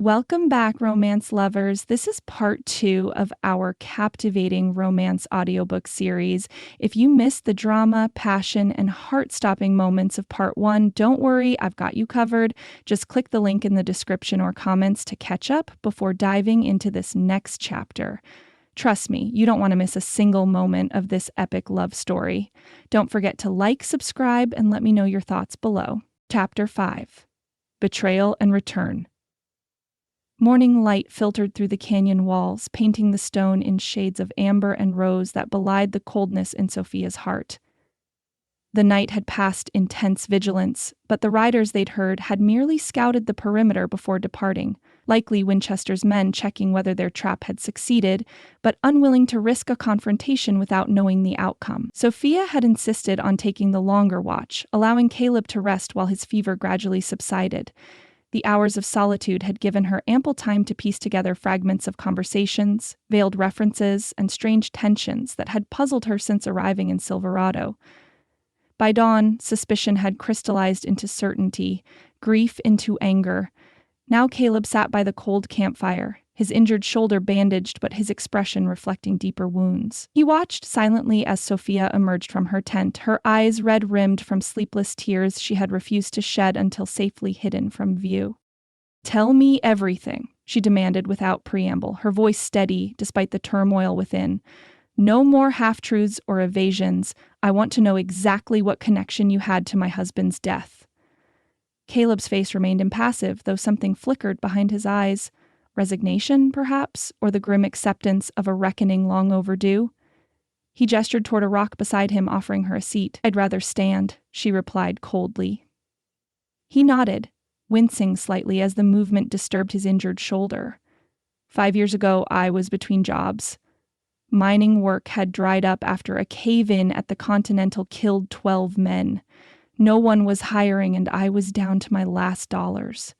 Welcome back, romance lovers. This is part 2 of our captivating romance audiobook series. If you missed the drama, passion, and heart-stopping moments of part 1, don't worry, I've got you covered. Just click the link in the description or comments to catch up before diving into this next chapter. Trust me, you don't want to miss a single moment of this epic love story. Don't forget to like, subscribe, and let me know your thoughts below. Chapter 5: Betrayal and Return. Morning light filtered through the canyon walls, painting the stone in shades of amber and rose that belied the coldness in Sophia's heart. The night had passed intense vigilance, but the riders they'd heard had merely scouted the perimeter before departing, likely Winchester's men checking whether their trap had succeeded, but unwilling to risk a confrontation without knowing the outcome. Sophia had insisted on taking the longer watch, allowing Caleb to rest while his fever gradually subsided. The hours of solitude had given her ample time to piece together fragments of conversations, veiled references, and strange tensions that had puzzled her since arriving in Silverado. By dawn, suspicion had crystallized into certainty, grief into anger. Now Caleb sat by the cold campfire, his injured shoulder bandaged but his expression reflecting deeper wounds. He watched silently as Sophia emerged from her tent, her eyes red-rimmed from sleepless tears she had refused to shed until safely hidden from view. "Tell me everything," she demanded without preamble, her voice steady despite the turmoil within. "No more half-truths or evasions. I want to know exactly what connection you had to my husband's death." Caleb's face remained impassive, though something flickered behind his eyes. Resignation, perhaps, or the grim acceptance of a reckoning long overdue? He gestured toward a rock beside him, offering her a seat. "I'd rather stand," she replied coldly. He nodded, wincing slightly as the movement disturbed his injured shoulder. 5 years ago, I was between jobs. Mining work had dried up after a cave-in at the Continental killed 12 men. No one was hiring, and I was down to my last dollars.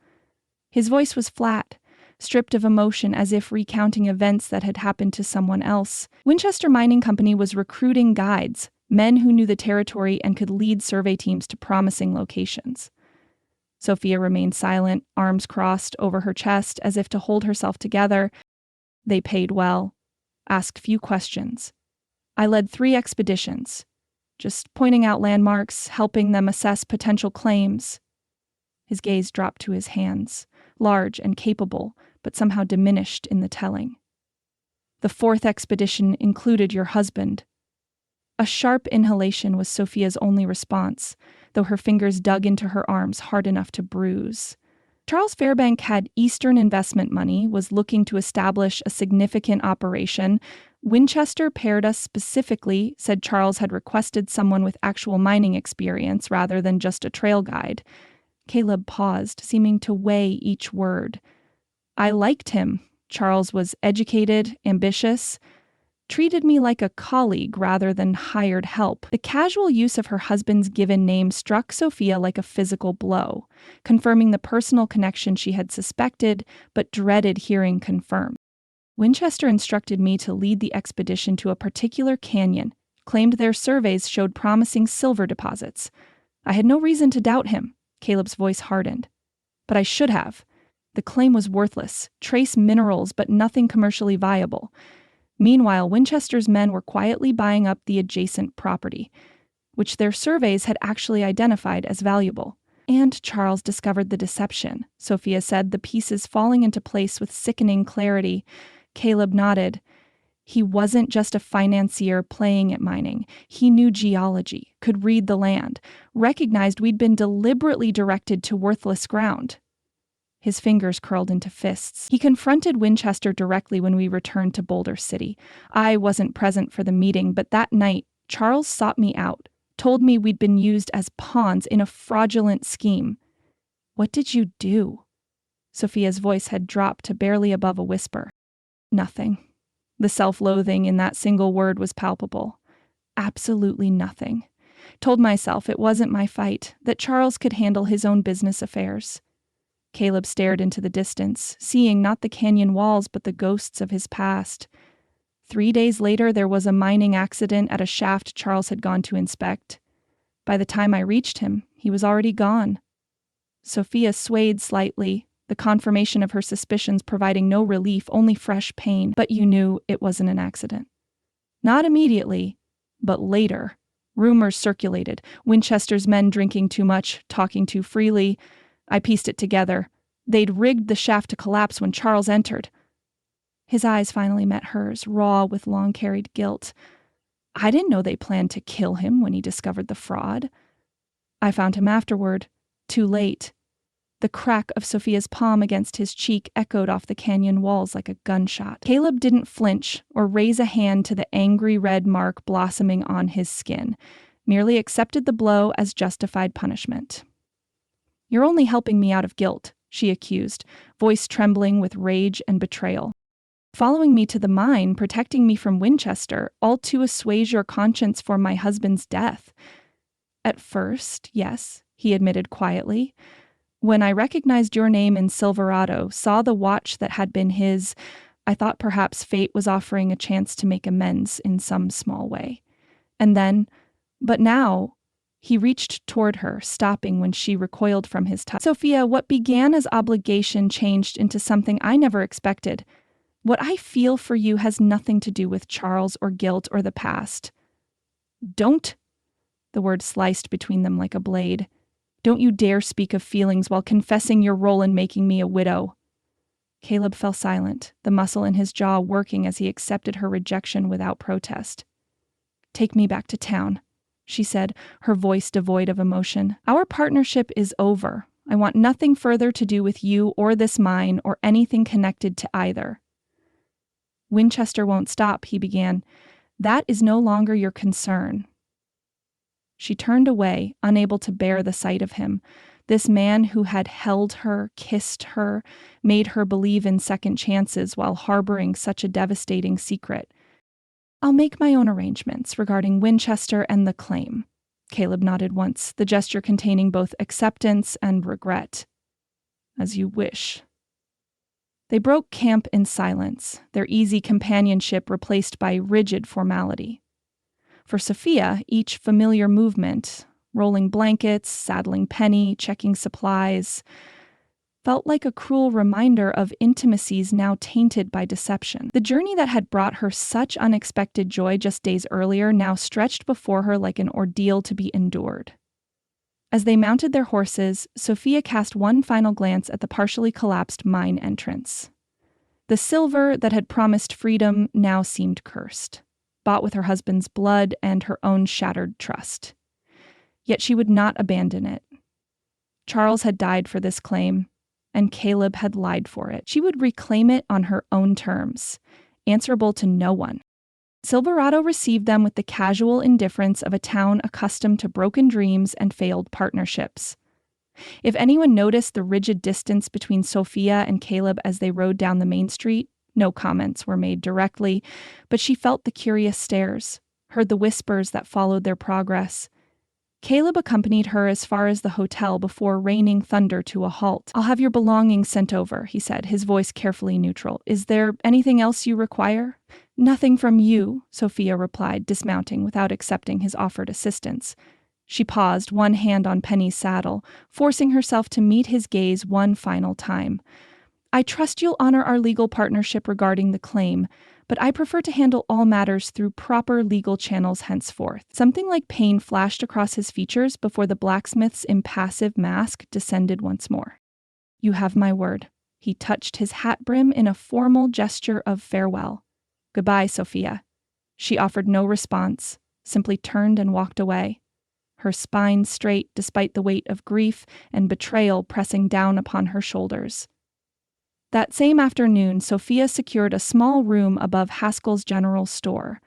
His voice was flat, stripped of emotion, as if recounting events that had happened to someone else. Winchester Mining Company was recruiting guides, men who knew the territory and could lead survey teams to promising locations. Sophia remained silent, arms crossed over her chest as if to hold herself together. They paid well, asked few questions. I led 3 expeditions, just pointing out landmarks, helping them assess potential claims. His gaze dropped to his hands, large and capable, but somehow diminished in the telling. The 4th expedition included your husband. A sharp inhalation was Sophia's only response, though her fingers dug into her arms hard enough to bruise. Charles Fairbank had Eastern investment money, was looking to establish a significant operation. Winchester paired us specifically, said Charles had requested someone with actual mining experience rather than just a trail guide. Caleb paused, seeming to weigh each word. I liked him. Charles was educated, ambitious, treated me like a colleague rather than hired help. The casual use of her husband's given name struck Sophia like a physical blow, confirming the personal connection she had suspected but dreaded hearing confirmed. Winchester instructed me to lead the expedition to a particular canyon, claimed their surveys showed promising silver deposits. I had no reason to doubt him. Caleb's voice hardened. But I should have. The claim was worthless, trace minerals but nothing commercially viable. Meanwhile, Winchester's men were quietly buying up the adjacent property, which their surveys had actually identified as valuable. And Charles discovered the deception, Sophia said, the pieces falling into place with sickening clarity. Caleb nodded. He wasn't just a financier playing at mining. He knew geology, could read the land, recognized we'd been deliberately directed to worthless ground. His fingers curled into fists. He confronted Winchester directly when we returned to Boulder City. I wasn't present for the meeting, but that night, Charles sought me out, told me we'd been used as pawns in a fraudulent scheme. What did you do? Sophia's voice had dropped to barely above a whisper. Nothing. The self-loathing in that single word was palpable. Absolutely nothing. Told myself it wasn't my fight, that Charles could handle his own business affairs. Caleb stared into the distance, seeing not the canyon walls but the ghosts of his past. 3 days later, there was a mining accident at a shaft Charles had gone to inspect. By the time I reached him, he was already gone. Sophia swayed slightly, the confirmation of her suspicions providing no relief, only fresh pain. But you knew it wasn't an accident. Not immediately, but later. Rumors circulated. Winchester's men drinking too much, talking too freely. I pieced it together. They'd rigged the shaft to collapse when Charles entered. His eyes finally met hers, raw with long-carried guilt. I didn't know they planned to kill him when he discovered the fraud. I found him afterward, too late. The crack of Sophia's palm against his cheek echoed off the canyon walls like a gunshot. Caleb didn't flinch or raise a hand to the angry red mark blossoming on his skin, merely accepted the blow as justified punishment. "You're only helping me out of guilt," she accused, voice trembling with rage and betrayal. "Following me to the mine, protecting me from Winchester, all to assuage your conscience for my husband's death." "At first, yes," he admitted quietly. "When I recognized your name in Silverado, saw the watch that had been his, I thought perhaps fate was offering a chance to make amends in some small way. And then, but now," he reached toward her, stopping when she recoiled from his touch. "Sophia, what began as obligation changed into something I never expected. What I feel for you has nothing to do with Charles or guilt or the past." "Don't," the word sliced between them like a blade. "Don't you dare speak of feelings while confessing your role in making me a widow." Caleb fell silent, the muscle in his jaw working as he accepted her rejection without protest. "Take me back to town," she said, her voice devoid of emotion. "Our partnership is over. I want nothing further to do with you or this mine or anything connected to either." "Winchester won't stop," he began. "That is no longer your concern." She turned away, unable to bear the sight of him. This man who had held her, kissed her, made her believe in second chances while harboring such a devastating secret. "I'll make my own arrangements regarding Winchester and the claim." Caleb nodded once, the gesture containing both acceptance and regret. "As you wish." They broke camp in silence, their easy companionship replaced by rigid formality. For Sophia, each familiar movement, rolling blankets, saddling Penny, checking supplies, felt like a cruel reminder of intimacies now tainted by deception. The journey that had brought her such unexpected joy just days earlier now stretched before her like an ordeal to be endured. As they mounted their horses, Sophia cast one final glance at the partially collapsed mine entrance. The silver that had promised freedom now seemed cursed, bought with her husband's blood and her own shattered trust. Yet she would not abandon it. Charles had died for this claim, and Caleb had lied for it. She would reclaim it on her own terms, answerable to no one. Silverado received them with the casual indifference of a town accustomed to broken dreams and failed partnerships. If anyone noticed the rigid distance between Sophia and Caleb as they rode down the main street, no comments were made directly, but she felt the curious stares, heard the whispers that followed their progress. Caleb accompanied her as far as the hotel before raining thunder to a halt. "I'll have your belongings sent over," he said, his voice carefully neutral. "Is there anything else you require?" "Nothing from you," Sophia replied, dismounting without accepting his offered assistance. She paused, one hand on Penny's saddle, forcing herself to meet his gaze one final time. "I trust you'll honor our legal partnership regarding the claim, but I prefer to handle all matters through proper legal channels henceforth." Something like pain flashed across his features before the blacksmith's impassive mask descended once more. "You have my word." He touched his hat brim in a formal gesture of farewell. "Goodbye, Sophia." She offered no response, simply turned and walked away, her spine straight despite the weight of grief and betrayal pressing down upon her shoulders. That same afternoon, Sophia secured a small room above Haskell's general store,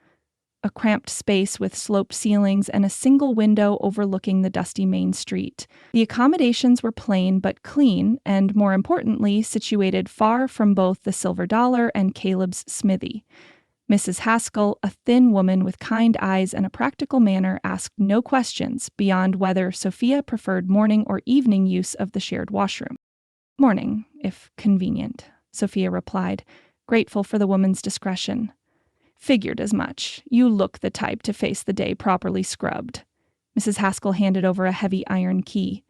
a cramped space with sloped ceilings and a single window overlooking the dusty main street. The accommodations were plain but clean, and more importantly, situated far from both the Silver Dollar and Caleb's smithy. Mrs. Haskell, a thin woman with kind eyes and a practical manner, asked no questions beyond whether Sophia preferred morning or evening use of the shared washroom. "Morning, if convenient," Sophia replied, grateful for the woman's discretion. "Figured as much. You look the type to face the day properly scrubbed." Mrs. Haskell handed over a heavy iron key.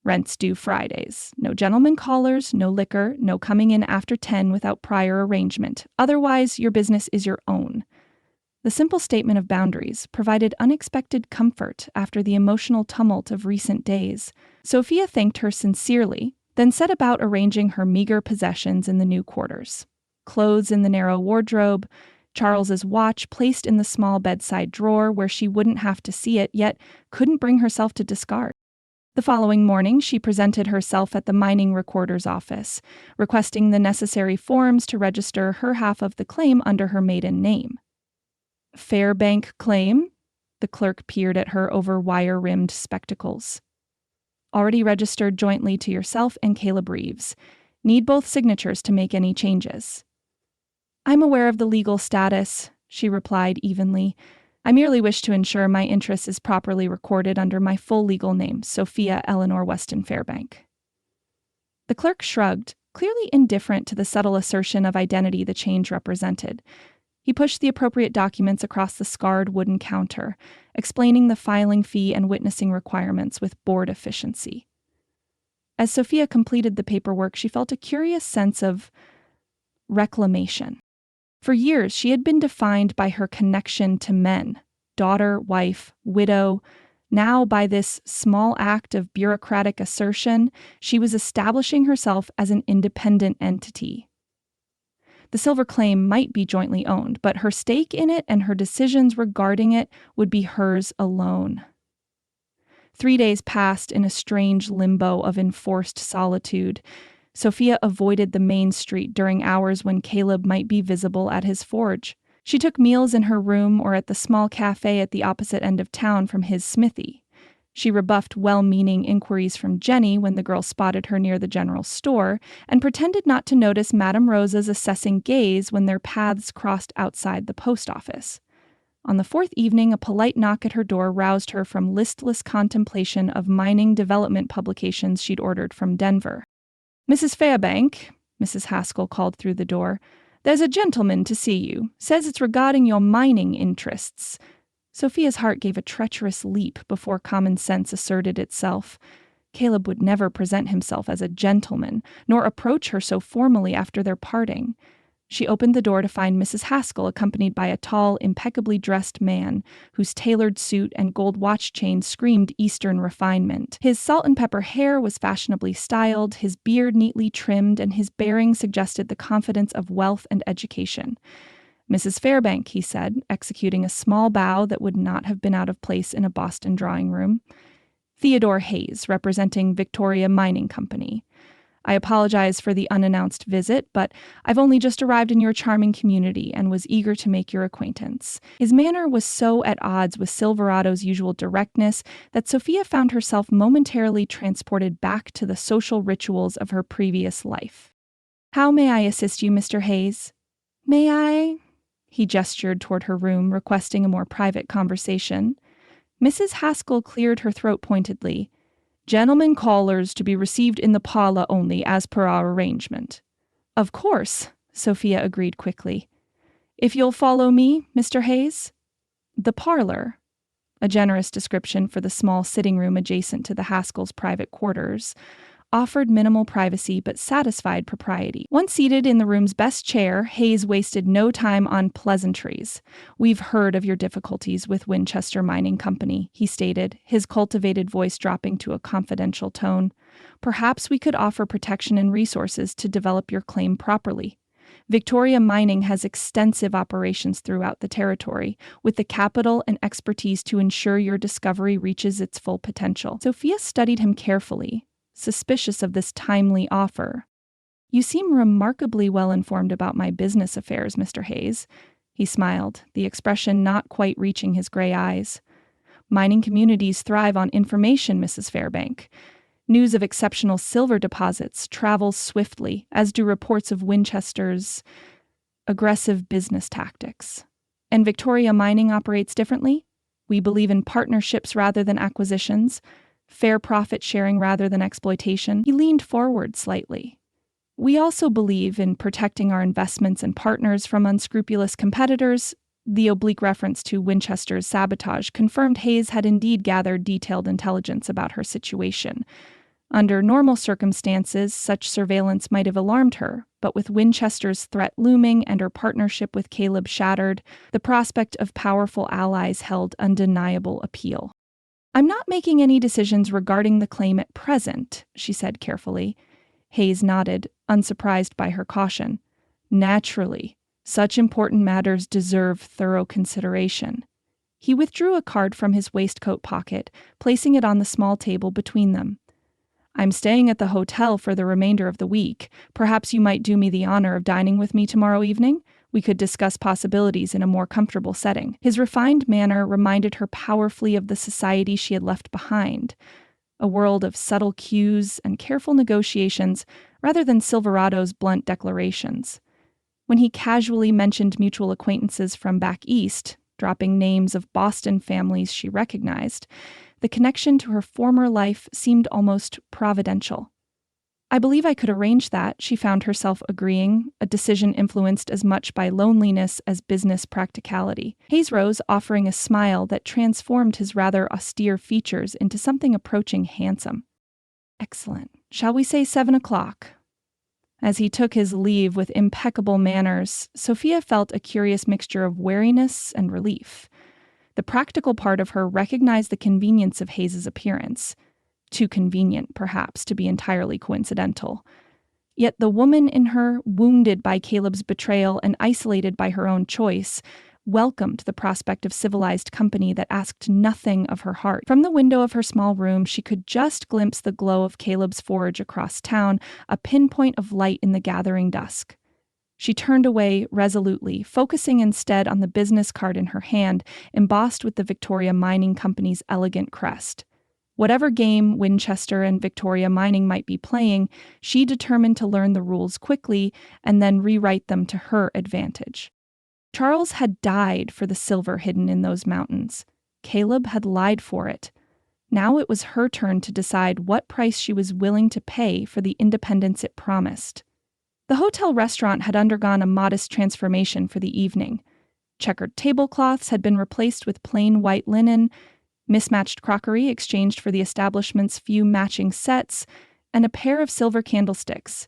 Rent's due Fridays. No gentlemen callers, no liquor, no coming in after 10 without prior arrangement. Otherwise, your business is your own. The simple statement of boundaries provided unexpected comfort after the emotional tumult of recent days. Sophia thanked her sincerely, then set about arranging her meager possessions in the new quarters. Clothes in the narrow wardrobe, Charles's watch placed in the small bedside drawer where she wouldn't have to see it, yet couldn't bring herself to discard. The following morning, she presented herself at the mining recorder's office, requesting the necessary forms to register her half of the claim under her maiden name. Fairbank claim? The clerk peered at her over wire-rimmed spectacles. Already registered jointly to yourself and Caleb Reeves. Need both signatures to make any changes. I'm aware of the legal status, she replied evenly. I merely wish to ensure my interest is properly recorded under my full legal name, Sophia Eleanor Weston Fairbank. The clerk shrugged, clearly indifferent to the subtle assertion of identity the change represented. He pushed the appropriate documents across the scarred wooden counter, explaining the filing fee and witnessing requirements with bored efficiency. As Sophia completed the paperwork, she felt a curious sense of reclamation. For years, she had been defined by her connection to men, daughter, wife, widow. Now, by this small act of bureaucratic assertion, she was establishing herself as an independent entity. The silver claim might be jointly owned, but her stake in it and her decisions regarding it would be hers alone. 3 days passed in a strange limbo of enforced solitude. Sophia avoided the main street during hours when Caleb might be visible at his forge. She took meals in her room or at the small cafe at the opposite end of town from his smithy. She rebuffed well-meaning inquiries from Jenny when the girl spotted her near the general store, and pretended not to notice Madame Rosa's assessing gaze when their paths crossed outside the post office. On the fourth evening, a polite knock at her door roused her from listless contemplation of mining development publications she'd ordered from Denver. Mrs. Fairbank, Mrs. Haskell called through the door, there's a gentleman to see you. Says it's regarding your mining interests. Sophia's heart gave a treacherous leap before common sense asserted itself. Caleb would never present himself as a gentleman, nor approach her so formally after their parting. She opened the door to find Mrs. Haskell accompanied by a tall, impeccably dressed man, whose tailored suit and gold watch chain screamed Eastern refinement. His salt and pepper hair was fashionably styled, his beard neatly trimmed, and his bearing suggested the confidence of wealth and education. Mrs. Fairbank, he said, executing a small bow that would not have been out of place in a Boston drawing room. Theodore Hayes, representing Victoria Mining Company. I apologize for the unannounced visit, but I've only just arrived in your charming community and was eager to make your acquaintance. His manner was so at odds with Silverado's usual directness that Sophia found herself momentarily transported back to the social rituals of her previous life. How may I assist you, Mr. Hayes? May I? He gestured toward her room, requesting a more private conversation. Mrs. Haskell cleared her throat pointedly. Gentlemen callers to be received in the parlor only, as per our arrangement. Of course, Sophia agreed quickly. If you'll follow me, Mr. Hayes? The parlor, a generous description for the small sitting room adjacent to the Haskells' private quarters, offered minimal privacy but satisfied propriety. Once seated in the room's best chair, Hayes wasted no time on pleasantries. We've heard of your difficulties with Winchester Mining Company, he stated, his cultivated voice dropping to a confidential tone. Perhaps we could offer protection and resources to develop your claim properly. Victoria Mining has extensive operations throughout the territory, with the capital and expertise to ensure your discovery reaches its full potential. Sophia studied him carefully, suspicious of this timely offer. You seem remarkably well informed about my business affairs, Mr. Hayes. He smiled, the expression not quite reaching his gray eyes. Mining communities thrive on information, Mrs. Fairbank. News of exceptional silver deposits travels swiftly, as do reports of Winchester's aggressive business tactics. And Victoria Mining operates differently? We believe in partnerships rather than acquisitions, fair profit sharing rather than exploitation. He leaned forward slightly. We also believe in protecting our investments and partners from unscrupulous competitors. The oblique reference to Winchester's sabotage confirmed Hayes had indeed gathered detailed intelligence about her situation. Under normal circumstances, such surveillance might have alarmed her, but with Winchester's threat looming and her partnership with Caleb shattered, the prospect of powerful allies held undeniable appeal. "I'm not making any decisions regarding the claim at present," she said carefully. Hayes nodded, unsurprised by her caution. "Naturally, such important matters deserve thorough consideration." He withdrew a card from his waistcoat pocket, placing it on the small table between them. "I'm staying at the hotel for the remainder of the week. Perhaps you might do me the honor of dining with me tomorrow evening? We could discuss possibilities in a more comfortable setting." His refined manner reminded her powerfully of the society she had left behind, a world of subtle cues and careful negotiations rather than Silverado's blunt declarations. When he casually mentioned mutual acquaintances from back east, dropping names of Boston families she recognized, the connection to her former life seemed almost providential. "I believe I could arrange that," she found herself agreeing, a decision influenced as much by loneliness as business practicality. Hayes rose, offering a smile that transformed his rather austere features into something approaching handsome. "Excellent. Shall we say 7 o'clock?" As he took his leave with impeccable manners, Sophia felt a curious mixture of wariness and relief. The practical part of her recognized the convenience of Hayes's appearance. Too convenient, perhaps, to be entirely coincidental. Yet the woman in her, wounded by Caleb's betrayal and isolated by her own choice, welcomed the prospect of civilized company that asked nothing of her heart. From the window of her small room, she could just glimpse the glow of Caleb's forge across town, a pinpoint of light in the gathering dusk. She turned away resolutely, focusing instead on the business card in her hand, embossed with the Victoria Mining Company's elegant crest. Whatever game Winchester and Victoria Mining might be playing, she determined to learn the rules quickly and then rewrite them to her advantage. Charles had died for the silver hidden in those mountains. Caleb had lied for it. Now it was her turn to decide what price she was willing to pay for the independence it promised. The hotel restaurant had undergone a modest transformation for the evening. Checkered tablecloths had been replaced with plain white linen, mismatched crockery exchanged for the establishment's few matching sets, and a pair of silver candlesticks,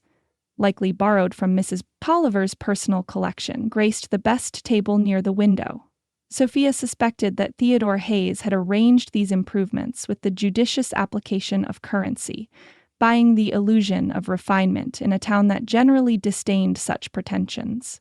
likely borrowed from Mrs. Tolliver's personal collection, graced the best table near the window. Sophia suspected that Theodore Hayes had arranged these improvements with the judicious application of currency, buying the illusion of refinement in a town that generally disdained such pretensions.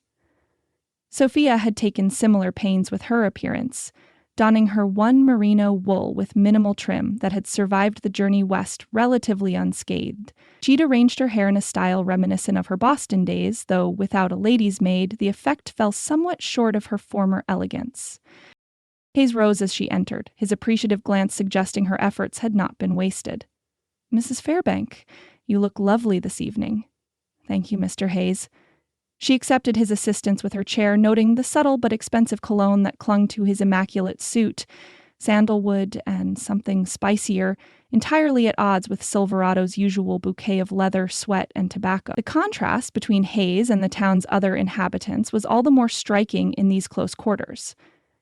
Sophia had taken similar pains with her appearance, donning her one merino wool with minimal trim that had survived the journey west relatively unscathed. She'd arranged her hair in a style reminiscent of her Boston days, though without a lady's maid, the effect fell somewhat short of her former elegance. Hayes rose as she entered, his appreciative glance suggesting her efforts had not been wasted. "Mrs. Fairbank, you look lovely this evening." "Thank you, Mr. Hayes." She accepted his assistance with her chair, noting the subtle but expensive cologne that clung to his immaculate suit, sandalwood and something spicier, entirely at odds with Silverado's usual bouquet of leather, sweat, and tobacco. The contrast between Hayes and the town's other inhabitants was all the more striking in these close quarters.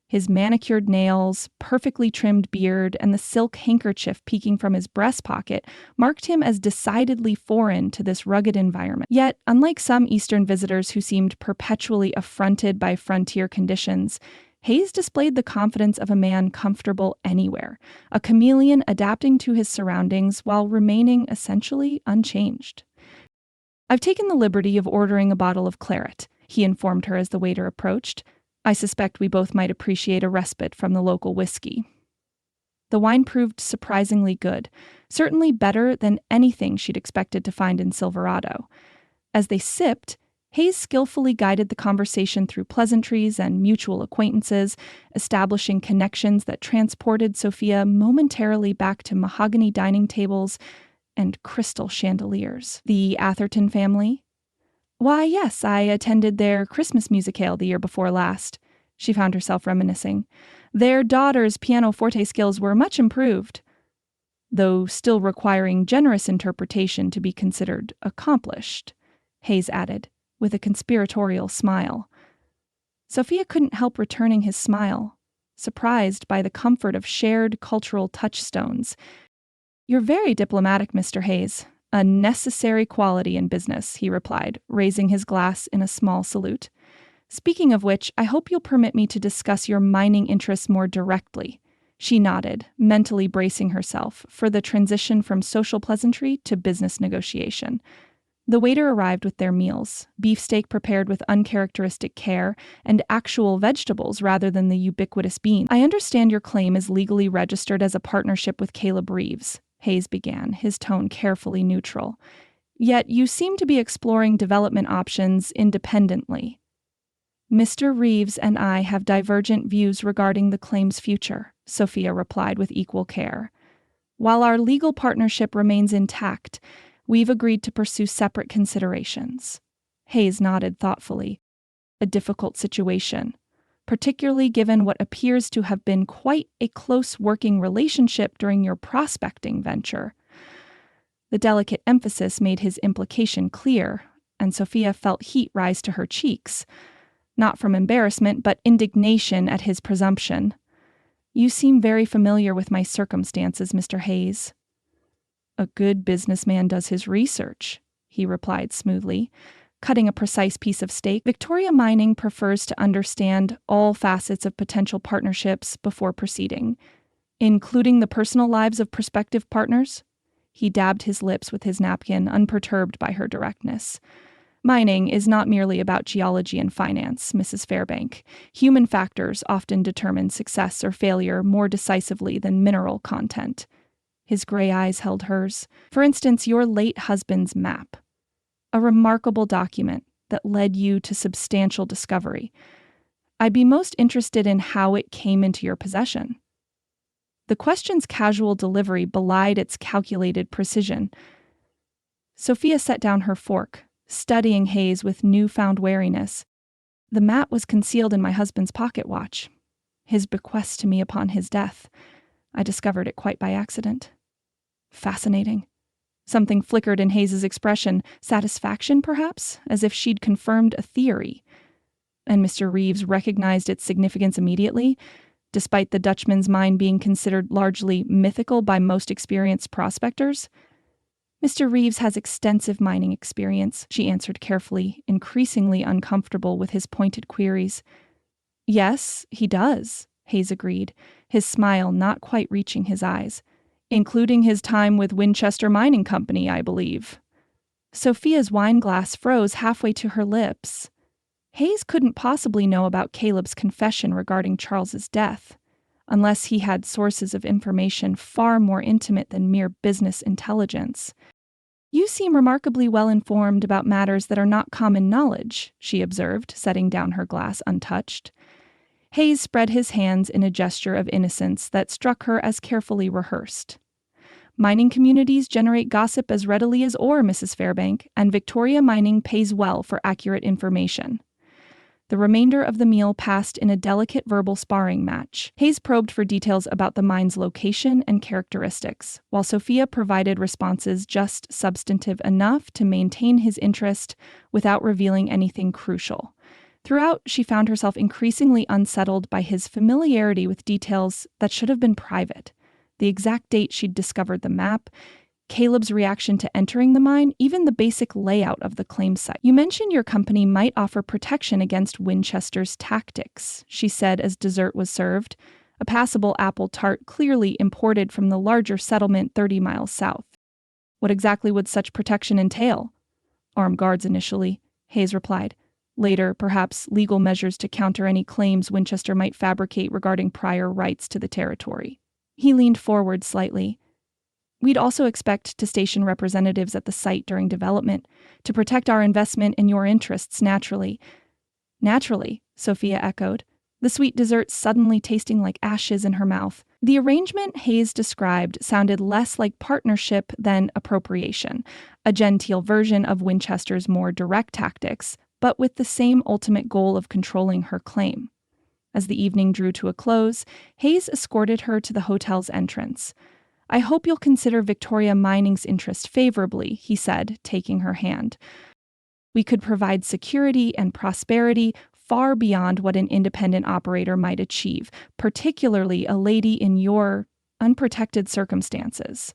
His manicured nails, perfectly trimmed beard, and the silk handkerchief peeking from his breast pocket marked him as decidedly foreign to this rugged environment. Yet, unlike some Eastern visitors who seemed perpetually affronted by frontier conditions, Hayes displayed the confidence of a man comfortable anywhere, a chameleon adapting to his surroundings while remaining essentially unchanged. "I've taken the liberty of ordering a bottle of claret," he informed her as the waiter approached. "I suspect we both might appreciate a respite from the local whiskey." The wine proved surprisingly good, certainly better than anything she'd expected to find in Silverado. As they sipped, Hayes skillfully guided the conversation through pleasantries and mutual acquaintances, establishing connections that transported Sophia momentarily back to mahogany dining tables and crystal chandeliers. "The Atherton family?" "Why, yes, I attended their Christmas musicale the year before last," she found herself reminiscing. "Their daughter's pianoforte skills were much improved, though still requiring generous interpretation to be considered accomplished," Hayes added, with a conspiratorial smile. Sophia couldn't help returning his smile, surprised by the comfort of shared cultural touchstones. "You're very diplomatic, Mr. Hayes. A necessary quality in business," he replied, raising his glass in a small salute. "Speaking of which, I hope you'll permit me to discuss your mining interests more directly." She nodded, mentally bracing herself for the transition from social pleasantry to business negotiation. The waiter arrived with their meals, beefsteak prepared with uncharacteristic care, and actual vegetables rather than the ubiquitous bean. "I understand your claim is legally registered as a partnership with Caleb Reeves," Hayes began, his tone carefully neutral. "Yet you seem to be exploring development options independently." "Mr. Reeves and I have divergent views regarding the claim's future," Sophia replied with equal care. "While our legal partnership remains intact, we've agreed to pursue separate considerations." Hayes nodded thoughtfully. "A difficult situation, particularly given what appears to have been quite a close working relationship during your prospecting venture." The delicate emphasis made his implication clear, and Sophia felt heat rise to her cheeks. Not from embarrassment, but indignation at his presumption. "You seem very familiar with my circumstances, Mr. Hayes." "A good businessman does his research," he replied smoothly, cutting a precise piece of steak. "Victoria Mining prefers to understand all facets of potential partnerships before proceeding, including the personal lives of prospective partners." He dabbed his lips with his napkin, unperturbed by her directness. "Mining is not merely about geology and finance, Mrs. Fairbank. Human factors often determine success or failure more decisively than mineral content." His gray eyes held hers. "For instance, your late husband's map. A remarkable document that led you to substantial discovery. I'd be most interested in how it came into your possession." The question's casual delivery belied its calculated precision. Sophia set down her fork, studying Hayes with newfound wariness. "The map was concealed in my husband's pocket watch. His bequest to me upon his death. I discovered it quite by accident." "Fascinating." Something flickered in Hayes's expression, satisfaction perhaps, as if she'd confirmed a theory. "And Mr. Reeves recognized its significance immediately, despite the Dutchman's mine being considered largely mythical by most experienced prospectors?" "Mr. Reeves has extensive mining experience," she answered carefully, increasingly uncomfortable with his pointed queries. "Yes, he does," Hayes agreed, his smile not quite reaching his eyes. "Including his time with Winchester Mining Company, I believe." Sophia's wine glass froze halfway to her lips. Hayes couldn't possibly know about Caleb's confession regarding Charles's death, unless he had sources of information far more intimate than mere business intelligence. "You seem remarkably well informed about matters that are not common knowledge," she observed, setting down her glass untouched. Hayes spread his hands in a gesture of innocence that struck her as carefully rehearsed. "Mining communities generate gossip as readily as ore, Mrs. Fairbank, and Victoria Mining pays well for accurate information." The remainder of the meal passed in a delicate verbal sparring match. Hayes probed for details about the mine's location and characteristics, while Sophia provided responses just substantive enough to maintain his interest without revealing anything crucial. Throughout, she found herself increasingly unsettled by his familiarity with details that should have been private. The exact date she'd discovered the map, Caleb's reaction to entering the mine, even the basic layout of the claim site. "You mentioned your company might offer protection against Winchester's tactics," she said as dessert was served, a passable apple tart clearly imported from the larger settlement 30 miles south. "What exactly would such protection entail?" "Armed guards initially," Hayes replied. "Later, perhaps legal measures to counter any claims Winchester might fabricate regarding prior rights to the territory." He leaned forward slightly. "We'd also expect to station representatives at the site during development, to protect our investment in your interests naturally." "Naturally," Sophia echoed, the sweet dessert suddenly tasting like ashes in her mouth. The arrangement Hayes described sounded less like partnership than appropriation, a genteel version of Winchester's more direct tactics, but with the same ultimate goal of controlling her claim. As the evening drew to a close, Hayes escorted her to the hotel's entrance. "I hope you'll consider Victoria Mining's interest favorably," he said, taking her hand. "We could provide security and prosperity far beyond what an independent operator might achieve, particularly a lady in your unprotected circumstances."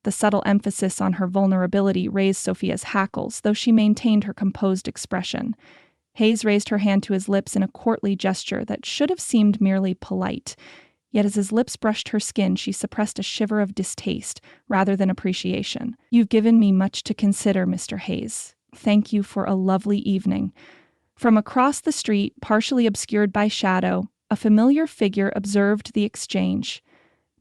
The subtle emphasis on her vulnerability raised Sophia's hackles, though she maintained her composed expression. Hayes raised her hand to his lips in a courtly gesture that should have seemed merely polite. Yet as his lips brushed her skin, she suppressed a shiver of distaste rather than appreciation. "You've given me much to consider, Mr. Hayes. Thank you for a lovely evening." From across the street, partially obscured by shadow, a familiar figure observed the exchange.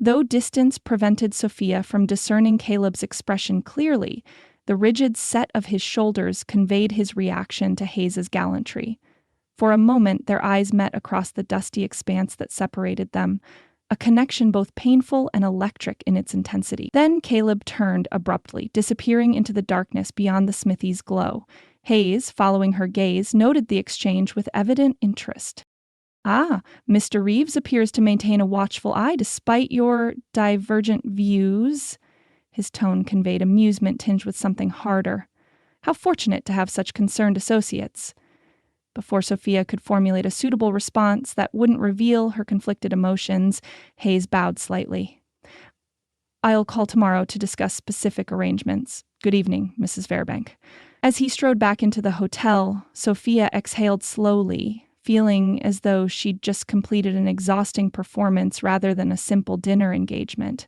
Though distance prevented Sophia from discerning Caleb's expression clearly, the rigid set of his shoulders conveyed his reaction to Hayes's gallantry. For a moment, their eyes met across the dusty expanse that separated them, a connection both painful and electric in its intensity. Then Caleb turned abruptly, disappearing into the darkness beyond the smithy's glow. Hayes, following her gaze, noted the exchange with evident interest. "Ah, Mr. Reeves appears to maintain a watchful eye despite your divergent views." His tone conveyed amusement tinged with something harder. "How fortunate to have such concerned associates." Before Sophia could formulate a suitable response that wouldn't reveal her conflicted emotions, Hayes bowed slightly. "I'll call tomorrow to discuss specific arrangements. Good evening, Mrs. Fairbank." As he strode back into the hotel, Sophia exhaled slowly, feeling as though she'd just completed an exhausting performance rather than a simple dinner engagement.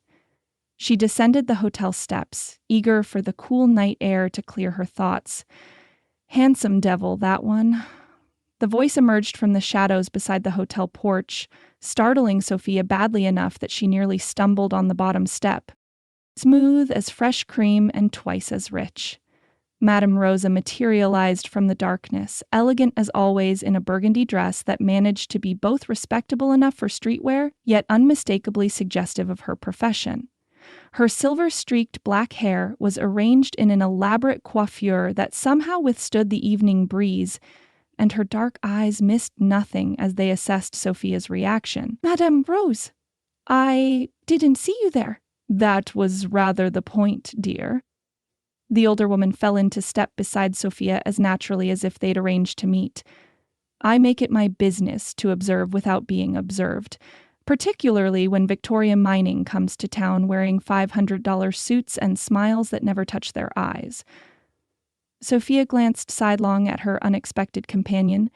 She descended the hotel steps, eager for the cool night air to clear her thoughts. Handsome devil, that one. The voice emerged from the shadows beside the hotel porch, startling Sophia badly enough that she nearly stumbled on the bottom step. Smooth as fresh cream and twice as rich. Madame Rosa materialized from the darkness, elegant as always in a burgundy dress that managed to be both respectable enough for streetwear, yet unmistakably suggestive of her profession. Her silver-streaked black hair was arranged in an elaborate coiffure that somehow withstood the evening breeze, and her dark eyes missed nothing as they assessed Sophia's reaction. "Madame Rose, I didn't see you there." "That was rather the point, dear." The older woman fell into step beside Sophia as naturally as if they'd arranged to meet. "I make it my business to observe without being observed, particularly when Victoria Mining comes to town wearing $500 suits and smiles that never touch their eyes." Sophia glanced sidelong at her unexpected companion.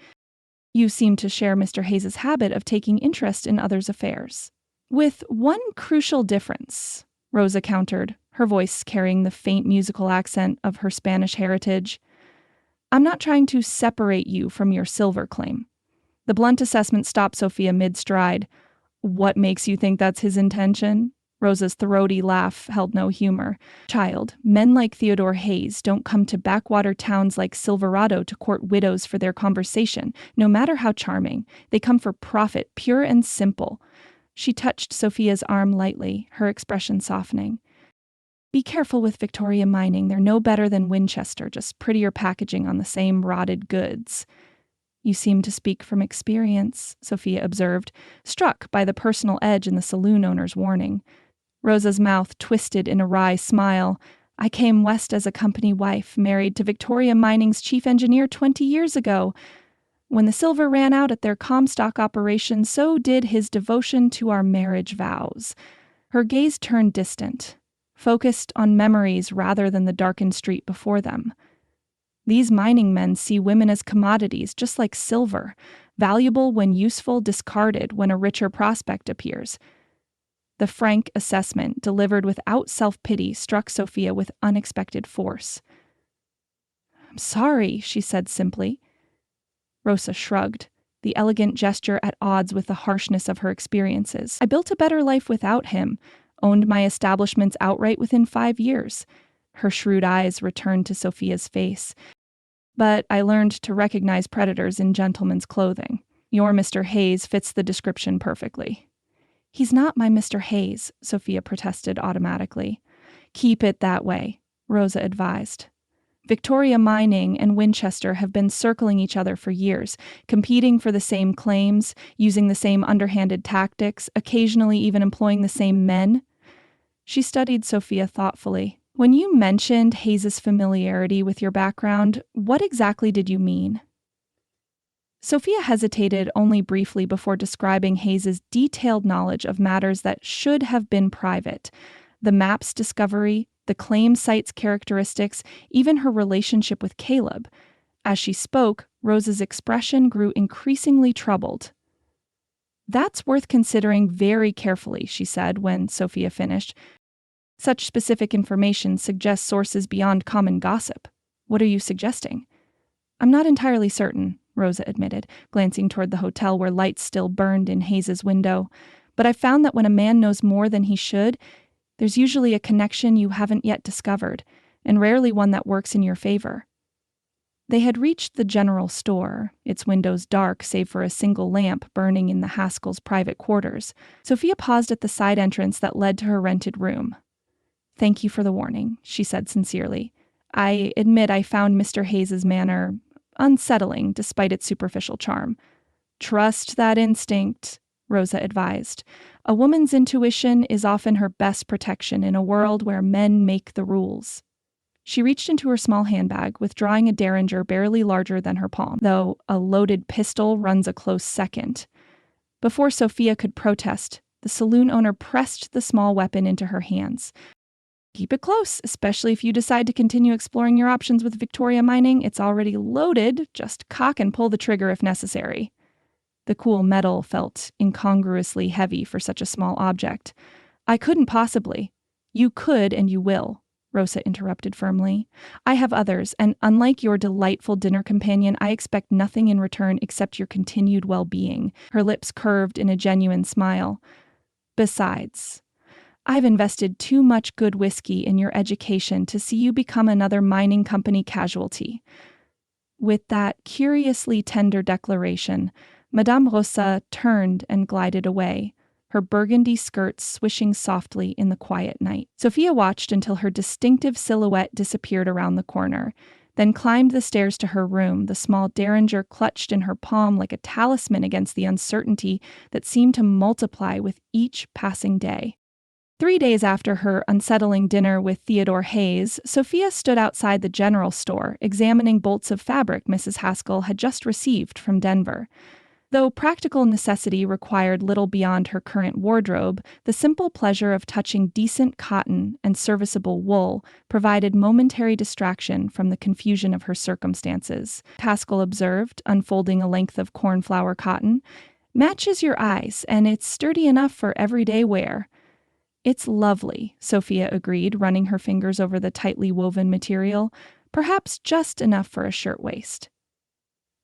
"You seem to share Mr. Hayes's habit of taking interest in others' affairs." "With one crucial difference," Rosa countered, her voice carrying the faint musical accent of her Spanish heritage. "I'm not trying to separate you from your silver claim." The blunt assessment stopped Sophia mid-stride. "What makes you think that's his intention?" Rosa's throaty laugh held no humor. "Child, men like Theodore Hayes don't come to backwater towns like Silverado to court widows for their conversation, no matter how charming. They come for profit, pure and simple." She touched Sophia's arm lightly, her expression softening. "Be careful with Victoria Mining. They're no better than Winchester, just prettier packaging on the same rotted goods." "You seem to speak from experience," Sophia observed, struck by the personal edge in the saloon owner's warning. Rosa's mouth twisted in a wry smile. "I came west as a company wife, married to Victoria Mining's chief engineer 20 years ago. When the silver ran out at their Comstock operation, so did his devotion to our marriage vows." Her gaze turned distant, focused on memories rather than the darkened street before them. These mining men see women as commodities, just like silver, valuable when useful, discarded when a richer prospect appears. The frank assessment, delivered without self-pity, struck Sophia with unexpected force. "I'm sorry," she said simply. Rosa shrugged, the elegant gesture at odds with the harshness of her experiences. "I built a better life without him, owned my establishments outright within 5 years. Her shrewd eyes returned to Sophia's face. "But I learned to recognize predators in gentlemen's clothing. Your Mr. Hayes fits the description perfectly." "He's not my Mr. Hayes," Sophia protested automatically. "Keep it that way," Rosa advised. "Victoria Mining and Winchester have been circling each other for years, competing for the same claims, using the same underhanded tactics, occasionally even employing the same men." She studied Sophia thoughtfully. "When you mentioned Hayes's familiarity with your background, what exactly did you mean?" Sophia hesitated only briefly before describing Hayes's detailed knowledge of matters that should have been private: the map's discovery, the claim site's characteristics, even her relationship with Caleb. As she spoke, Rosa's expression grew increasingly troubled. "That's worth considering very carefully," she said when Sophia finished. "Such specific information suggests sources beyond common gossip. What are you suggesting?" "I'm not entirely certain," Rosa admitted, glancing toward the hotel where lights still burned in Hayes's window. "But I've found that when a man knows more than he should, there's usually a connection you haven't yet discovered, and rarely one that works in your favor." They had reached the general store, its windows dark save for a single lamp burning in the Haskells' private quarters. Sophia paused at the side entrance that led to her rented room. "Thank you for the warning," she said sincerely. "I admit I found Mr. Hayes's manner unsettling despite its superficial charm." "Trust that instinct," Rosa advised. "A woman's intuition is often her best protection in a world where men make the rules." She reached into her small handbag, withdrawing a derringer barely larger than her palm, though a loaded pistol runs a close second. Before Sophia could protest, the saloon owner pressed the small weapon into her hands. "Keep it close, especially if you decide to continue exploring your options with Victoria Mining. It's already loaded. Just cock and pull the trigger if necessary." The cool metal felt incongruously heavy for such a small object. "I couldn't possibly." "You could and you will," Rosa interrupted firmly. "I have others, and unlike your delightful dinner companion, I expect nothing in return except your continued well-being." Her lips curved in a genuine smile. "Besides, I've invested too much good whiskey in your education to see you become another mining company casualty." With that curiously tender declaration, Madame Rosa turned and glided away, her burgundy skirt swishing softly in the quiet night. Sophia watched until her distinctive silhouette disappeared around the corner, then climbed the stairs to her room, the small derringer clutched in her palm like a talisman against the uncertainty that seemed to multiply with each passing day. 3 days after her unsettling dinner with Theodore Hayes, Sophia stood outside the general store, examining bolts of fabric Mrs. Haskell had just received from Denver. Though practical necessity required little beyond her current wardrobe, the simple pleasure of touching decent cotton and serviceable wool provided momentary distraction from the confusion of her circumstances. Haskell observed, unfolding a length of cornflower cotton. "Matches your eyes, and it's sturdy enough for everyday wear." "It's lovely," Sophia agreed, running her fingers over the tightly woven material. "Perhaps just enough for a shirtwaist."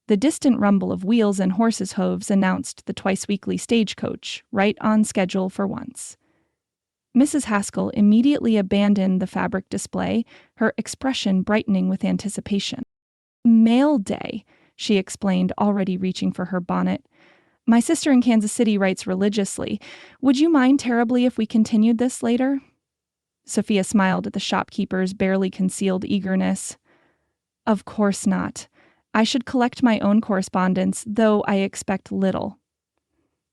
The distant rumble of wheels and horses' hooves announced the twice-weekly stagecoach, right on schedule for once. Mrs. Haskell immediately abandoned the fabric display, her expression brightening with anticipation. "Mail day," she explained, already reaching for her bonnet. "My sister in Kansas City writes religiously. Would you mind terribly if we continued this later?" Sophia smiled at the shopkeeper's barely concealed eagerness. "Of course not. I should collect my own correspondence, though I expect little."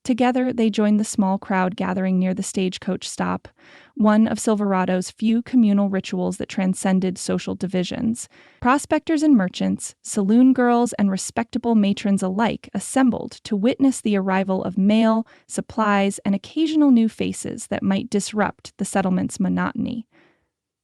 Together, they joined the small crowd gathering near the stagecoach stop, one of Silverado's few communal rituals that transcended social divisions. Prospectors and merchants, saloon girls and respectable matrons alike assembled to witness the arrival of mail, supplies, and occasional new faces that might disrupt the settlement's monotony.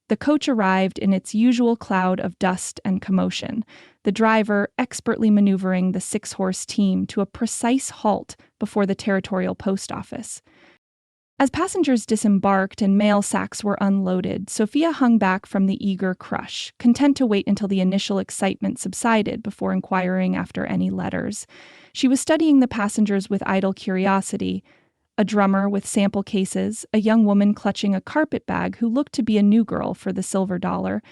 The coach arrived in its usual cloud of dust and commotion, the driver expertly maneuvering the 6-horse team to a precise halt before the territorial post office. As passengers disembarked and mail sacks were unloaded, Sophia hung back from the eager crush, content to wait until the initial excitement subsided before inquiring after any letters. She was studying the passengers with idle curiosity. A drummer with sample cases, a young woman clutching a carpet bag who looked to be a new girl for the silver dollar,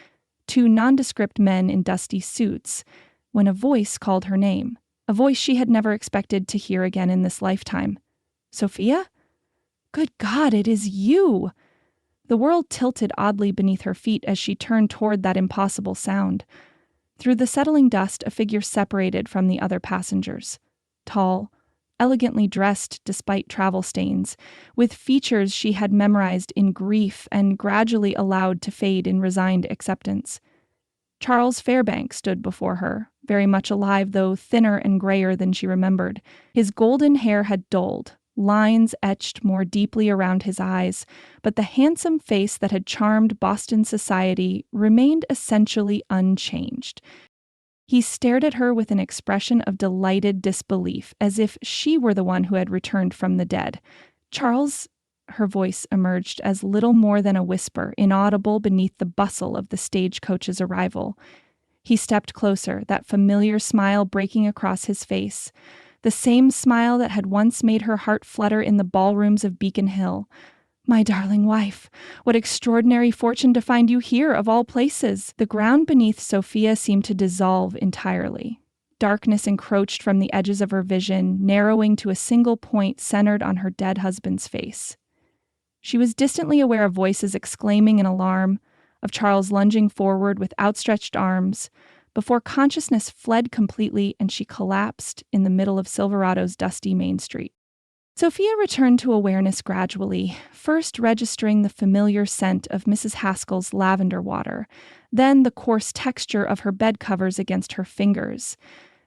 2 nondescript men in dusty suits, when a voice called her name, a voice she had never expected to hear again in this lifetime. "Sophia? Good God, it is you!" The world tilted oddly beneath her feet as she turned toward that impossible sound. Through the settling dust, a figure separated from the other passengers. Tall, elegantly dressed despite travel stains, with features she had memorized in grief and gradually allowed to fade in resigned acceptance. Charles Fairbank stood before her, very much alive though thinner and grayer than she remembered. His golden hair had dulled, Lines etched more deeply around his eyes, but the handsome face that had charmed Boston society remained essentially unchanged. He stared at her with an expression of delighted disbelief, as if she were the one who had returned from the dead. "Charles," her voice emerged as little more than a whisper, inaudible beneath the bustle of the stagecoach's arrival. He stepped closer, that familiar smile breaking across his face. The same smile that had once made her heart flutter in the ballrooms of Beacon Hill. "My darling wife, what extraordinary fortune to find you here, of all places!" The ground beneath Sophia seemed to dissolve entirely. Darkness encroached from the edges of her vision, narrowing to a single point centered on her dead husband's face. She was distantly aware of voices exclaiming in alarm, of Charles lunging forward with outstretched arms, before consciousness fled completely and she collapsed in the middle of Silverado's dusty Main Street. Sophia returned to awareness gradually, first registering the familiar scent of Mrs. Haskell's lavender water, then the coarse texture of her bed covers against her fingers.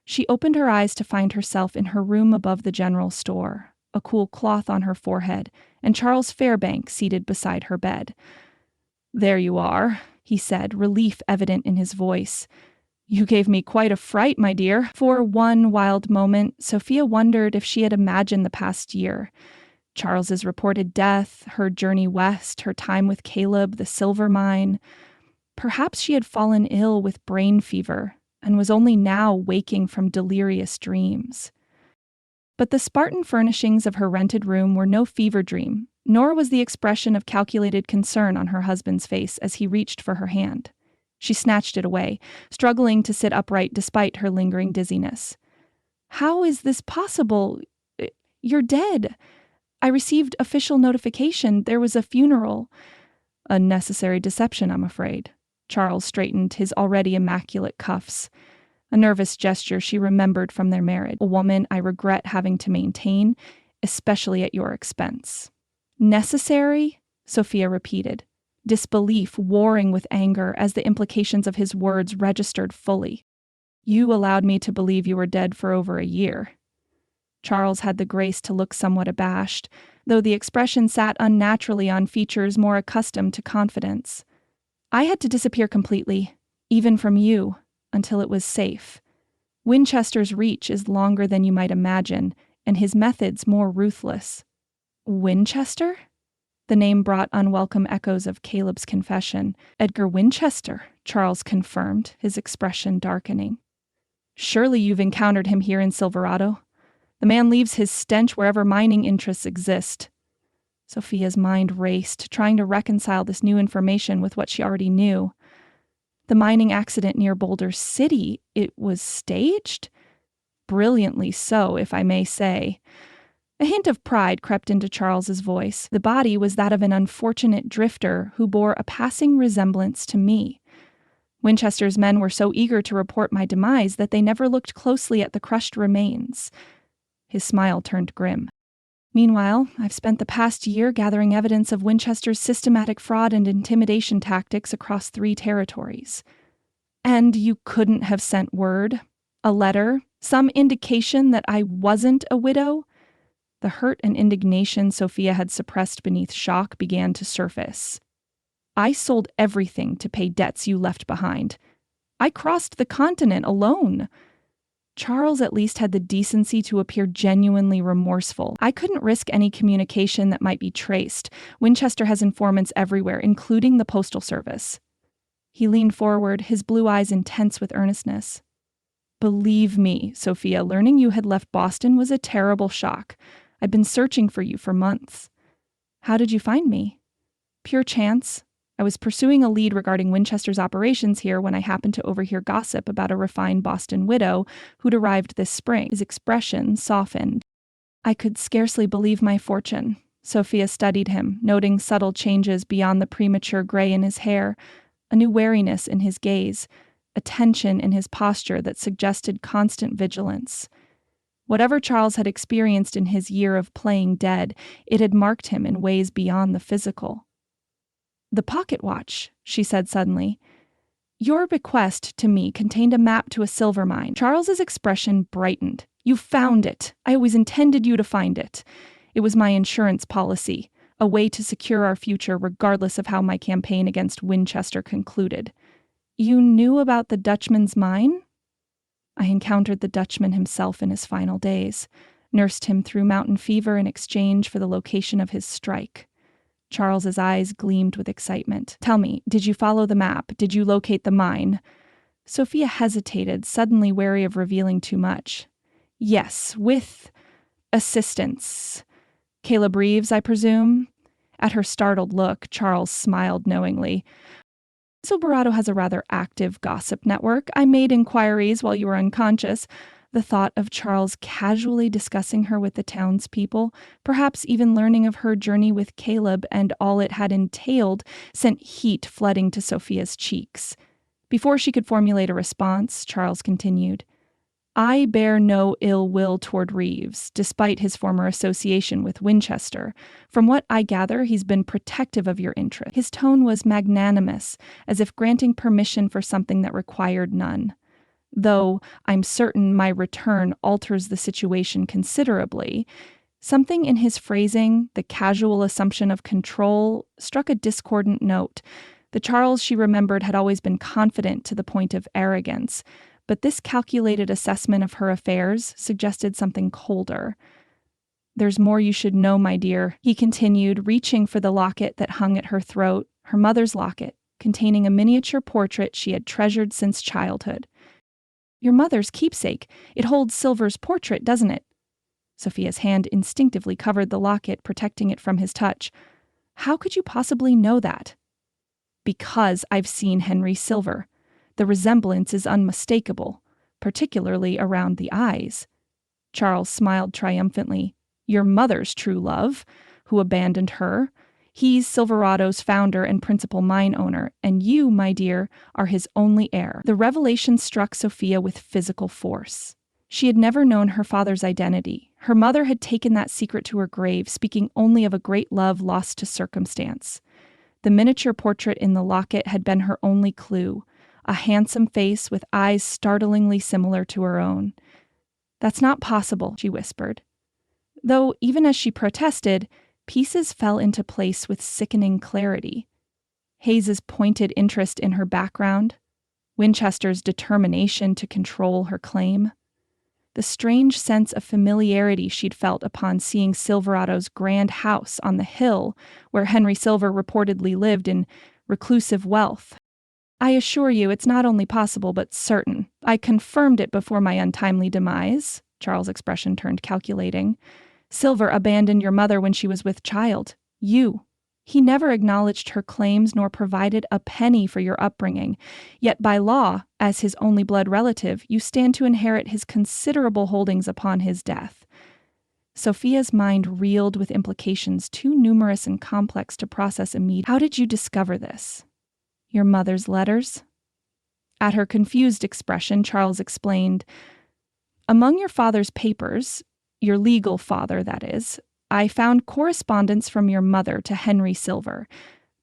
She opened her eyes to find herself in her room above the general store, a cool cloth on her forehead, and Charles Fairbank seated beside her bed. "There you are," he said, relief evident in his voice. "You gave me quite a fright, my dear." For one wild moment, Sophia wondered if she had imagined the past year. Charles's reported death, her journey west, her time with Caleb, the silver mine. Perhaps she had fallen ill with brain fever and was only now waking from delirious dreams. But the Spartan furnishings of her rented room were no fever dream, nor was the expression of calculated concern on her husband's face as he reached for her hand. She snatched it away, struggling to sit upright despite her lingering dizziness. "How is this possible? You're dead. I received official notification there was a funeral." "A necessary deception, I'm afraid." Charles straightened his already immaculate cuffs. A nervous gesture she remembered from their marriage. "A woman I regret having to maintain, especially at your expense." "Necessary?" Sophia repeated, disbelief warring with anger as the implications of his words registered fully. "You allowed me to believe you were dead for over a year." Charles had the grace to look somewhat abashed, though the expression sat unnaturally on features more accustomed to confidence. "I had to disappear completely, even from you, until it was safe. Winchester's reach is longer than you might imagine, and his methods more ruthless." "Winchester?" The name brought unwelcome echoes of Caleb's confession. "Edgar Winchester," Charles confirmed, his expression darkening. "Surely you've encountered him here in Silverado. The man leaves his stench wherever mining interests exist." Sophia's mind raced, trying to reconcile this new information with what she already knew. The mining accident near Boulder City, it was staged? Brilliantly so, if I may say. A hint of pride crept into Charles's voice. The body was that of an unfortunate drifter who bore a passing resemblance to me. Winchester's men were so eager to report my demise that they never looked closely at the crushed remains. His smile turned grim. "Meanwhile, I've spent the past year gathering evidence of Winchester's systematic fraud and intimidation tactics across 3 territories." "And you couldn't have sent word? A letter? Some indication that I wasn't a widow?" The hurt and indignation Sophia had suppressed beneath shock began to surface. "I sold everything to pay debts you left behind. I crossed the continent alone." Charles at least had the decency to appear genuinely remorseful. "I couldn't risk any communication that might be traced. Winchester has informants everywhere, including the Postal Service." He leaned forward, his blue eyes intense with earnestness. "Believe me, Sophia, learning you had left Boston was a terrible shock. I've been searching for you for months." "How did you find me?" "Pure chance. I was pursuing a lead regarding Winchester's operations here when I happened to overhear gossip about a refined Boston widow who'd arrived this spring." His expression softened. "I could scarcely believe my fortune." Sophia studied him, noting subtle changes beyond the premature gray in his hair, a new wariness in his gaze, a tension in his posture that suggested constant vigilance. Whatever Charles had experienced in his year of playing dead, it had marked him in ways beyond the physical. "The pocket watch," she said suddenly. "Your bequest to me contained a map to a silver mine." Charles's expression brightened. "You found it. I always intended you to find it. It was my insurance policy, a way to secure our future regardless of how my campaign against Winchester concluded. You knew about the Dutchman's mine? I encountered the Dutchman himself in his final days, nursed him through mountain fever in exchange for the location of his strike. Charles's eyes gleamed with excitement. Tell me, did you follow the map? Did you locate the mine? Sophia hesitated, suddenly wary of revealing too much. Yes, with assistance. Caleb Reeves, I presume? At her startled look, Charles smiled knowingly. Silverado has a rather active gossip network. I made inquiries while you were unconscious. The thought of Charles casually discussing her with the townspeople, perhaps even learning of her journey with Caleb and all it had entailed, sent heat flooding to Sophia's cheeks. Before she could formulate a response, Charles continued, I bear no ill will toward Reeves, despite his former association with Winchester. From what I gather, he's been protective of your interest. His tone was magnanimous, as if granting permission for something that required none. Though I'm certain my return alters the situation considerably, something in his phrasing, the casual assumption of control, struck a discordant note. The Charles she remembered had always been confident to the point of arrogance, but this calculated assessment of her affairs suggested something colder. There's more you should know, my dear, he continued, reaching for the locket that hung at her throat, her mother's locket, containing a miniature portrait she had treasured since childhood. Your mother's keepsake. It holds Silver's portrait, doesn't it? Sophia's hand instinctively covered the locket, protecting it from his touch. How could you possibly know that? Because I've seen Henry Silver. The resemblance is unmistakable, particularly around the eyes. Charles smiled triumphantly. Your mother's true love, who abandoned her. He's Silverado's founder and principal mine owner, and you, my dear, are his only heir. The revelation struck Sophia with physical force. She had never known her father's identity. Her mother had taken that secret to her grave, speaking only of a great love lost to circumstance. The miniature portrait in the locket had been her only clue, a handsome face with eyes startlingly similar to her own. That's not possible, she whispered. Though, even as she protested, pieces fell into place with sickening clarity. Hayes's pointed interest in her background, Winchester's determination to control her claim, the strange sense of familiarity she'd felt upon seeing Silverado's grand house on the hill where Henry Silver reportedly lived in reclusive wealth. I assure you it's not only possible but certain. I confirmed it before my untimely demise. Charles' expression turned calculating. Silver abandoned your mother when she was with child. You. He never acknowledged her claims nor provided a penny for your upbringing. Yet by law, as his only blood relative, you stand to inherit his considerable holdings upon his death. Sophia's mind reeled with implications too numerous and complex to process immediately. How did you discover this? Your mother's letters? At her confused expression, Charles explained, Among your father's papers, your legal father, that is, I found correspondence from your mother to Henry Silver,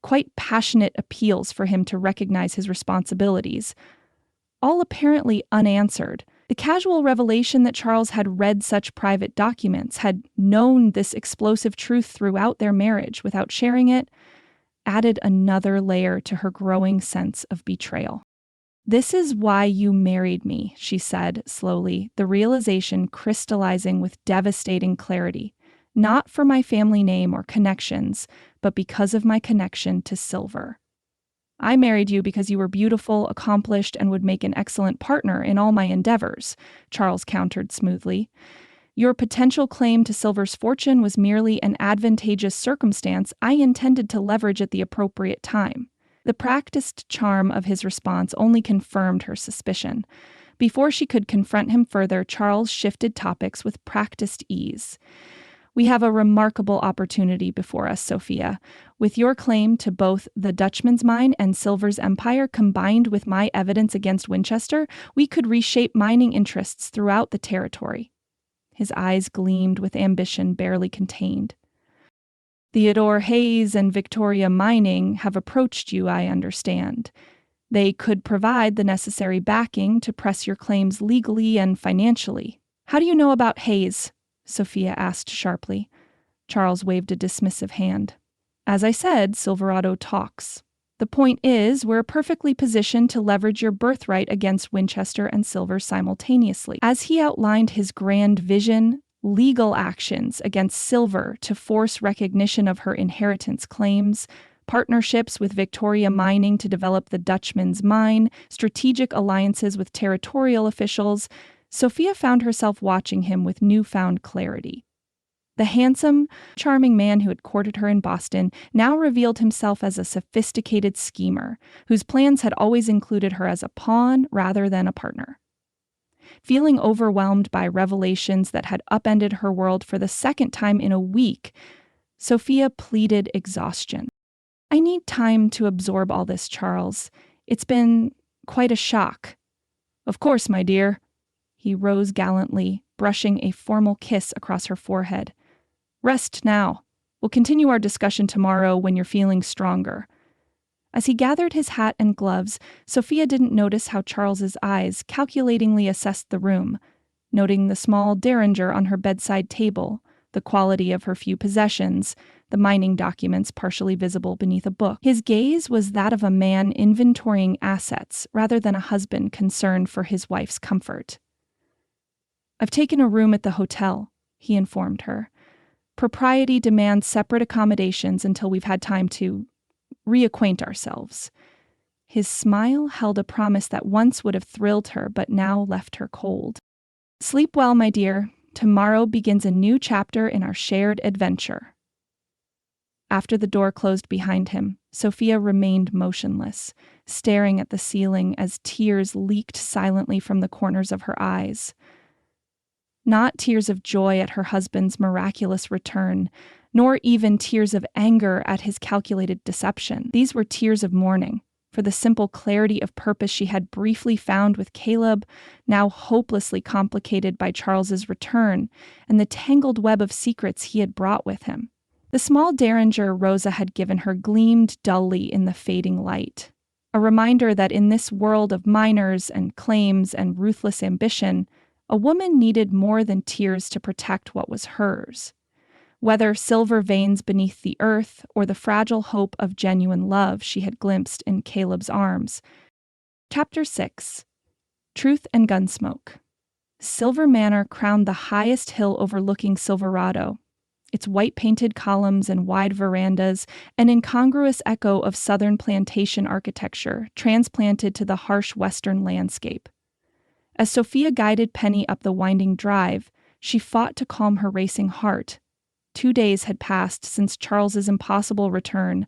quite passionate appeals for him to recognize his responsibilities, all apparently unanswered. The casual revelation that Charles had read such private documents, had known this explosive truth throughout their marriage without sharing it, added another layer to her growing sense of betrayal. This is why you married me, she said slowly, the realization crystallizing with devastating clarity. Not for my family name or connections, but because of my connection to Silver. I married you because you were beautiful, accomplished, and would make an excellent partner in all my endeavors, Charles countered smoothly. Your potential claim to Silver's fortune was merely an advantageous circumstance I intended to leverage at the appropriate time. The practiced charm of his response only confirmed her suspicion. Before she could confront him further, Charles shifted topics with practiced ease. We have a remarkable opportunity before us, Sophia. With your claim to both the Dutchman's mine and Silver's empire combined with my evidence against Winchester, we could reshape mining interests throughout the territory. His eyes gleamed with ambition barely contained. Theodore Hayes and Victoria Mining have approached you, I understand. They could provide the necessary backing to press your claims legally and financially. How do you know about Hayes? Sophia asked sharply. Charles waved a dismissive hand. As I said, Silverado talks. The point is, we're perfectly positioned to leverage your birthright against Winchester and Silver simultaneously. As he outlined his grand vision, legal actions against Silver to force recognition of her inheritance claims, partnerships with Victoria Mining to develop the Dutchman's mine, strategic alliances with territorial officials, Sophia found herself watching him with newfound clarity. The handsome, charming man who had courted her in Boston now revealed himself as a sophisticated schemer, whose plans had always included her as a pawn rather than a partner. Feeling overwhelmed by revelations that had upended her world for the second time in a week, Sophia pleaded exhaustion. I need time to absorb all this, Charles. It's been quite a shock. Of course, my dear. He rose gallantly, brushing a formal kiss across her forehead. Rest now. We'll continue our discussion tomorrow when you're feeling stronger. As he gathered his hat and gloves, Sophia didn't notice how Charles's eyes calculatingly assessed the room, noting the small derringer on her bedside table, the quality of her few possessions, the mining documents partially visible beneath a book. His gaze was that of a man inventorying assets rather than a husband concerned for his wife's comfort. I've taken a room at the hotel, he informed her. Propriety demands separate accommodations until we've had time to reacquaint ourselves. His smile held a promise that once would have thrilled her, but now left her cold. Sleep well, my dear. Tomorrow begins a new chapter in our shared adventure. After the door closed behind him, Sophia remained motionless, staring at the ceiling as tears leaked silently from the corners of her eyes. Not tears of joy at her husband's miraculous return, nor even tears of anger at his calculated deception. These were tears of mourning, for the simple clarity of purpose she had briefly found with Caleb, now hopelessly complicated by Charles's return and the tangled web of secrets he had brought with him. The small derringer Rosa had given her gleamed dully in the fading light, a reminder that in this world of miners and claims and ruthless ambition, a woman needed more than tears to protect what was hers. Whether silver veins beneath the earth or the fragile hope of genuine love she had glimpsed in Caleb's arms. Chapter 6. Truth and Gunsmoke. Silver Manor crowned the highest hill overlooking Silverado, its white-painted columns and wide verandas, an incongruous echo of southern plantation architecture transplanted to the harsh western landscape. As Sophia guided Penny up the winding drive, she fought to calm her racing heart. 2 days had passed since Charles's impossible return,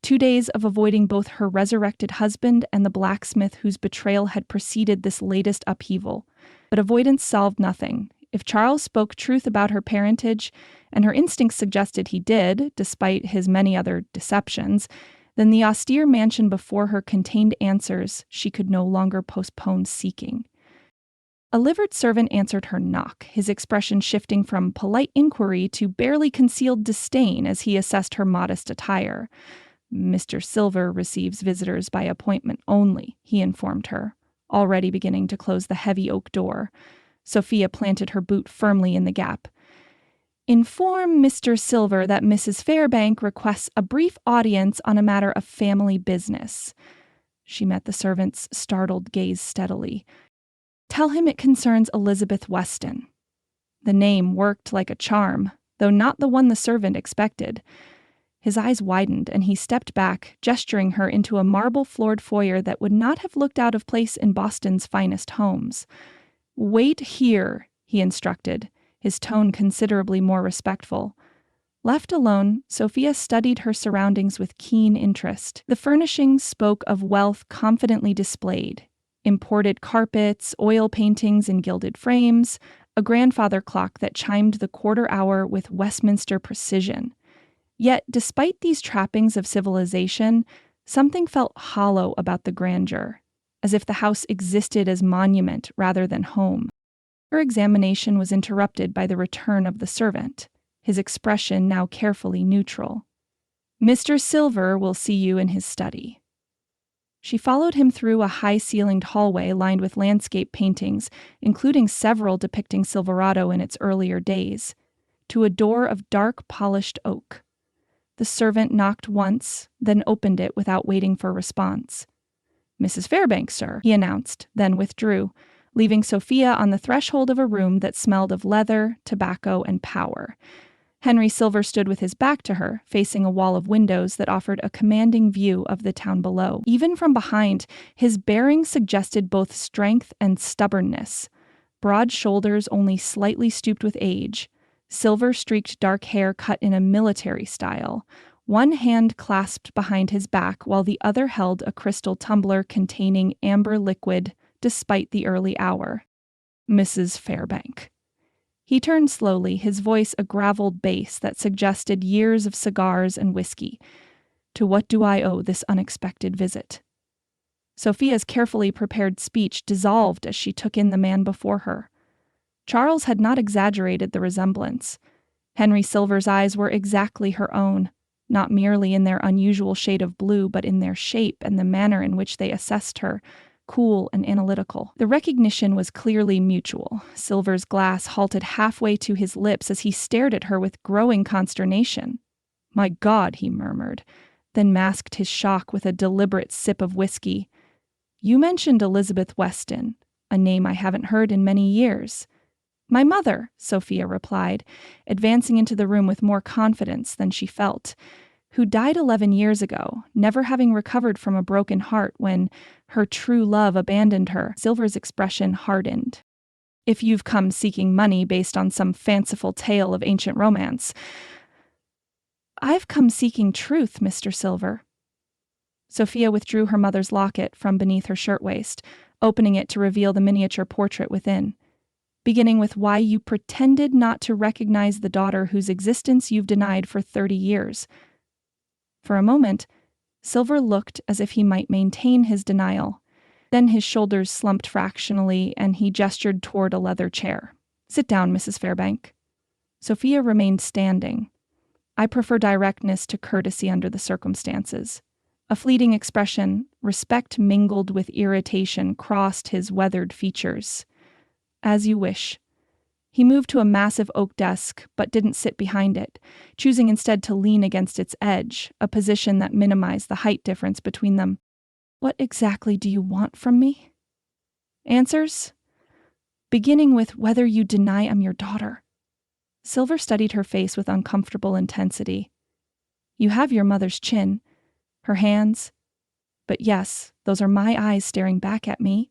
2 days of avoiding both her resurrected husband and the blacksmith whose betrayal had preceded this latest upheaval. But avoidance solved nothing. If Charles spoke truth about her parentage, and her instincts suggested he did, despite his many other deceptions, then the austere mansion before her contained answers she could no longer postpone seeking. A livered servant answered her knock, his expression shifting from polite inquiry to barely concealed disdain as he assessed her modest attire. Mr. Silver receives visitors by appointment only, he informed her, already beginning to close the heavy oak door. Sophia planted her boot firmly in the gap. Inform Mr. Silver that Mrs. Fairbank requests a brief audience on a matter of family business. She met the servant's startled gaze steadily. Tell him it concerns Elizabeth Weston. The name worked like a charm, though not the one the servant expected. His eyes widened, and he stepped back, gesturing her into a marble-floored foyer that would not have looked out of place in Boston's finest homes. Wait here, he instructed, his tone considerably more respectful. Left alone, Sophia studied her surroundings with keen interest. The furnishings spoke of wealth confidently displayed. Imported carpets, oil paintings in gilded frames, a grandfather clock that chimed the quarter hour with Westminster precision. Yet, despite these trappings of civilization, something felt hollow about the grandeur, as if the house existed as monument rather than home. Her examination was interrupted by the return of the servant, his expression now carefully neutral. Mr. Silver will see you in his study. She followed him through a high-ceilinged hallway lined with landscape paintings, including several depicting Silverado in its earlier days. to a door of dark polished oak. The servant knocked once, then opened it without waiting for response. "Mrs. Fairbank, sir," he announced, then withdrew, leaving Sophia on the threshold of a room that smelled of leather, tobacco, and power. Henry Silver stood with his back to her, facing a wall of windows that offered a commanding view of the town below. Even from behind, his bearing suggested both strength and stubbornness. Broad shoulders only slightly stooped with age, silver-streaked dark hair cut in a military style, one hand clasped behind his back while the other held a crystal tumbler containing amber liquid despite the early hour. "Mrs. Fairbank." He turned slowly, his voice a graveled bass that suggested years of cigars and whiskey. "To what do I owe this unexpected visit?" Sophia's carefully prepared speech dissolved as she took in the man before her. Charles had not exaggerated the resemblance. Henry Silver's eyes were exactly her own, not merely in their unusual shade of blue, but in their shape and the manner in which they assessed her, cool and analytical. The recognition was clearly mutual. Silver's glass halted halfway to his lips as he stared at her with growing consternation. "My God," he murmured, then masked his shock with a deliberate sip of whiskey. "You mentioned Elizabeth Weston, a name I haven't heard in many years." "My mother," Sophia replied, advancing into the room with more confidence than she felt, "who died 11 years ago, never having recovered from a broken heart when her true love abandoned her." Silver's expression hardened. "If you've come seeking money based on some fanciful tale of ancient romance, I've come seeking truth, Mr. Silver." Sophia withdrew her mother's locket from beneath her shirtwaist, opening it to reveal the miniature portrait within. Beginning with why you pretended not to recognize the daughter whose existence you've denied for 30 years. For a moment, Silver looked as if he might maintain his denial. Then his shoulders slumped fractionally and he gestured toward a leather chair. "Sit down, Mrs. Fairbank." Sophia remained standing. "I prefer directness to courtesy under the circumstances." A fleeting expression, respect mingled with irritation, crossed his weathered features. "As you wish." He moved to a massive oak desk, but didn't sit behind it, choosing instead to lean against its edge, a position that minimized the height difference between them. "What exactly do you want from me?" "Answers? Beginning with whether you deny I'm your daughter." Silver studied her face with uncomfortable intensity. "You have your mother's chin, her hands, but yes, those are my eyes staring back at me."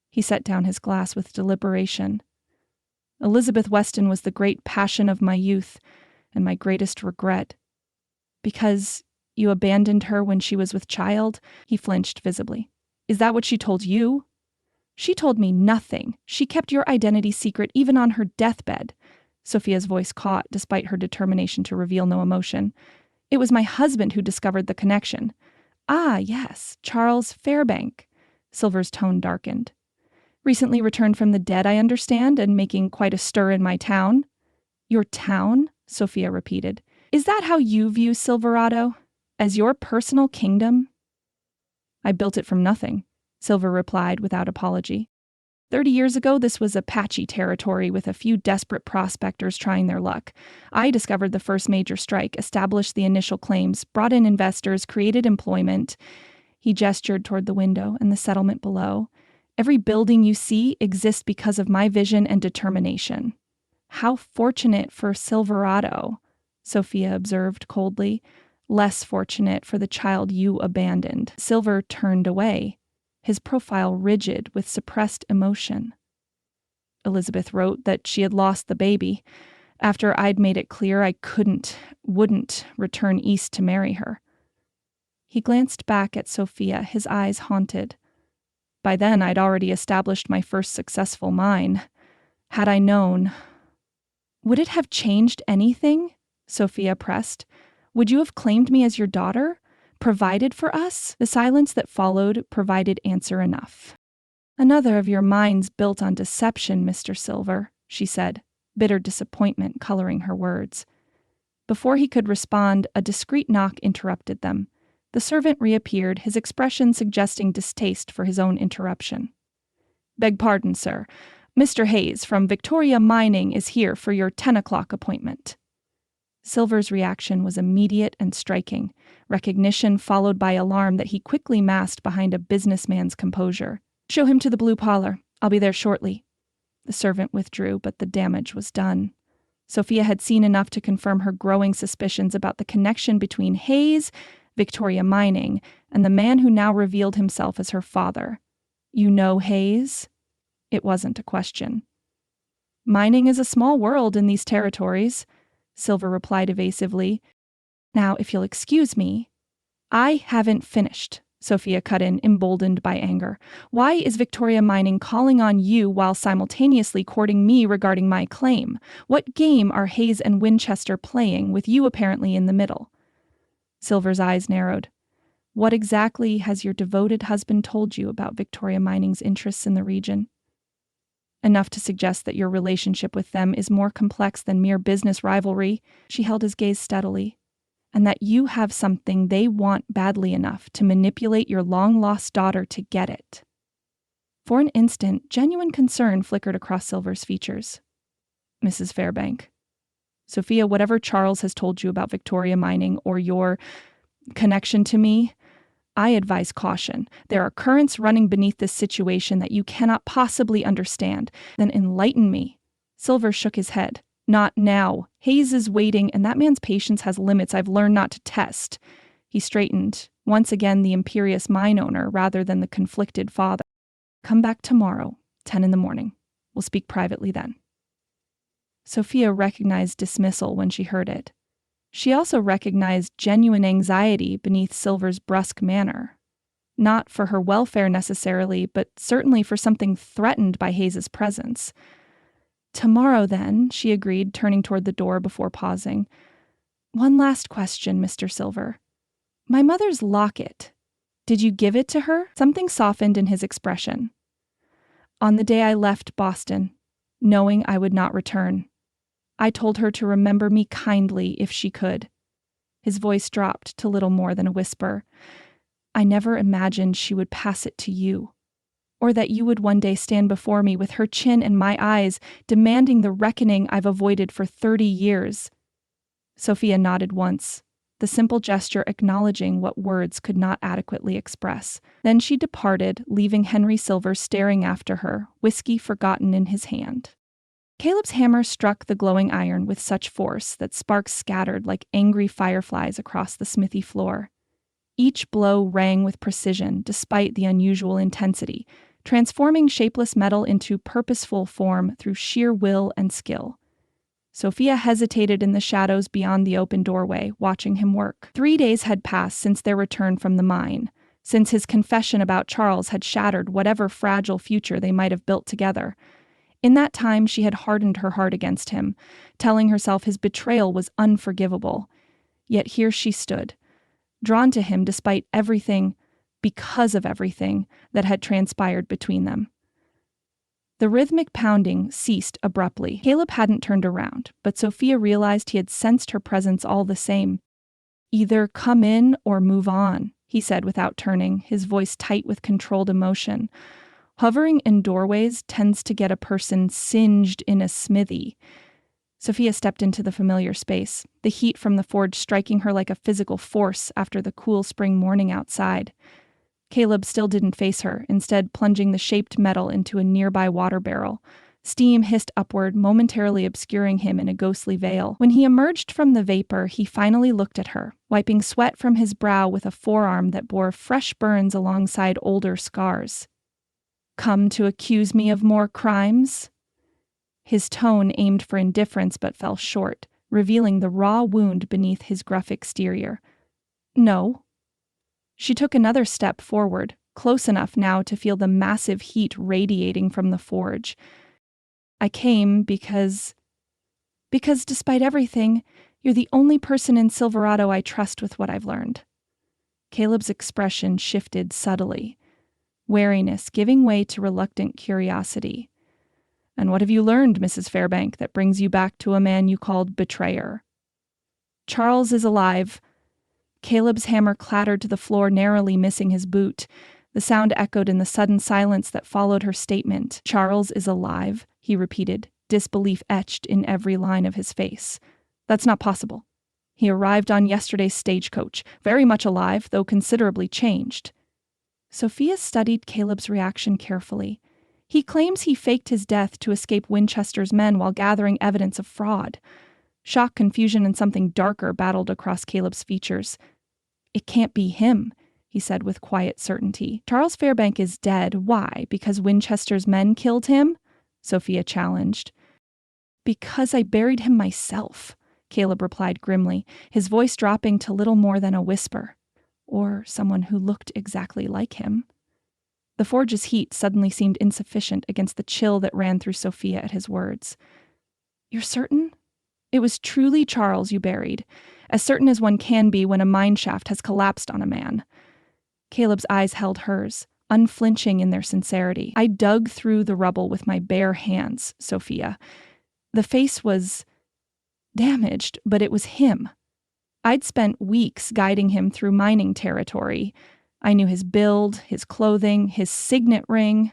He set down his glass with deliberation. "Elizabeth Weston was the great passion of my youth and my greatest regret. Because you abandoned her when she was with child?" He flinched visibly. "Is that what she told you?" "She told me nothing. She kept your identity secret even on her deathbed." Sophia's voice caught, despite her determination to reveal no emotion. "It was my husband who discovered the connection." "Ah, yes, Charles Fairbank." Silver's tone darkened. "Recently returned from the dead, I understand, and making quite a stir in my town." "Your town?" Sophia repeated. "Is that how you view Silverado? As your personal kingdom?" "I built it from nothing," Silver replied without apology. 30 years ago, this was Apache territory with a few desperate prospectors trying their luck. I discovered the first major strike, established the initial claims, brought in investors, created employment." He gestured toward the window and the settlement below. "Every building you see exists because of my vision and determination." "How fortunate for Silverado," Sophia observed coldly. "Less fortunate for the child you abandoned." Silver turned away, his profile rigid with suppressed emotion. "Elizabeth wrote that she had lost the baby, after I'd made it clear I wouldn't return east to marry her." He glanced back at Sophia, his eyes haunted. "By then, I'd already established my first successful mine. Had I known—" "Would it have changed anything?" Sophia pressed. "Would you have claimed me as your daughter? Provided for us?" The silence that followed provided answer enough. "Another of your mines built on deception, Mr. Silver," she said, bitter disappointment coloring her words. Before he could respond, a discreet knock interrupted them. The servant reappeared, his expression suggesting distaste for his own interruption. "Beg pardon, sir. Mr. Hayes from Victoria Mining is here for your 10 o'clock appointment. Silver's reaction was immediate and striking, recognition followed by alarm that he quickly masked behind a businessman's composure. Show him to the blue parlor. I'll be there shortly. The servant withdrew, but the damage was done. Sophia had seen enough to confirm her growing suspicions about the connection between Hayes, Victoria Mining, and the man who now revealed himself as her father. You know Hayes? It wasn't a question. Mining is a small world in these territories, Silver replied evasively. Now, if you'll excuse me. I haven't finished, Sophia cut in, emboldened by anger. Why is Victoria Mining calling on you while simultaneously courting me regarding my claim? What game are Hayes and Winchester playing, with you apparently in the middle? Silver's eyes narrowed. What exactly has your devoted husband told you about Victoria Mining's interests in the region? Enough to suggest that your relationship with them is more complex than mere business rivalry. She held his gaze steadily. And that you have something they want badly enough to manipulate your long-lost daughter to get it. For an instant, genuine concern flickered across Silver's features. Mrs. Fairbank. Sophia, whatever Charles has told you about Victoria Mining or your connection to me, I advise caution. There are currents running beneath this situation that you cannot possibly understand. Then enlighten me. Silver shook his head. Not now. Hayes is waiting, and that man's patience has limits I've learned not to test. He straightened, once again the imperious mine owner rather than the conflicted father. Come back tomorrow, 10 in the morning. We'll speak privately then. Sophia recognized dismissal when she heard it. She also recognized genuine anxiety beneath Silver's brusque manner. Not for her welfare necessarily, but certainly for something threatened by Hayes's presence. Tomorrow, then, she agreed, turning toward the door before pausing. One last question, Mr. Silver. My mother's locket. Did you give it to her? Something softened in his expression. On the day I left Boston, knowing I would not return, I told her to remember me kindly if she could. His voice dropped to little more than a whisper. I never imagined she would pass it to you. Or that you would one day stand before me with her chin in my eyes, demanding the reckoning I've avoided for 30 years. Sophia nodded once, the simple gesture acknowledging what words could not adequately express. Then she departed, leaving Henry Silver staring after her, whiskey forgotten in his hand. Caleb's hammer struck the glowing iron with such force that sparks scattered like angry fireflies across the smithy floor. Each blow rang with precision, despite the unusual intensity, transforming shapeless metal into purposeful form through sheer will and skill. Sophia hesitated in the shadows beyond the open doorway, watching him work. 3 days had passed since their return from the mine, since his confession about Charles had shattered whatever fragile future they might have built together. In that time, she had hardened her heart against him, telling herself his betrayal was unforgivable. Yet here she stood, drawn to him despite everything, because of everything, that had transpired between them. The rhythmic pounding ceased abruptly. Caleb hadn't turned around, but Sophia realized he had sensed her presence all the same. Either come in or move on, he said without turning, his voice tight with controlled emotion. Hovering in doorways tends to get a person singed in a smithy. Sophia stepped into the familiar space, the heat from the forge striking her like a physical force after the cool spring morning outside. Caleb still didn't face her, instead plunging the shaped metal into a nearby water barrel. Steam hissed upward, momentarily obscuring him in a ghostly veil. When he emerged from the vapor, he finally looked at her, wiping sweat from his brow with a forearm that bore fresh burns alongside older scars. Come to accuse me of more crimes? His tone aimed for indifference but fell short, revealing the raw wound beneath his gruff exterior. No. She took another step forward, close enough now to feel the massive heat radiating from the forge. I came because despite everything, you're the only person in Silverado I trust with what I've learned. Caleb's expression shifted subtly, wariness giving way to reluctant curiosity. And what have you learned, Mrs. Fairbank, that brings you back to a man you called betrayer? Charles is alive. Caleb's hammer clattered to the floor, narrowly missing his boot. The sound echoed in the sudden silence that followed her statement. "Charles is alive," he repeated, disbelief etched in every line of his face. "That's not possible. He arrived on yesterday's stagecoach, very much alive, though considerably changed." Sophia studied Caleb's reaction carefully. He claims he faked his death to escape Winchester's men while gathering evidence of fraud. Shock, confusion, and something darker battled across Caleb's features. "It can't be him," he said with quiet certainty. "Charles Fairbank is dead. Why? Because Winchester's men killed him?" Sophia challenged. "Because I buried him myself," Caleb replied grimly, his voice dropping to little more than a whisper. Or someone who looked exactly like him. The forge's heat suddenly seemed insufficient against the chill that ran through Sophia at his words. "You're certain? It was truly Charles you buried, as certain as one can be when a mine shaft has collapsed on a man." Caleb's eyes held hers, unflinching in their sincerity. "I dug through the rubble with my bare hands, Sophia. The face was damaged, but it was him. I'd spent weeks guiding him through mining territory. I knew his build, his clothing, his signet ring."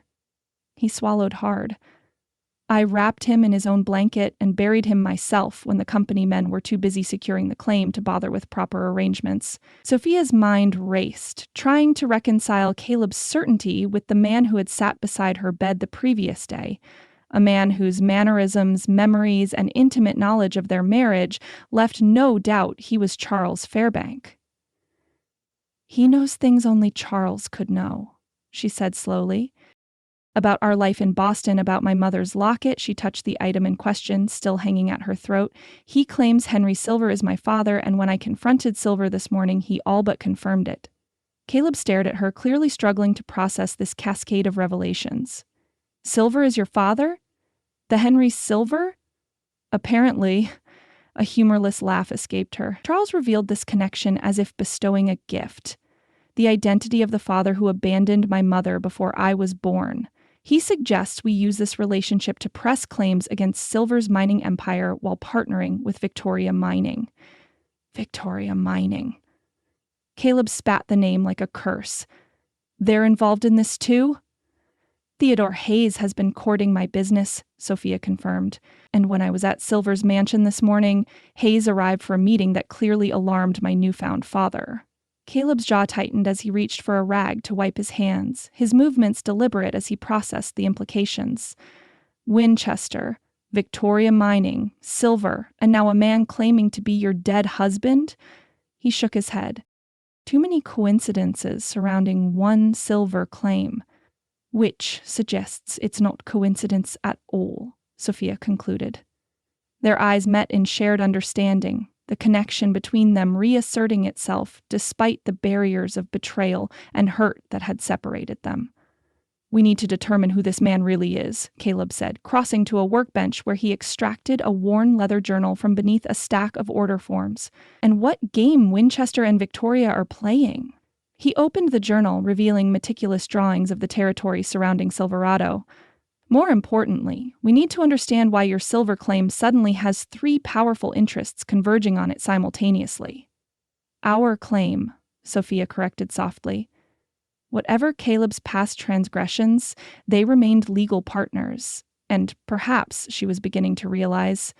He swallowed hard. "I wrapped him in his own blanket and buried him myself when the company men were too busy securing the claim to bother with proper arrangements." Sophia's mind raced, trying to reconcile Caleb's certainty with the man who had sat beside her bed the previous day, a man whose mannerisms, memories, and intimate knowledge of their marriage left no doubt he was Charles Fairbank. "He knows things only Charles could know," she said slowly. "About our life in Boston, about my mother's locket," she touched the item in question, still hanging at her throat. "He claims Henry Silver is my father, and when I confronted Silver this morning, he all but confirmed it." Caleb stared at her, clearly struggling to process this cascade of revelations. "Silver is your father? The Henry Silver?" "Apparently." A humorless laugh escaped her. "Charles revealed this connection as if bestowing a gift. The identity of the father who abandoned my mother before I was born. He suggests we use this relationship to press claims against Silver's mining empire while partnering with Victoria Mining." Victoria Mining. Caleb spat the name like a curse. "They're involved in this too?" "Theodore Hayes has been courting my business," Sophia confirmed. "And when I was at Silver's mansion this morning, Hayes arrived for a meeting that clearly alarmed my newfound father." Caleb's jaw tightened as he reached for a rag to wipe his hands, his movements deliberate as he processed the implications. Winchester, Victoria Mining, Silver, and now a man claiming to be your dead husband? He shook his head. Too many coincidences surrounding one Silver claim. "Which suggests it's not coincidence at all," Sophia concluded. Their eyes met in shared understanding, the connection between them reasserting itself despite the barriers of betrayal and hurt that had separated them. "We need to determine who this man really is," Caleb said, crossing to a workbench where he extracted a worn leather journal from beneath a stack of order forms. "And what game Winchester and Victoria are playing." He opened the journal, revealing meticulous drawings of the territory surrounding Silverado. "More importantly, we need to understand why your silver claim suddenly has 3 powerful interests converging on it simultaneously." "Our claim," Sophia corrected softly. Whatever Caleb's past transgressions, they remained legal partners, and perhaps, she was beginning to realize,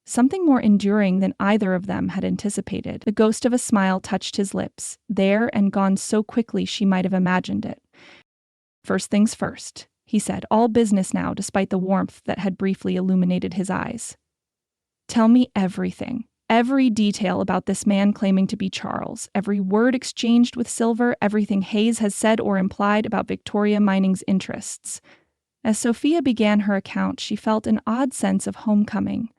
something more enduring than either of them had anticipated. The ghost of a smile touched his lips, there and gone so quickly she might have imagined it. "First things first," he said, all business now despite the warmth that had briefly illuminated his eyes. "Tell me everything. Every detail about this man claiming to be Charles, every word exchanged with Silver, everything Hayes has said or implied about Victoria Mining's interests." As Sophia began her account, she felt an odd sense of homecoming.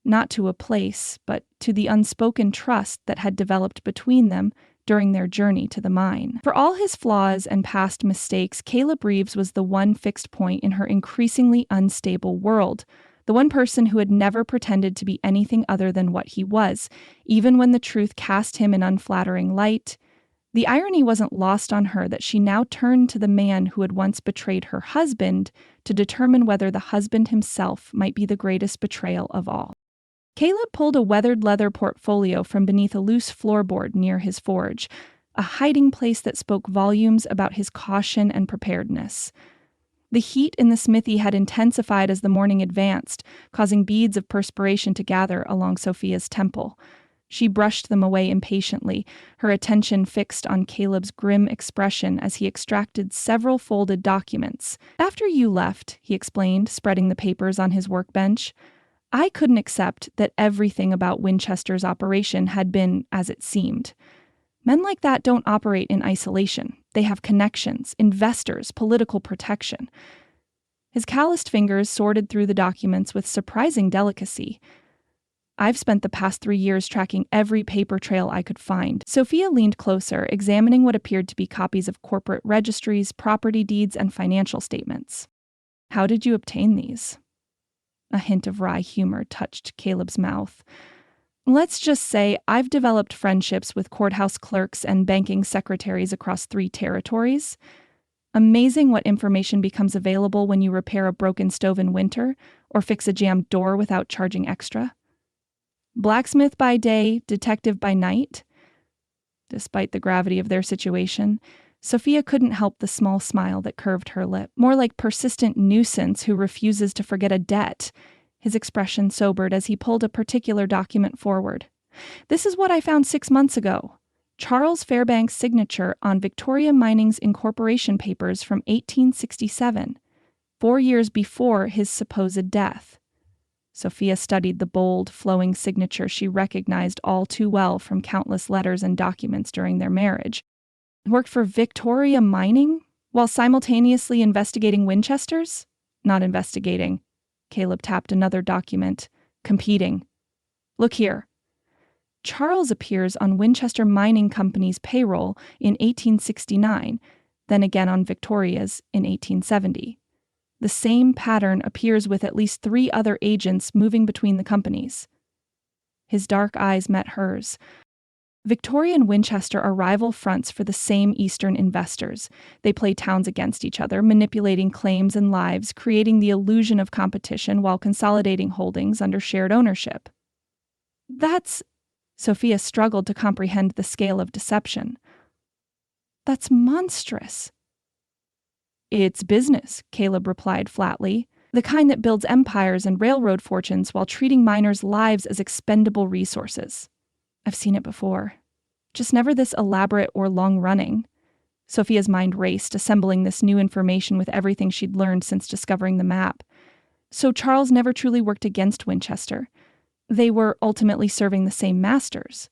Not to a place, but to the unspoken trust that had developed between them during their journey to the mine. For all his flaws and past mistakes, Caleb Reeves was the one fixed point in her increasingly unstable world, the one person who had never pretended to be anything other than what he was, even when the truth cast him in unflattering light. The irony wasn't lost on her that she now turned to the man who had once betrayed her husband to determine whether the husband himself might be the greatest betrayal of all. Caleb pulled a weathered leather portfolio from beneath a loose floorboard near his forge, a hiding place that spoke volumes about his caution and preparedness. The heat in the smithy had intensified as the morning advanced, causing beads of perspiration to gather along Sophia's temple. She brushed them away impatiently, her attention fixed on Caleb's grim expression as he extracted several folded documents. "After you left," he explained, spreading the papers on his workbench, "I couldn't accept that everything about Winchester's operation had been as it seemed. Men like that don't operate in isolation. They have connections, investors, political protection." His calloused fingers sorted through the documents with surprising delicacy. "I've spent the past 3 years tracking every paper trail I could find." Sophia leaned closer, examining what appeared to be copies of corporate registries, property deeds, and financial statements. "How did you obtain these?" A hint of wry humor touched Caleb's mouth. "Let's just say I've developed friendships with courthouse clerks and banking secretaries across 3 territories. Amazing what information becomes available when you repair a broken stove in winter or fix a jammed door without charging extra. Blacksmith by day, detective by night." Despite the gravity of their situation, Sophia couldn't help the small smile that curved her lip. "More like persistent nuisance who refuses to forget a debt." His expression sobered as he pulled a particular document forward. "This is what I found 6 months ago. Charles Fairbank's signature on Victoria Mining's incorporation papers from 1867, 4 years before his supposed death." Sophia studied the bold, flowing signature she recognized all too well from countless letters and documents during their marriage. Worked for Victoria Mining while simultaneously investigating Winchesters? Not investigating. Caleb tapped another document. Competing. "Look here. Charles appears on Winchester Mining Company's payroll in 1869, then again on Victoria's in 1870. The same pattern appears with at least 3 other agents moving between the companies." His dark eyes met hers. "Victoria and Winchester are rival fronts for the same Eastern investors. They play towns against each other, manipulating claims and lives, creating the illusion of competition while consolidating holdings under shared ownership." "That's..." Sophia struggled to comprehend the scale of deception. "That's monstrous." "It's business," Caleb replied flatly. "The kind that builds empires and railroad fortunes while treating miners' lives as expendable resources. I've seen it before. Just never this elaborate or long-running." Sophia's mind raced, assembling this new information with everything she'd learned since discovering the map. So Charles never truly worked against Winchester. They were ultimately serving the same masters.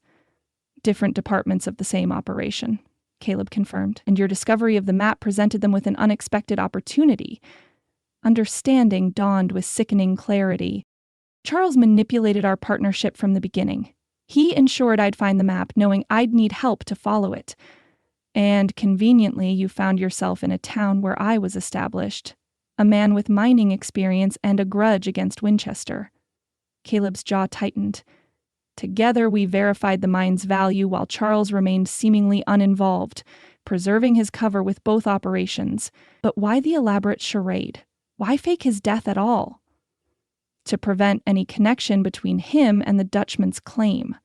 "Different departments of the same operation," Caleb confirmed, "and your discovery of the map presented them with an unexpected opportunity." Understanding dawned with sickening clarity. "Charles manipulated our partnership from the beginning. He ensured I'd find the map, knowing I'd need help to follow it. And conveniently, you found yourself in a town where I was established, a man with mining experience and a grudge against Winchester." Caleb's jaw tightened. "Together, we verified the mine's value while Charles remained seemingly uninvolved, preserving his cover with both operations. But why the elaborate charade? Why fake his death at all?" "To prevent any connection between him and the Dutchman's claim."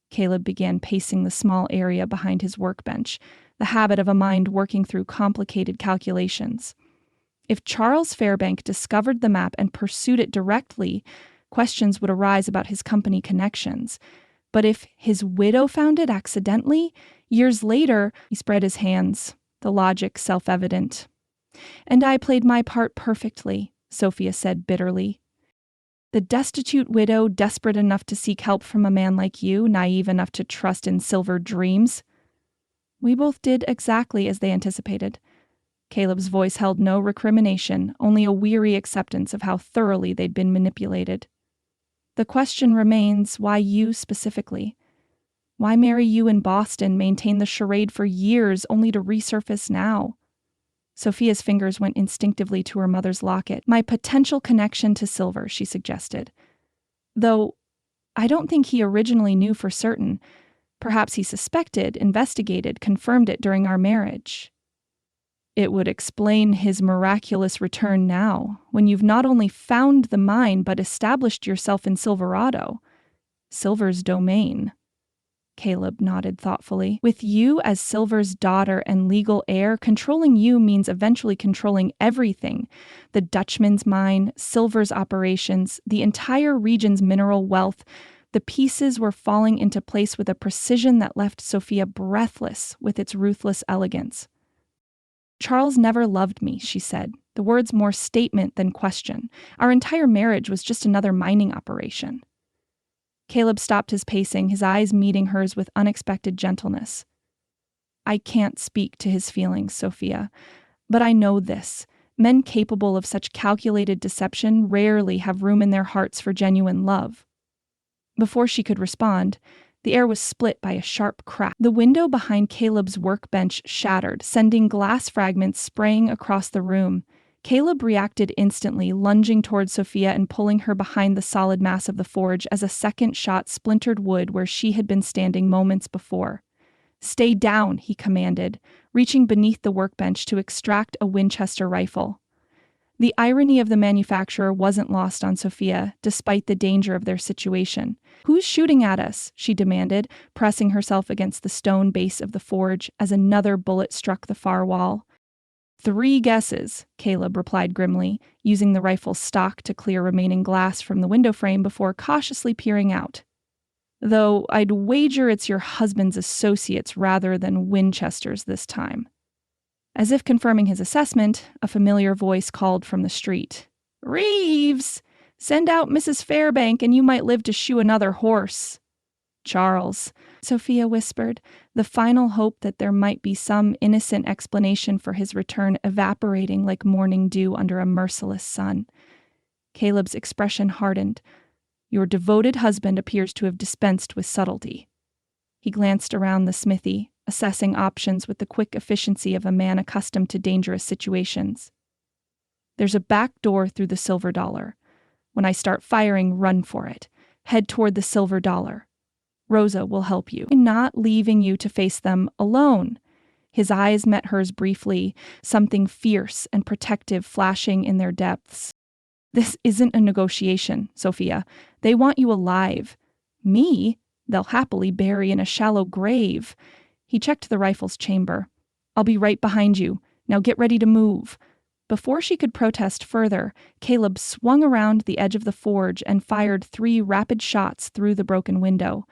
Caleb began pacing the small area behind his workbench, the habit of a mind working through complicated calculations. If Charles Fairbank discovered the map and pursued it directly, questions would arise about his company connections. But if his widow found it accidentally, years later, he spread his hands, the logic self-evident. "And I played my part perfectly," Sophia said bitterly. "The destitute widow, desperate enough to seek help from a man like you, naive enough to trust in silver dreams." "We both did exactly as they anticipated." Caleb's voice held no recrimination, only a weary acceptance of how thoroughly they'd been manipulated. "The question remains, why you specifically? Why marry you in Boston, maintain the charade for years, only to resurface now?" Sophia's fingers went instinctively to her mother's locket. "My potential connection to silver," she suggested. "Though I don't think he originally knew for certain. Perhaps he suspected, investigated, confirmed it during our marriage." "It would explain his miraculous return now, when you've not only found the mine but established yourself in Silverado, silver's domain." Caleb nodded thoughtfully. With you as Silver's daughter and legal heir, controlling you means eventually controlling everything. The Dutchman's mine, Silver's operations, the entire region's mineral wealth. The pieces were falling into place with a precision that left Sophia breathless with its ruthless elegance. Charles never loved me, she said, the words more statement than question. Our entire marriage was just another mining operation. Caleb stopped his pacing, his eyes meeting hers with unexpected gentleness. I can't speak to his feelings, Sophia, but I know this. Men capable of such calculated deception rarely have room in their hearts for genuine love. Before she could respond, the air was split by a sharp crack. The window behind Caleb's workbench shattered, sending glass fragments spraying across the room. Caleb reacted instantly, lunging toward Sophia and pulling her behind the solid mass of the forge as a second shot splintered wood where she had been standing moments before. Stay down, he commanded, reaching beneath the workbench to extract a Winchester rifle. The irony of the manufacturer wasn't lost on Sophia, despite the danger of their situation. Who's shooting at us? She demanded, pressing herself against the stone base of the forge as another bullet struck the far wall. 3 guesses, Caleb replied grimly, using the rifle's stock to clear remaining glass from the window frame before cautiously peering out. Though I'd wager it's your husband's associates rather than Winchester's this time. As if confirming his assessment, a familiar voice called from the street. Reeves! Send out Mrs. Fairbank and you might live to shoe another horse. Charles, Sophia whispered, the final hope that there might be some innocent explanation for his return evaporating like morning dew under a merciless sun. Caleb's expression hardened. Your devoted husband appears to have dispensed with subtlety. He glanced around the smithy, assessing options with the quick efficiency of a man accustomed to dangerous situations. There's a back door through the silver dollar. When I start firing, run for it. Head toward the silver dollar. Rosa will help you. I'm not leaving you to face them alone. His eyes met hers briefly, something fierce and protective flashing in their depths. This isn't a negotiation, Sophia. They want you alive. Me? They'll happily bury in a shallow grave. He checked the rifle's chamber. I'll be right behind you. Now get ready to move. Before she could protest further, Caleb swung around the edge of the forge and fired 3 rapid shots through the broken window.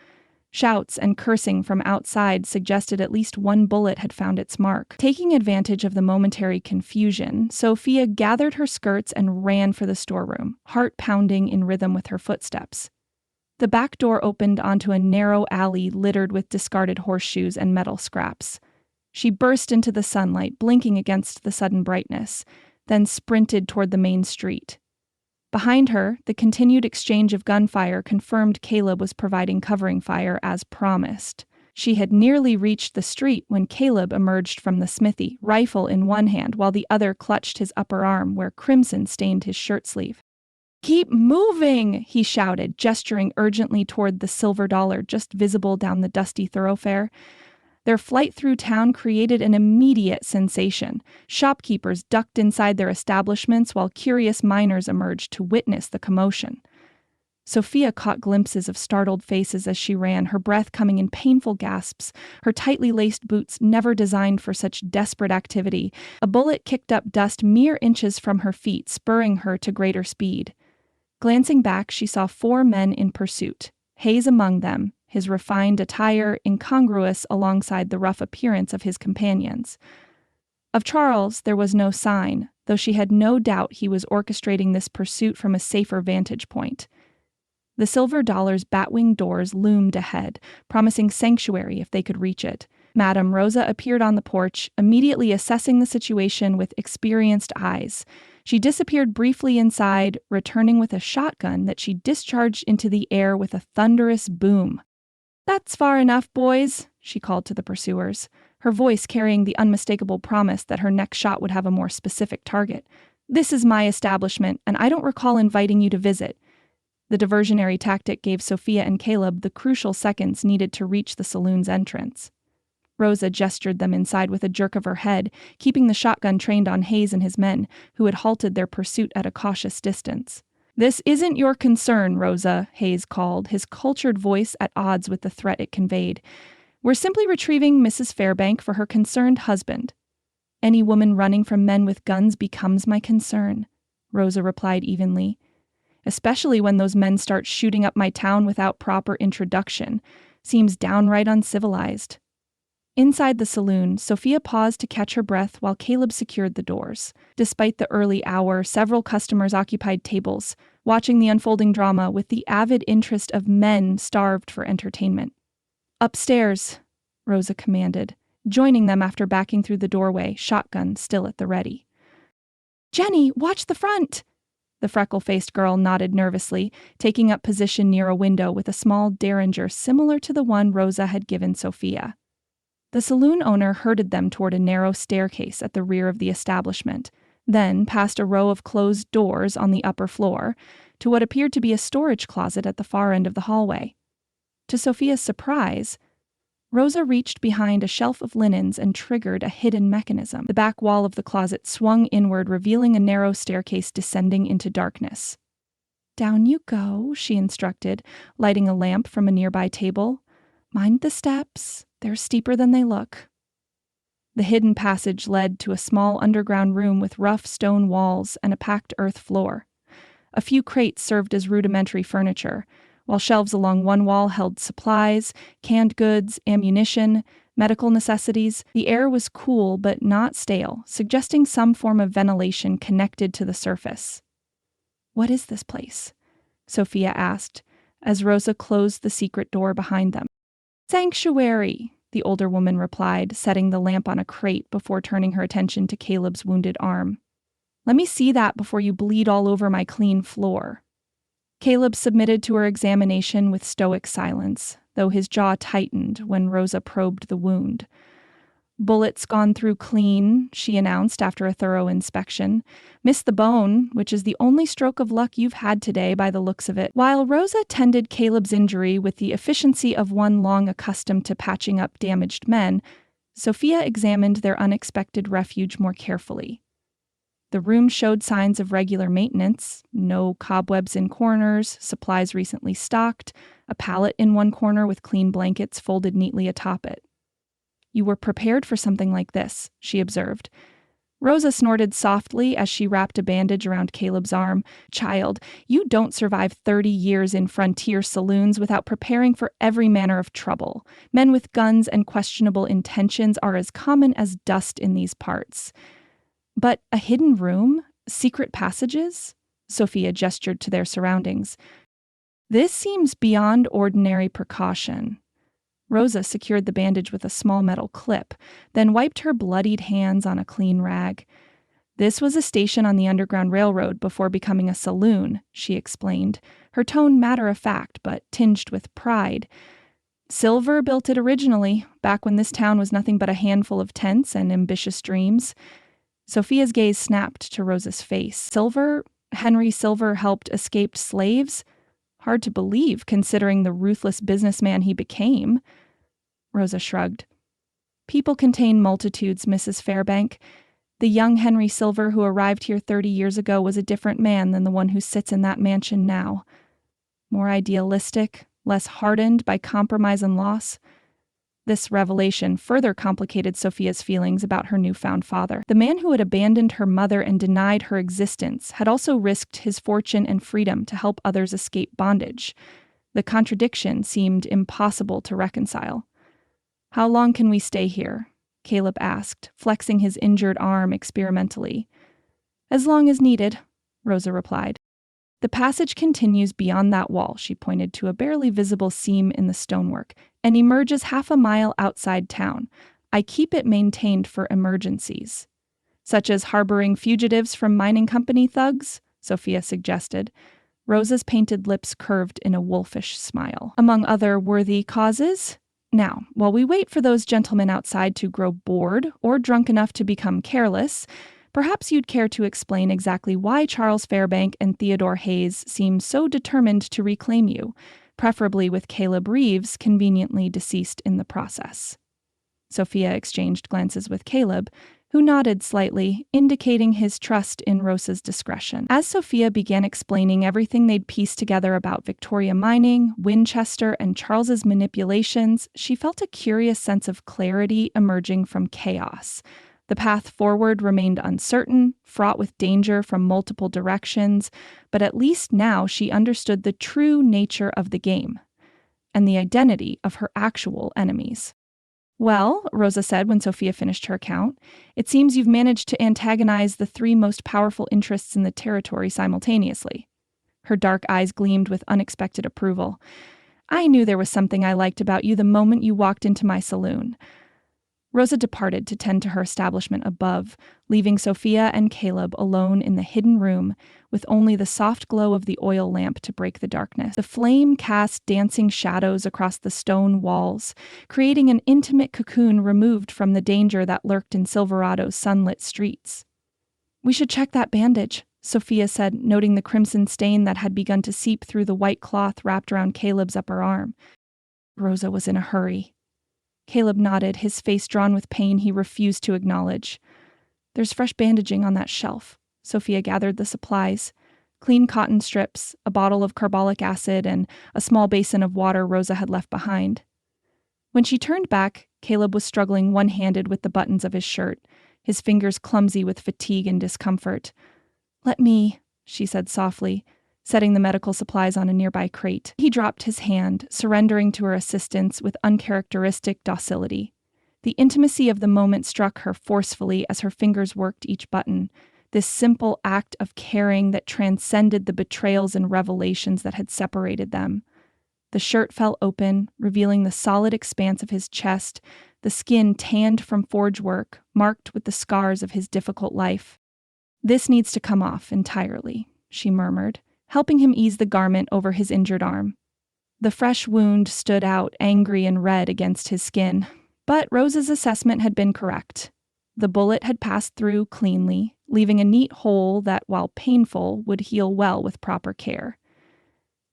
Shouts and cursing from outside suggested at least one bullet had found its mark. Taking advantage of the momentary confusion, Sophia gathered her skirts and ran for the storeroom, heart pounding in rhythm with her footsteps. The back door opened onto a narrow alley littered with discarded horseshoes and metal scraps. She burst into the sunlight, blinking against the sudden brightness, then sprinted toward the main street. Behind her, the continued exchange of gunfire confirmed Caleb was providing covering fire as promised. She had nearly reached the street when Caleb emerged from the smithy, rifle in one hand while the other clutched his upper arm where crimson stained his shirt sleeve. Keep moving, he shouted, gesturing urgently toward the silver dollar just visible down the dusty thoroughfare. Their flight through town created an immediate sensation. Shopkeepers ducked inside their establishments while curious miners emerged to witness the commotion. Sophia caught glimpses of startled faces as she ran, her breath coming in painful gasps, her tightly laced boots never designed for such desperate activity. A bullet kicked up dust mere inches from her feet, spurring her to greater speed. Glancing back, she saw 4 men in pursuit, Hayes among them, his refined attire incongruous alongside the rough appearance of his companions. Of Charles, there was no sign, though she had no doubt he was orchestrating this pursuit from a safer vantage point. The silver dollar's batwing doors loomed ahead, promising sanctuary if they could reach it. Madame Rosa appeared on the porch, immediately assessing the situation with experienced eyes. She disappeared briefly inside, returning with a shotgun that she discharged into the air with a thunderous boom. "That's far enough, boys," she called to the pursuers, her voice carrying the unmistakable promise that her next shot would have a more specific target. "This is my establishment, and I don't recall inviting you to visit." The diversionary tactic gave Sophia and Caleb the crucial seconds needed to reach the saloon's entrance. Rosa gestured them inside with a jerk of her head, keeping the shotgun trained on Hayes and his men, who had halted their pursuit at a cautious distance. "This isn't your concern, Rosa," Hayes called, his cultured voice at odds with the threat it conveyed. "We're simply retrieving Mrs. Fairbank for her concerned husband." "Any woman running from men with guns becomes my concern," Rosa replied evenly. "Especially when those men start shooting up my town without proper introduction. Seems downright uncivilized." Inside the saloon, Sophia paused to catch her breath while Caleb secured the doors. Despite the early hour, several customers occupied tables, watching the unfolding drama with the avid interest of men starved for entertainment. "Upstairs," Rosa commanded, joining them after backing through the doorway, shotgun still at the ready. "Jenny, watch the front!" The freckle-faced girl nodded nervously, taking up position near a window with a small derringer similar to the one Rosa had given Sophia. The saloon owner herded them toward a narrow staircase at the rear of the establishment, then past a row of closed doors on the upper floor to what appeared to be a storage closet at the far end of the hallway. To Sophia's surprise, Rosa reached behind a shelf of linens and triggered a hidden mechanism. The back wall of the closet swung inward, revealing a narrow staircase descending into darkness. "Down you go," she instructed, lighting a lamp from a nearby table. "Mind the steps. They're steeper than they look." The hidden passage led to a small underground room with rough stone walls and a packed earth floor. A few crates served as rudimentary furniture, while shelves along one wall held supplies, canned goods, ammunition, medical necessities. The air was cool but not stale, suggesting some form of ventilation connected to the surface. "What is this place?" Sophia asked, as Rosa closed the secret door behind them. "Sanctuary," the older woman replied, setting the lamp on a crate before turning her attention to Caleb's wounded arm. "Let me see that before you bleed all over my clean floor." Caleb submitted to her examination with stoic silence, though his jaw tightened when Rosa probed the wound. "Bullets gone through clean," she announced after a thorough inspection. "Missed the bone, which is the only stroke of luck you've had today by the looks of it." While Rosa tended Caleb's injury with the efficiency of one long accustomed to patching up damaged men, Sophia examined their unexpected refuge more carefully. The room showed signs of regular maintenance: no cobwebs in corners, supplies recently stocked, a pallet in one corner with clean blankets folded neatly atop it. "You were prepared for something like this," she observed. Rosa snorted softly as she wrapped a bandage around Caleb's arm. "Child, you don't survive 30 years in frontier saloons without preparing for every manner of trouble. Men with guns and questionable intentions are as common as dust in these parts." "But a hidden room? Secret passages?" Sophia gestured to their surroundings. "This seems beyond ordinary precaution." Rosa secured the bandage with a small metal clip, then wiped her bloodied hands on a clean rag. "This was a station on the Underground Railroad before becoming a saloon," she explained, her tone matter-of-fact but tinged with pride. "Silver built it originally, back when this town was nothing but a handful of tents and ambitious dreams." Sophia's gaze snapped to Rosa's face. "Silver? Henry Silver helped escaped slaves? Hard to believe, considering the ruthless businessman he became." Rosa shrugged. "People contain multitudes, Mrs. Fairbank. The young Henry Silver who arrived here 30 years ago was a different man than the one who sits in that mansion now. More idealistic, less hardened by compromise and loss." This revelation further complicated Sophia's feelings about her newfound father. The man who had abandoned her mother and denied her existence had also risked his fortune and freedom to help others escape bondage. The contradiction seemed impossible to reconcile. "How long can we stay here?" Caleb asked, flexing his injured arm experimentally. "As long as needed," Rosa replied. "The passage continues beyond that wall," she pointed to a barely visible seam in the stonework, "and emerges half a mile outside town. I keep it maintained for emergencies." "Such as harboring fugitives from mining company thugs?" Sophia suggested. Rosa's painted lips curved in a wolfish smile. "Among other worthy causes? Now, while we wait for those gentlemen outside to grow bored or drunk enough to become careless, perhaps you'd care to explain exactly why Charles Fairbank and Theodore Hayes seem so determined to reclaim you, preferably with Caleb Reeves conveniently deceased in the process." Sophia exchanged glances with Caleb, who nodded slightly, indicating his trust in Rosa's discretion. As Sophia began explaining everything they'd pieced together about Victoria mining, Winchester, and Charles's manipulations, she felt a curious sense of clarity emerging from chaos. The path forward remained uncertain, fraught with danger from multiple directions, but at least now she understood the true nature of the game and the identity of her actual enemies. "Well," Rosa said when Sophia finished her account, "it seems you've managed to antagonize the three most powerful interests in the territory simultaneously." Her dark eyes gleamed with unexpected approval. "I knew there was something I liked about you the moment you walked into my saloon." Rosa departed to tend to her establishment above, leaving Sophia and Caleb alone in the hidden room with only the soft glow of the oil lamp to break the darkness. The flame cast dancing shadows across the stone walls, creating an intimate cocoon removed from the danger that lurked in Silverado's sunlit streets. "We should check that bandage," Sophia said, noting the crimson stain that had begun to seep through the white cloth wrapped around Caleb's upper arm. Rosa was in a hurry. Caleb nodded, his face drawn with pain he refused to acknowledge. "There's fresh bandaging on that shelf." Sophia gathered the supplies. Clean cotton strips, a bottle of carbolic acid, and a small basin of water Rosa had left behind. When she turned back, Caleb was struggling one-handed with the buttons of his shirt, his fingers clumsy with fatigue and discomfort. "Let me," she said softly, setting the medical supplies on a nearby crate. He dropped his hand, surrendering to her assistance with uncharacteristic docility. The intimacy of the moment struck her forcefully as her fingers worked each button, this simple act of caring that transcended the betrayals and revelations that had separated them. The shirt fell open, revealing the solid expanse of his chest, the skin tanned from forge work, marked with the scars of his difficult life. "This needs to come off entirely," she murmured, helping him ease the garment over his injured arm. The fresh wound stood out, angry and red against his skin. But Rosa's assessment had been correct. The bullet had passed through cleanly, leaving a neat hole that, while painful, would heal well with proper care.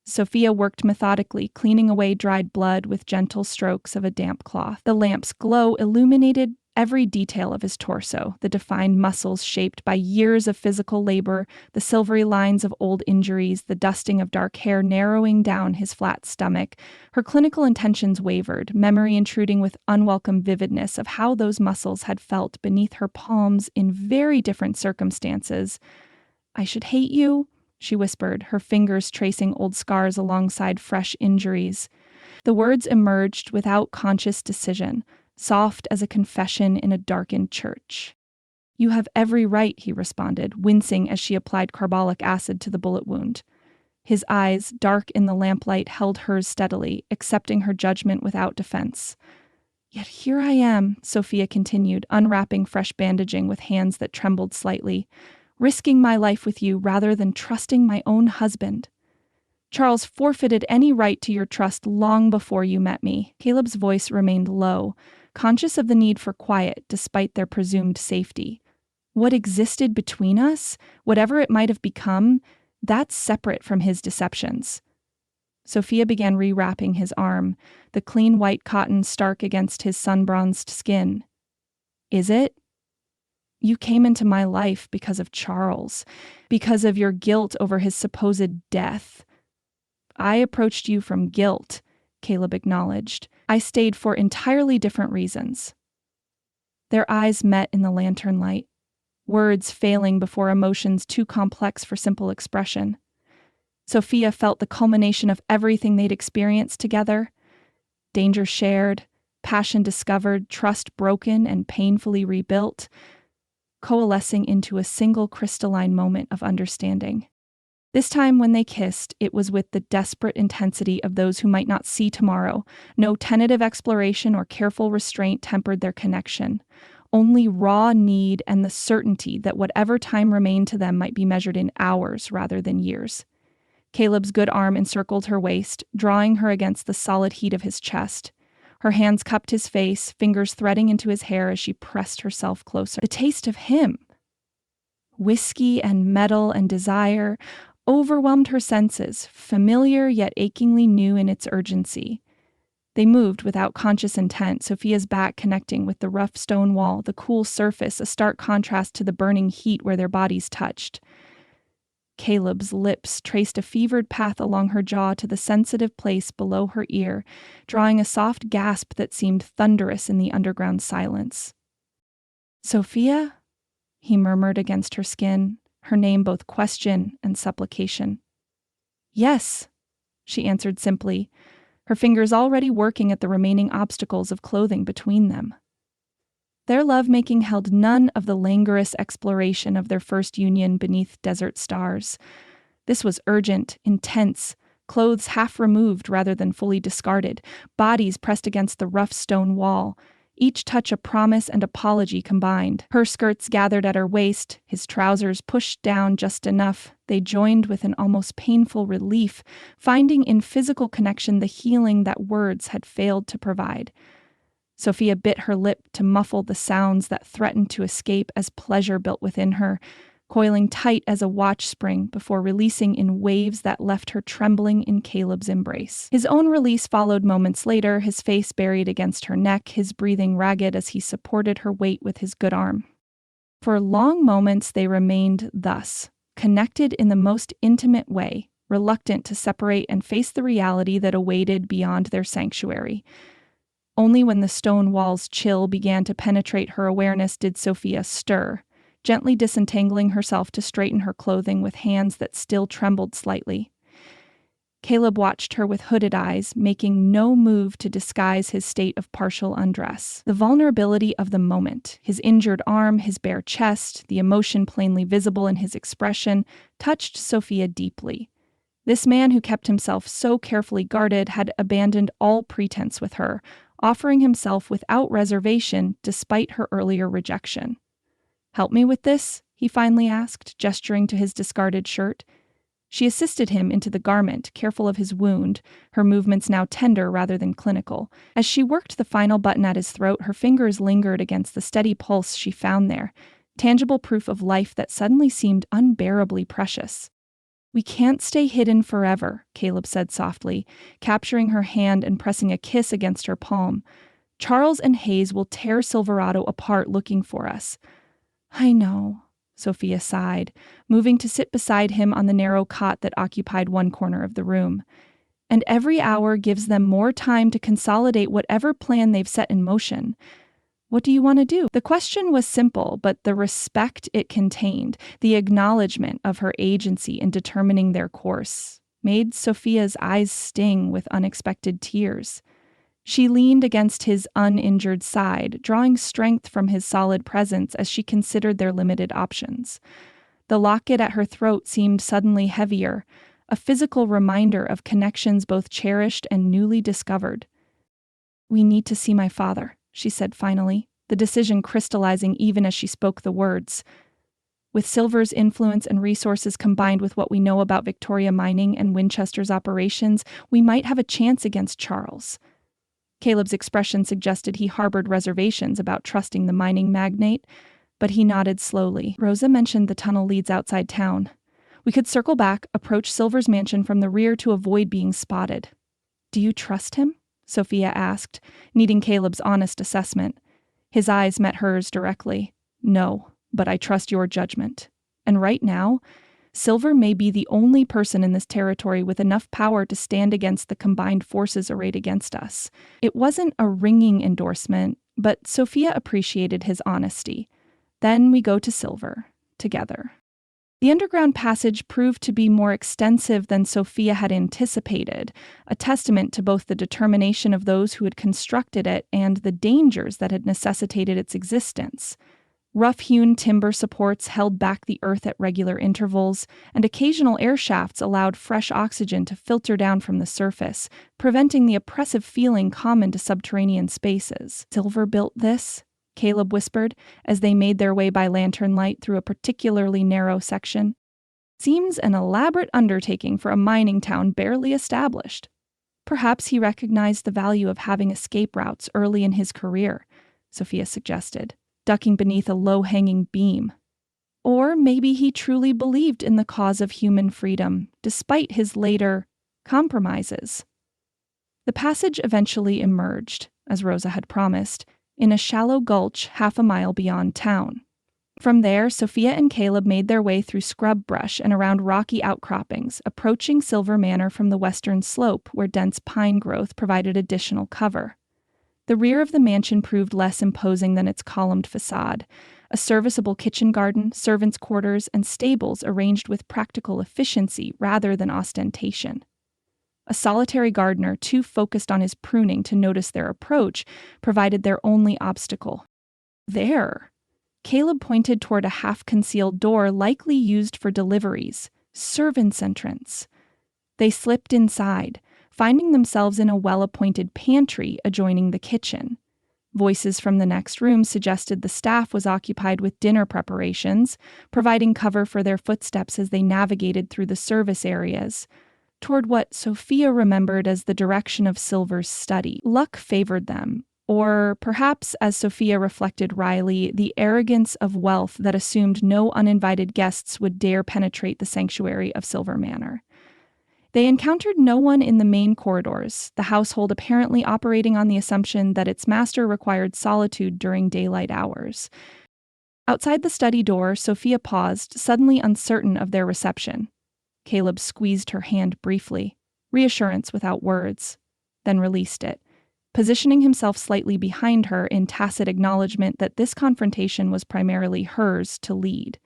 Sophia worked methodically, cleaning away dried blood with gentle strokes of a damp cloth. The lamp's glow illuminated every detail of his torso, the defined muscles shaped by years of physical labor, the silvery lines of old injuries, the dusting of dark hair narrowing down his flat stomach. Her clinical intentions wavered, memory intruding with unwelcome vividness of how those muscles had felt beneath her palms in very different circumstances. "I should hate you," she whispered, her fingers tracing old scars alongside fresh injuries. The words emerged without conscious decision, soft as a confession in a darkened church. "You have every right," he responded, wincing as she applied carbolic acid to the bullet wound. His eyes, dark in the lamplight, held hers steadily, accepting her judgment without defense. "Yet here I am," Sophia continued, unwrapping fresh bandaging with hands that trembled slightly, "risking my life with you rather than trusting my own husband. Charles forfeited any right to your trust long before you met me." Caleb's voice remained low, conscious of the need for quiet despite their presumed safety. What existed between us, whatever it might have become, that's separate from his deceptions. Sophia began rewrapping his arm, the clean white cotton stark against his sun-bronzed skin. "Is it? You came into my life because of Charles, because of your guilt over his supposed death." "I approached you from guilt," Caleb acknowledged. "I stayed for entirely different reasons." Their eyes met in the lantern light, words failing before emotions too complex for simple expression. Sophia felt the culmination of everything they'd experienced together: danger shared, passion discovered, trust broken and painfully rebuilt, coalescing into a single crystalline moment of understanding. This time when they kissed, it was with the desperate intensity of those who might not see tomorrow. No tentative exploration or careful restraint tempered their connection. Only raw need and the certainty that whatever time remained to them might be measured in hours rather than years. Caleb's good arm encircled her waist, drawing her against the solid heat of his chest. Her hands cupped his face, fingers threading into his hair as she pressed herself closer. The taste of him, whiskey and metal and desire, overwhelmed her senses, familiar yet achingly new in its urgency. They moved without conscious intent, Sophia's back connecting with the rough stone wall, the cool surface, a stark contrast to the burning heat where their bodies touched. Caleb's lips traced a fevered path along her jaw to the sensitive place below her ear, drawing a soft gasp that seemed thunderous in the underground silence. "Sophia?" he murmured against her skin, her name both question and supplication. "Yes," she answered simply, her fingers already working at the remaining obstacles of clothing between them. Their lovemaking held none of the languorous exploration of their first union beneath desert stars. This was urgent, intense, clothes half removed rather than fully discarded, bodies pressed against the rough stone wall, each touch a promise and apology combined. Her skirts gathered at her waist, his trousers pushed down just enough. They joined with an almost painful relief, finding in physical connection the healing that words had failed to provide. Sophia bit her lip to muffle the sounds that threatened to escape as pleasure built within her, coiling tight as a watch spring before releasing in waves that left her trembling in Caleb's embrace. His own release followed moments later, his face buried against her neck, his breathing ragged as he supported her weight with his good arm. For long moments they remained thus, connected in the most intimate way, reluctant to separate and face the reality that awaited beyond their sanctuary. Only when the stone wall's chill began to penetrate her awareness did Sophia stir, gently disentangling herself to straighten her clothing with hands that still trembled slightly. Caleb watched her with hooded eyes, making no move to disguise his state of partial undress. The vulnerability of the moment, his injured arm, his bare chest, the emotion plainly visible in his expression, touched Sophia deeply. This man who kept himself so carefully guarded had abandoned all pretense with her, offering himself without reservation despite her earlier rejection. "Help me with this?" he finally asked, gesturing to his discarded shirt. She assisted him into the garment, careful of his wound, her movements now tender rather than clinical. As she worked the final button at his throat, her fingers lingered against the steady pulse she found there, tangible proof of life that suddenly seemed unbearably precious. "We can't stay hidden forever," Caleb said softly, capturing her hand and pressing a kiss against her palm. "Charles and Hayes will tear Silverado apart looking for us." "I know," Sophia sighed, moving to sit beside him on the narrow cot that occupied one corner of the room. "And every hour gives them more time to consolidate whatever plan they've set in motion. What do you want to do?" The question was simple, but the respect it contained, the acknowledgement of her agency in determining their course, made Sophia's eyes sting with unexpected tears. She leaned against his uninjured side, drawing strength from his solid presence as she considered their limited options. The locket at her throat seemed suddenly heavier, a physical reminder of connections both cherished and newly discovered. "We need to see my father," she said finally, the decision crystallizing even as she spoke the words. "With Silver's influence and resources combined with what we know about Victoria Mining and Winchester's operations, we might have a chance against Charles." Caleb's expression suggested he harbored reservations about trusting the mining magnate, but he nodded slowly. "Rosa mentioned the tunnel leads outside town. We could circle back, approach Silver's mansion from the rear to avoid being spotted." "Do you trust him?" Sophia asked, needing Caleb's honest assessment. His eyes met hers directly. "No, but I trust your judgment. And right now, Silver may be the only person in this territory with enough power to stand against the combined forces arrayed against us." It wasn't a ringing endorsement, but Sophia appreciated his honesty. "Then we go to Silver, together." The underground passage proved to be more extensive than Sophia had anticipated, a testament to both the determination of those who had constructed it and the dangers that had necessitated its existence. Rough-hewn timber supports held back the earth at regular intervals, and occasional air shafts allowed fresh oxygen to filter down from the surface, preventing the oppressive feeling common to subterranean spaces. "Silver built this?" Caleb whispered, as they made their way by lantern light through a particularly narrow section. "Seems an elaborate undertaking for a mining town barely established." "Perhaps he recognized the value of having escape routes early in his career," Sophia suggested, ducking beneath a low-hanging beam. "Or maybe he truly believed in the cause of human freedom, despite his later compromises." The passage eventually emerged, as Rosa had promised, in a shallow gulch half a mile beyond town. From there, Sophia and Caleb made their way through scrub brush and around rocky outcroppings, approaching Silver Manor from the western slope where dense pine growth provided additional cover. The rear of the mansion proved less imposing than its columned facade. A serviceable kitchen garden, servants' quarters, and stables arranged with practical efficiency rather than ostentation. A solitary gardener, too focused on his pruning to notice their approach, provided their only obstacle. There! Caleb pointed toward a half-concealed door likely used for deliveries. Servants' entrance. They slipped inside, finding themselves in a well-appointed pantry adjoining the kitchen. Voices from the next room suggested the staff was occupied with dinner preparations, providing cover for their footsteps as they navigated through the service areas, toward what Sophia remembered as the direction of Silver's study. Luck favored them, or perhaps, as Sophia reflected wryly, the arrogance of wealth that assumed no uninvited guests would dare penetrate the sanctuary of Silver Manor. They encountered no one in the main corridors, the household apparently operating on the assumption that its master required solitude during daylight hours. Outside the study door, Sophia paused, suddenly uncertain of their reception. Caleb squeezed her hand briefly, reassurance without words, then released it, positioning himself slightly behind her in tacit acknowledgement that this confrontation was primarily hers to lead.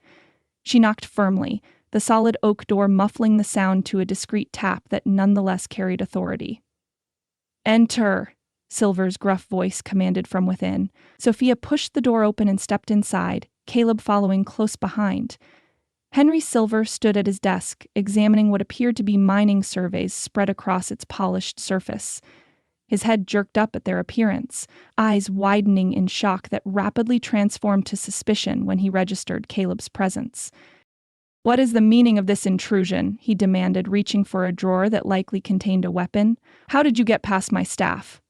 She knocked firmly, the solid oak door muffling the sound to a discreet tap that nonetheless carried authority. "Enter," Silver's gruff voice commanded from within. Sophia pushed the door open and stepped inside, Caleb following close behind. Henry Silver stood at his desk, examining what appeared to be mining surveys spread across its polished surface. His head jerked up at their appearance, eyes widening in shock that rapidly transformed to suspicion when he registered Caleb's presence. "What is the meaning of this intrusion?" he demanded, reaching for a drawer that likely contained a weapon. "How did you get past my staff?"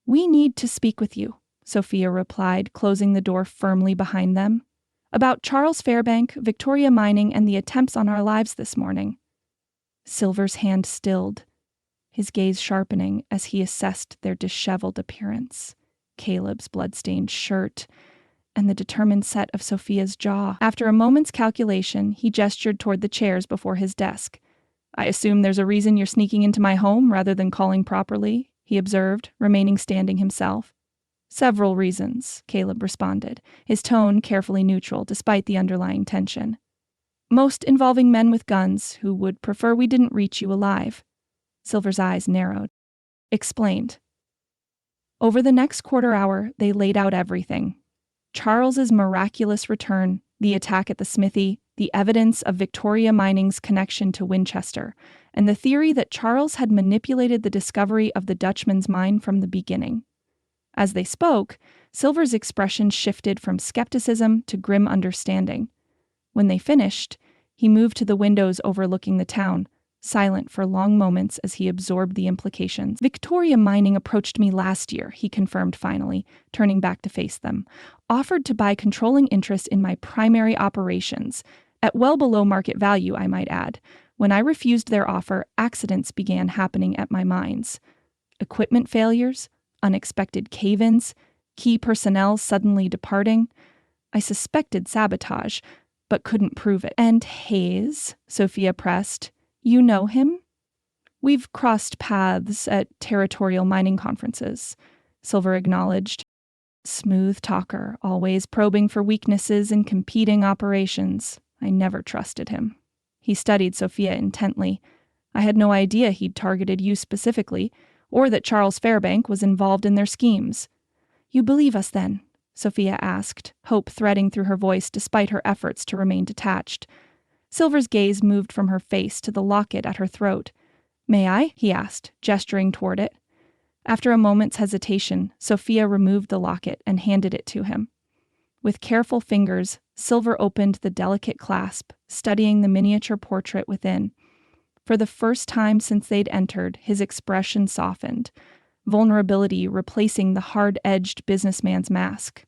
"We need to speak with you," Sophia replied, closing the door firmly behind them. "About Charles Fairbank, Victoria Mining, and the attempts on our lives this morning." Silver's hand stilled, his gaze sharpening as he assessed their disheveled appearance, Caleb's blood-stained shirt, and the determined set of Sophia's jaw. After a moment's calculation, he gestured toward the chairs before his desk. "I assume there's a reason you're sneaking into my home rather than calling properly," he observed, remaining standing himself. "Several reasons," Caleb responded, his tone carefully neutral despite the underlying tension. "Most involving men with guns who would prefer we didn't reach you alive." Silver's eyes narrowed. Explained. Over the next quarter hour, they laid out everything. Charles's miraculous return, the attack at the smithy, the evidence of Victoria Mining's connection to Winchester, and the theory that Charles had manipulated the discovery of the Dutchman's mine from the beginning. As they spoke, Silver's expression shifted from skepticism to grim understanding. When they finished, he moved to the windows overlooking the town, silent for long moments as he absorbed the implications. "Victoria Mining approached me last year," he confirmed finally, turning back to face them. "Offered to buy controlling interest in my primary operations, at well below market value, I might add. When I refused their offer, accidents began happening at my mines. Equipment failures, unexpected cave-ins, key personnel suddenly departing. I suspected sabotage, but couldn't prove it." "And Hayes?" Sophia pressed. "You know him?" "We've crossed paths at territorial mining conferences," Silver acknowledged. "Smooth talker, always probing for weaknesses in competing operations. I never trusted him." He studied Sophia intently. "I had no idea he'd targeted you specifically, or that Charles Fairbank was involved in their schemes." "You believe us then?" Sophia asked, hope threading through her voice despite her efforts to remain detached. Silver's gaze moved from her face to the locket at her throat. "May I?" he asked, gesturing toward it. After a moment's hesitation, Sophia removed the locket and handed it to him. With careful fingers, Silver opened the delicate clasp, studying the miniature portrait within. For the first time since they'd entered, his expression softened, vulnerability replacing the hard-edged businessman's mask.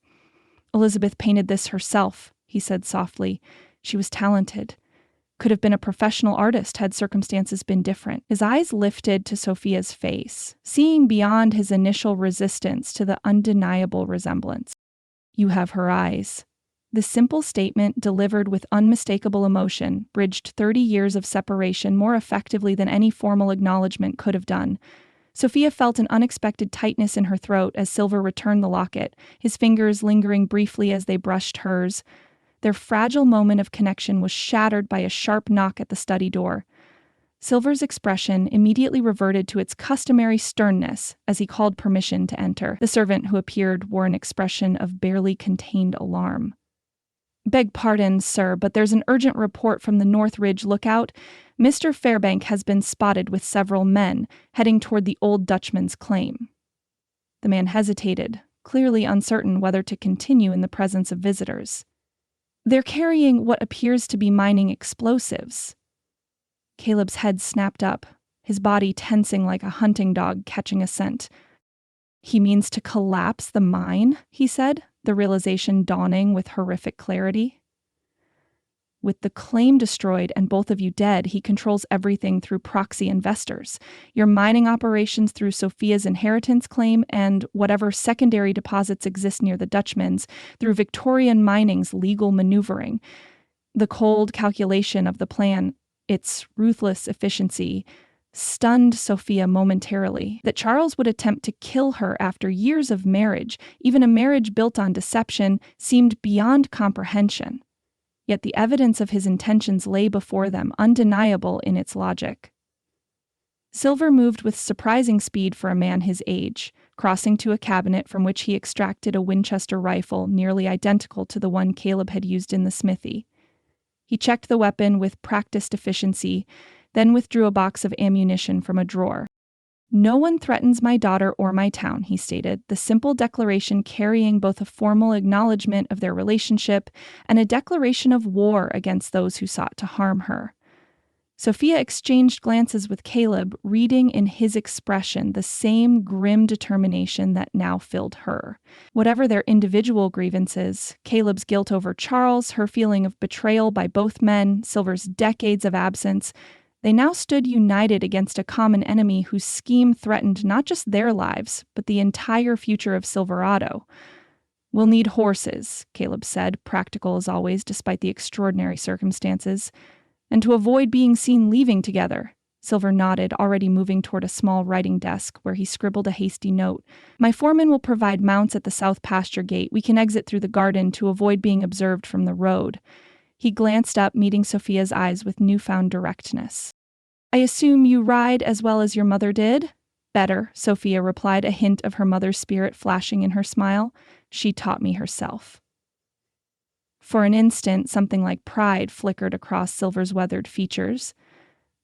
"Elizabeth painted this herself," he said softly. "She was talented. Could have been a professional artist had circumstances been different. His eyes lifted to Sophia's face, seeing beyond his initial resistance to the undeniable resemblance. "You have her eyes." The simple statement, delivered with unmistakable emotion, bridged 30 years of separation more effectively than any formal acknowledgement could have done. Sophia felt an unexpected tightness in her throat as Silver returned the locket, his fingers lingering briefly as they brushed hers. Their fragile moment of connection was shattered by a sharp knock at the study door. Silver's expression immediately reverted to its customary sternness as he called permission to enter. The servant who appeared wore an expression of barely contained alarm. "Beg pardon, sir, but there's an urgent report from the North Ridge lookout. Mr. Fairbank has been spotted with several men, heading toward the old Dutchman's claim." The man hesitated, clearly uncertain whether to continue in the presence of visitors. "They're carrying what appears to be mining explosives." Caleb's head snapped up, his body tensing like a hunting dog catching a scent. "He means to collapse the mine," he said, the realization dawning with horrific clarity. "With the claim destroyed and both of you dead, he controls everything through proxy investors. Your mining operations through Sophia's inheritance claim and whatever secondary deposits exist near the Dutchman's through Victorian Mining's legal maneuvering. The cold calculation of the plan, its ruthless efficiency, stunned Sophia momentarily. That Charles would attempt to kill her after years of marriage, even a marriage built on deception, seemed beyond comprehension. Yet the evidence of his intentions lay before them, undeniable in its logic. Silver moved with surprising speed for a man his age, crossing to a cabinet from which he extracted a Winchester rifle nearly identical to the one Caleb had used in the smithy. He checked the weapon with practiced efficiency, then withdrew a box of ammunition from a drawer. "No one threatens my daughter or my town," he stated, the simple declaration carrying both a formal acknowledgement of their relationship and a declaration of war against those who sought to harm her. Sophia exchanged glances with Caleb, reading in his expression the same grim determination that now filled her. Whatever their individual grievances, Caleb's guilt over Charles, her feeling of betrayal by both men, Silver's decades of absence, they now stood united against a common enemy whose scheme threatened not just their lives, but the entire future of Silverado. "We'll need horses," Caleb said, practical as always despite the extraordinary circumstances. "And to avoid being seen leaving together." Silver nodded, already moving toward a small writing desk where he scribbled a hasty note. "My foreman will provide mounts at the south pasture gate. We can exit through the garden to avoid being observed from the road." He glanced up, meeting Sophia's eyes with newfound directness. "I assume you ride as well as your mother did?" "Better," Sophia replied, a hint of her mother's spirit flashing in her smile. "She taught me herself." For an instant, something like pride flickered across Silver's weathered features.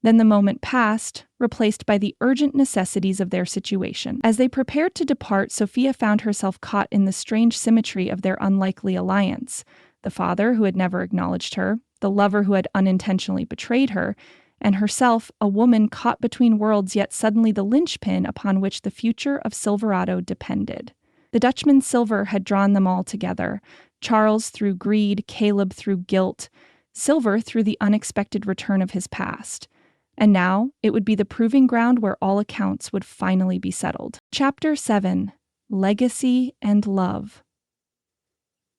Then the moment passed, replaced by the urgent necessities of their situation. As they prepared to depart, Sophia found herself caught in the strange symmetry of their unlikely alliance. The father who had never acknowledged her, the lover who had unintentionally betrayed her, and herself, a woman caught between worlds, yet suddenly the linchpin upon which the future of Silverado depended. The Dutchman Silver had drawn them all together, Charles through greed, Caleb through guilt, Silver through the unexpected return of his past. And now it would be the proving ground where all accounts would finally be settled. Chapter 7: Legacy and Love.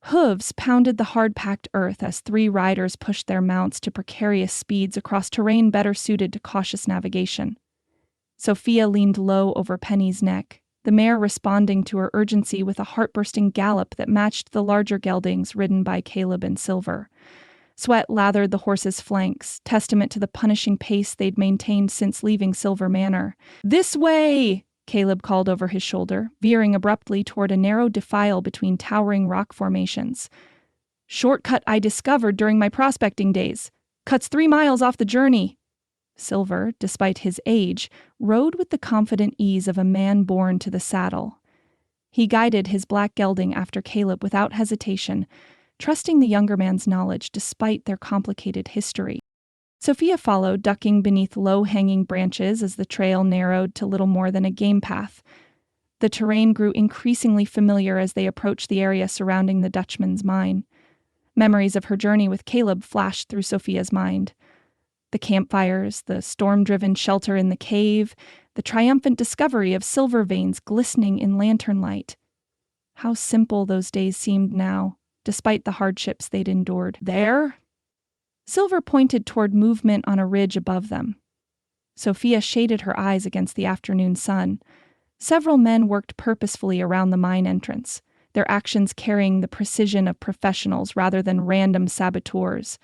Hooves pounded the hard-packed earth as three riders pushed their mounts to precarious speeds across terrain better suited to cautious navigation. Sophia leaned low over Penny's neck, the mare responding to her urgency with a heart-bursting gallop that matched the larger geldings ridden by Caleb and Silver. Sweat lathered the horses' flanks, testament to the punishing pace they'd maintained since leaving Silver Manor. "This way!" Caleb called over his shoulder, veering abruptly toward a narrow defile between towering rock formations. "Shortcut I discovered during my prospecting days. Cuts 3 miles off the journey." Silver, despite his age, rode with the confident ease of a man born to the saddle. He guided his black gelding after Caleb without hesitation, trusting the younger man's knowledge despite their complicated history. Sophia followed, ducking beneath low-hanging branches as the trail narrowed to little more than a game path. The terrain grew increasingly familiar as they approached the area surrounding the Dutchman's mine. Memories of her journey with Caleb flashed through Sophia's mind. The campfires, the storm-driven shelter in the cave, the triumphant discovery of silver veins glistening in lantern light. How simple those days seemed now, despite the hardships they'd endured. There? Silver pointed toward movement on a ridge above them. Sophia shaded her eyes against the afternoon sun. Several men worked purposefully around the mine entrance, their actions carrying the precision of professionals rather than random saboteurs.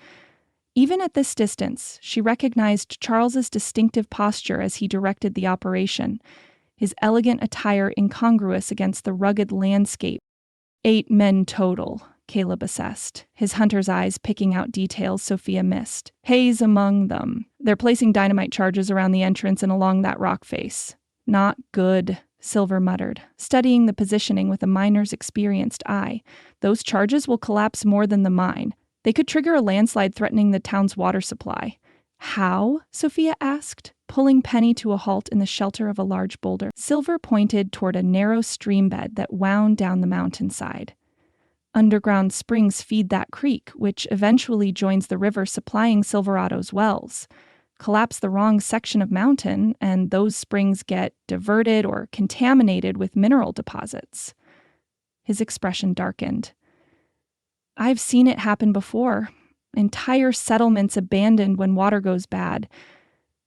Even at this distance, she recognized Charles's distinctive posture as he directed the operation, his elegant attire incongruous against the rugged landscape. 8 men total, Caleb assessed, his hunter's eyes picking out details Sophia missed. Hayes among them. They're placing dynamite charges around the entrance and along that rock face. Not good, Silver muttered, studying the positioning with a miner's experienced eye. Those charges will collapse more than the mine. They could trigger a landslide threatening the town's water supply. How? Sophia asked, pulling Penny to a halt in the shelter of a large boulder. Silver pointed toward a narrow stream bed that wound down the mountainside. Underground springs feed that creek, which eventually joins the river supplying Silverado's wells. Collapse the wrong section of mountain, and those springs get diverted or contaminated with mineral deposits. His expression darkened. I've seen it happen before. Entire settlements abandoned when water goes bad.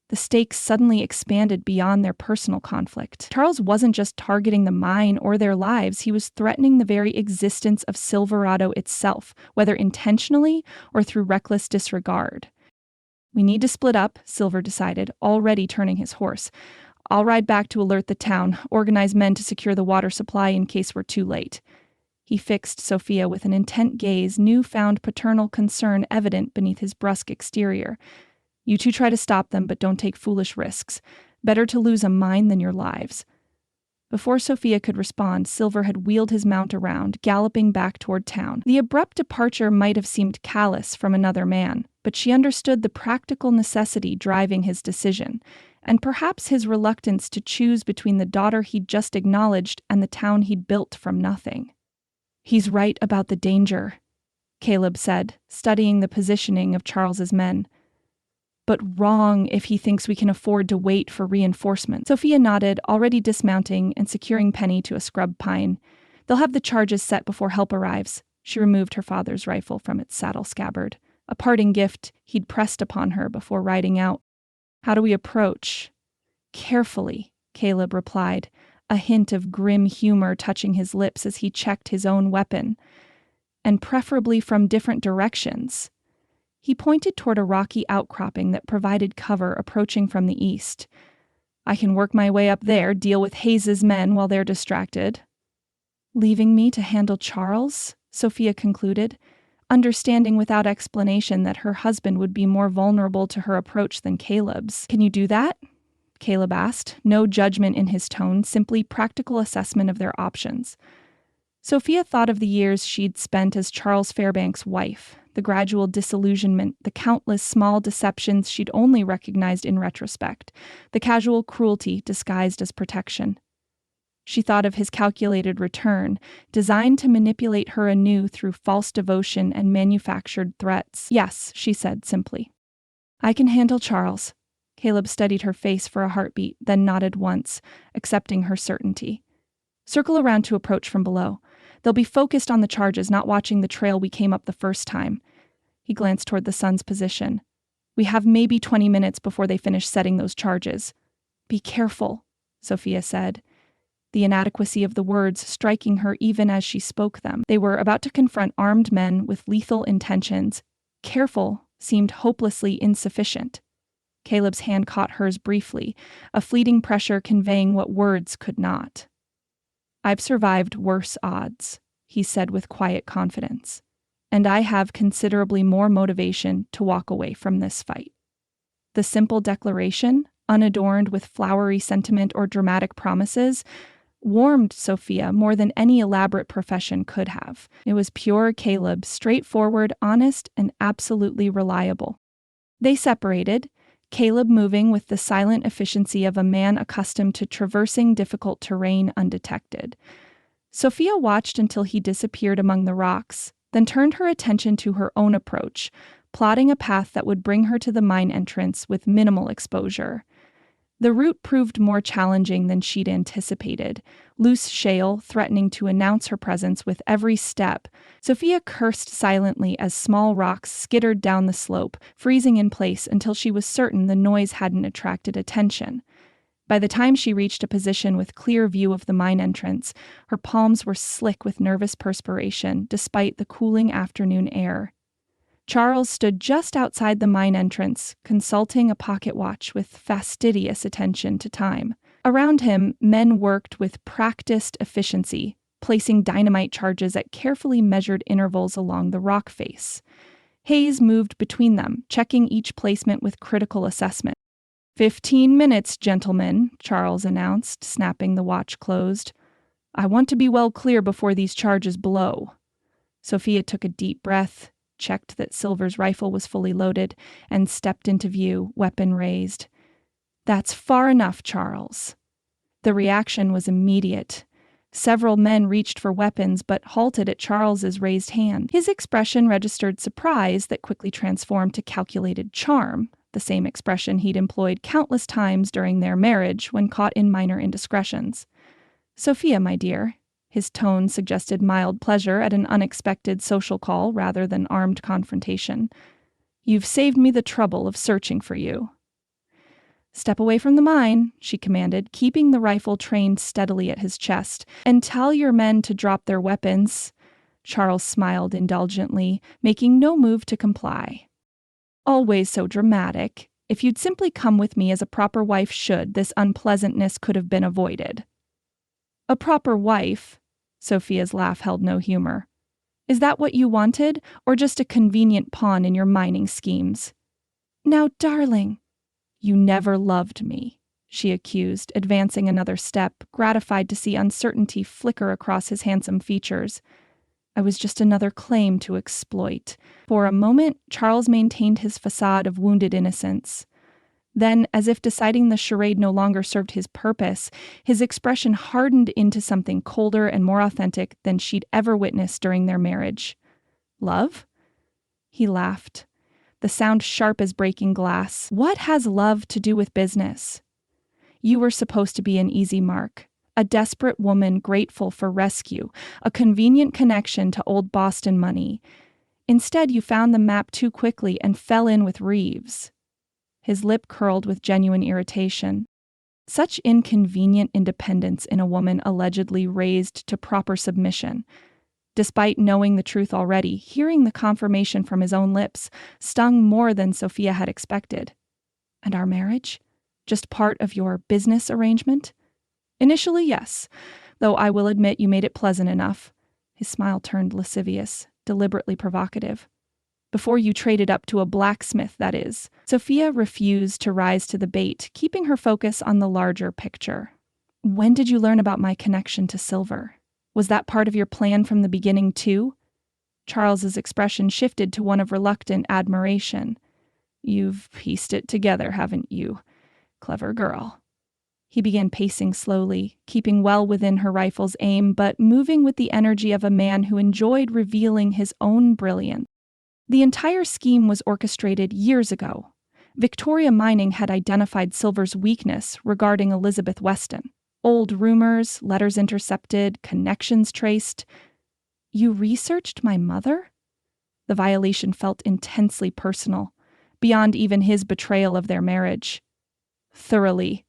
The stakes suddenly expanded beyond their personal conflict. Charles wasn't just targeting the mine or their lives, he was threatening the very existence of Silverado itself, whether intentionally or through reckless disregard. We need to split up, Silver decided, already turning his horse. I'll ride back to alert the town, organize men to secure the water supply in case we're too late. He fixed Sophia with an intent gaze, newfound paternal concern evident beneath his brusque exterior. You two try to stop them, but don't take foolish risks. Better to lose a mine than your lives. Before Sophia could respond, Silver had wheeled his mount around, galloping back toward town. The abrupt departure might have seemed callous from another man, but she understood the practical necessity driving his decision, and perhaps his reluctance to choose between the daughter he'd just acknowledged and the town he'd built from nothing. He's right about the danger, Caleb said, studying the positioning of Charles's men. But wrong if he thinks we can afford to wait for reinforcements. Sophia nodded, already dismounting and securing Penny to a scrub pine. They'll have the charges set before help arrives. She removed her father's rifle from its saddle scabbard, a parting gift he'd pressed upon her before riding out. How do we approach? Carefully, Caleb replied, a hint of grim humor touching his lips as he checked his own weapon. And preferably from different directions. He pointed toward a rocky outcropping that provided cover approaching from the east. I can work my way up there, deal with Hayes's men while they're distracted. Leaving me to handle Charles? Sophia concluded, understanding without explanation that her husband would be more vulnerable to her approach than Caleb's. Can you do that? Caleb asked, no judgment in his tone, simply practical assessment of their options. Sophia thought of the years she'd spent as Charles Fairbank's wife, the gradual disillusionment, the countless small deceptions she'd only recognized in retrospect, the casual cruelty disguised as protection. She thought of his calculated return, designed to manipulate her anew through false devotion and manufactured threats. Yes, she said simply. I can handle Charles. Caleb studied her face for a heartbeat, then nodded once, accepting her certainty. Circle around to approach from below. They'll be focused on the charges, not watching the trail we came up the first time. He glanced toward the sun's position. We have maybe 20 minutes before they finish setting those charges. Be careful, Sophia said, the inadequacy of the words striking her even as she spoke them. They were about to confront armed men with lethal intentions. Careful seemed hopelessly insufficient. Caleb's hand caught hers briefly, a fleeting pressure conveying what words could not. I've survived worse odds, he said with quiet confidence, and I have considerably more motivation to walk away from this fight. The simple declaration, unadorned with flowery sentiment or dramatic promises, warmed Sophia more than any elaborate profession could have. It was pure Caleb, straightforward, honest, and absolutely reliable. They separated, Caleb moving with the silent efficiency of a man accustomed to traversing difficult terrain undetected. Sophia watched until he disappeared among the rocks, then turned her attention to her own approach, plotting a path that would bring her to the mine entrance with minimal exposure. The route proved more challenging than she'd anticipated, loose shale threatening to announce her presence with every step. Sophia cursed silently as small rocks skittered down the slope, freezing in place until she was certain the noise hadn't attracted attention. By the time she reached a position with clear view of the mine entrance, her palms were slick with nervous perspiration despite the cooling afternoon air. Charles stood just outside the mine entrance, consulting a pocket watch with fastidious attention to time. Around him, men worked with practiced efficiency, placing dynamite charges at carefully measured intervals along the rock face. Hayes moved between them, checking each placement with critical assessment. 15 minutes, gentlemen, Charles announced, snapping the watch closed. I want to be well clear before these charges blow. Sophia took a deep breath, checked that Silver's rifle was fully loaded, and stepped into view, weapon raised. That's far enough, Charles. The reaction was immediate. Several men reached for weapons but halted at Charles's raised hand. His expression registered surprise that quickly transformed to calculated charm, the same expression he'd employed countless times during their marriage when caught in minor indiscretions. Sophia, my dear. His tone suggested mild pleasure at an unexpected social call rather than armed confrontation. You've saved me the trouble of searching for you. Step away from the mine, she commanded, keeping the rifle trained steadily at his chest, and tell your men to drop their weapons. Charles smiled indulgently, making no move to comply. Always so dramatic. If you'd simply come with me as a proper wife should, this unpleasantness could have been avoided. A proper wife? Sophia's laugh held no humor. Is that what you wanted, or just a convenient pawn in your mining schemes? Now, darling, you never loved me, she accused, advancing another step, gratified to see uncertainty flicker across his handsome features. I was just another claim to exploit. For a moment, Charles maintained his facade of wounded innocence. Then, as if deciding the charade no longer served his purpose, his expression hardened into something colder and more authentic than she'd ever witnessed during their marriage. Love? He laughed, the sound sharp as breaking glass. What has love to do with business? You were supposed to be an easy mark, a desperate woman grateful for rescue, a convenient connection to old Boston money. Instead, you found the map too quickly and fell in with Reeves. His lip curled with genuine irritation. Such inconvenient independence in a woman allegedly raised to proper submission. Despite knowing the truth already, hearing the confirmation from his own lips stung more than Sophia had expected. And our marriage? Just part of your business arrangement? Initially, yes, though I will admit you made it pleasant enough. His smile turned lascivious, deliberately provocative. Before you traded up to a blacksmith, that is. Sophia refused to rise to the bait, keeping her focus on the larger picture. When did you learn about my connection to Silver? Was that part of your plan from the beginning, too? Charles's expression shifted to one of reluctant admiration. You've pieced it together, haven't you? Clever girl. He began pacing slowly, keeping well within her rifle's aim, but moving with the energy of a man who enjoyed revealing his own brilliance. The entire scheme was orchestrated years ago. Victoria Mining had identified Silver's weakness regarding Elizabeth Weston. Old rumors, letters intercepted, connections traced. You researched my mother? The violation felt intensely personal, beyond even his betrayal of their marriage. Thoroughly.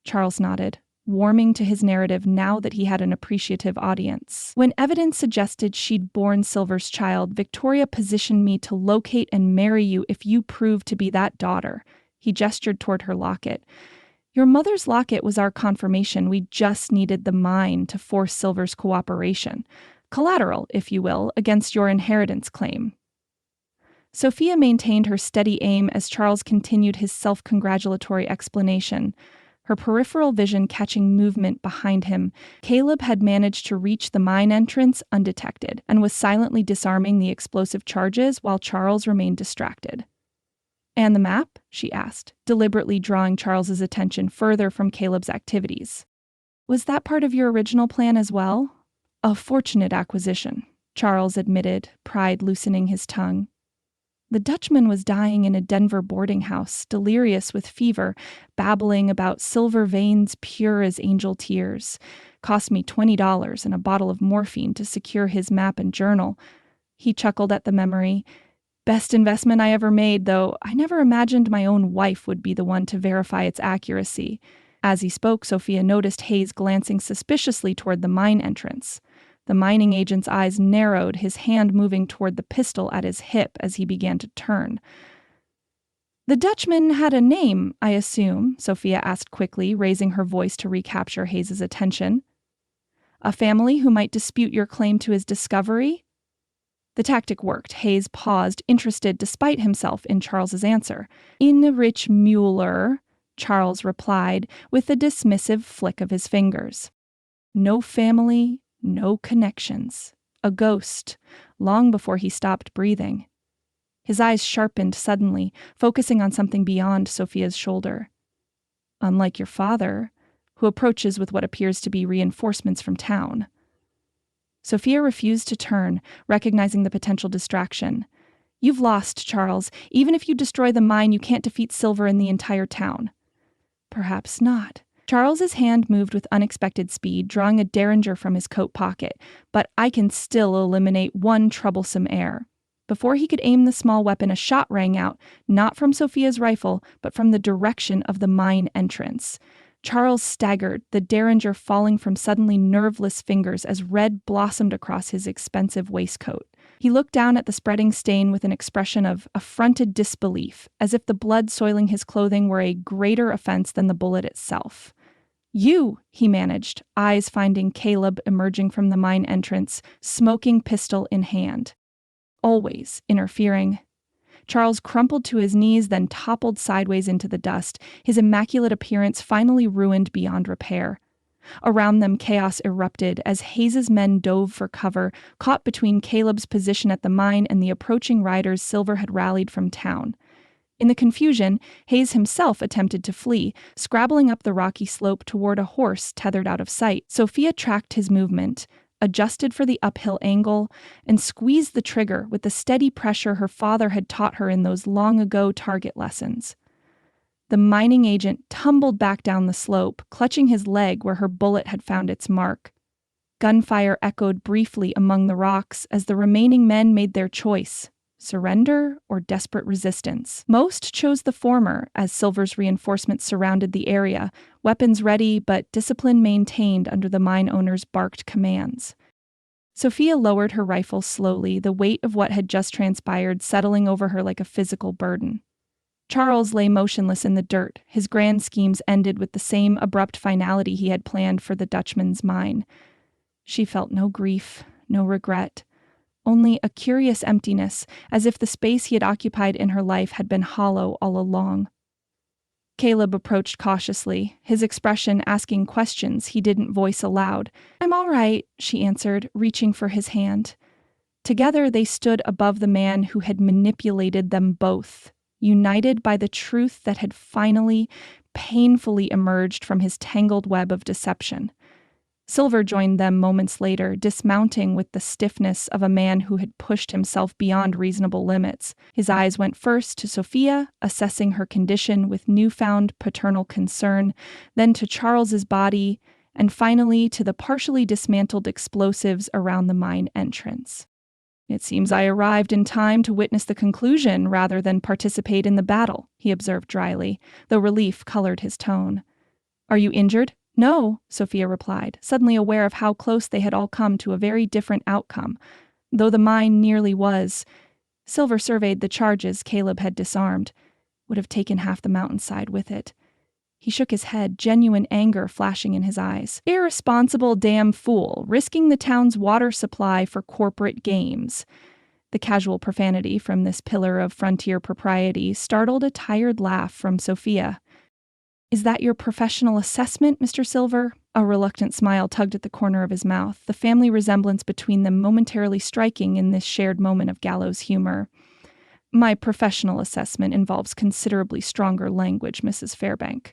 Charles nodded, warming to his narrative now that he had an appreciative audience. When evidence suggested she'd borne Silver's child, Victoria positioned me to locate and marry you if you proved to be that daughter. He gestured toward her locket. Your mother's locket was our confirmation. We just needed the mine to force Silver's cooperation. Collateral, if you will, against your inheritance claim. Sophia maintained her steady aim as Charles continued his self-congratulatory explanation. Her peripheral vision catching movement behind him. Caleb had managed to reach the mine entrance undetected and was silently disarming the explosive charges while Charles remained distracted. And the map? She asked, deliberately drawing Charles's attention further from Caleb's activities. Was that part of your original plan as well? A fortunate acquisition, Charles admitted, pride loosening his tongue. The Dutchman was dying in a Denver boarding house, delirious with fever, babbling about silver veins pure as angel tears. Cost me $20 and a bottle of morphine to secure his map and journal. He chuckled at the memory. Best investment I ever made, though I never imagined my own wife would be the one to verify its accuracy. As he spoke, Sophia noticed Hayes glancing suspiciously toward the mine entrance. The mining agent's eyes narrowed, his hand moving toward the pistol at his hip as he began to turn. "The Dutchman had a name, I assume," Sophia asked quickly, raising her voice to recapture Hayes's attention. "A family who might dispute your claim to his discovery?" The tactic worked. Hayes paused, interested despite himself in Charles's answer. "Inrich Müller," Charles replied, with a dismissive flick of his fingers. "No family, no connections. A ghost," long before he stopped breathing. His eyes sharpened suddenly, focusing on something beyond Sophia's shoulder. "Unlike your father, who approaches with what appears to be reinforcements from town." Sophia refused to turn, recognizing the potential distraction. "You've lost, Charles. Even if you destroy the mine, you can't defeat Silver in the entire town." "Perhaps not." Charles's hand moved with unexpected speed, drawing a derringer from his coat pocket, "but I can still eliminate one troublesome heir." Before he could aim the small weapon, a shot rang out, not from Sophia's rifle, but from the direction of the mine entrance. Charles staggered, the derringer falling from suddenly nerveless fingers as red blossomed across his expensive waistcoat. He looked down at the spreading stain with an expression of affronted disbelief, as if the blood soiling his clothing were a greater offense than the bullet itself. "You," he managed, eyes finding Caleb emerging from the mine entrance, smoking pistol in hand. Always interfering. Charles crumpled to his knees, then toppled sideways into the dust, his immaculate appearance finally ruined beyond repair. Around them, chaos erupted as Hayes's men dove for cover, caught between Caleb's position at the mine and the approaching riders Silver had rallied from town. In the confusion, Hayes himself attempted to flee, scrabbling up the rocky slope toward a horse tethered out of sight. Sophia tracked his movement, adjusted for the uphill angle, and squeezed the trigger with the steady pressure her father had taught her in those long-ago target lessons. The mining agent tumbled back down the slope, clutching his leg where her bullet had found its mark. Gunfire echoed briefly among the rocks as the remaining men made their choice: surrender or desperate resistance. Most chose the former as Silver's reinforcements surrounded the area, weapons ready but discipline maintained under the mine owner's barked commands. Sophia lowered her rifle slowly, the weight of what had just transpired settling over her like a physical burden. Charles lay motionless in the dirt, his grand schemes ended with the same abrupt finality he had planned for the Dutchman's mine. She felt no grief, no regret, only a curious emptiness, as if the space he had occupied in her life had been hollow all along. Caleb approached cautiously, his expression asking questions he didn't voice aloud. "I'm all right," she answered, reaching for his hand. Together they stood above the man who had manipulated them both, united by the truth that had finally, painfully emerged from his tangled web of deception. Silver joined them moments later, dismounting with the stiffness of a man who had pushed himself beyond reasonable limits. His eyes went first to Sophia, assessing her condition with newfound paternal concern, then to Charles's body, and finally to the partially dismantled explosives around the mine entrance. "It seems I arrived in time to witness the conclusion rather than participate in the battle," he observed dryly, though relief colored his tone. "Are you injured?" "No," Sophia replied, suddenly aware of how close they had all come to a very different outcome, though the mine nearly was. Silver surveyed the charges Caleb had disarmed. Would have taken half the mountainside with it. He shook his head, genuine anger flashing in his eyes. "Irresponsible damn fool, risking the town's water supply for corporate games." The casual profanity from this pillar of frontier propriety startled a tired laugh from Sophia. "Is that your professional assessment, Mr. Silver?" A reluctant smile tugged at the corner of his mouth, the family resemblance between them momentarily striking in this shared moment of gallows humor. "My professional assessment involves considerably stronger language, Mrs. Fairbank,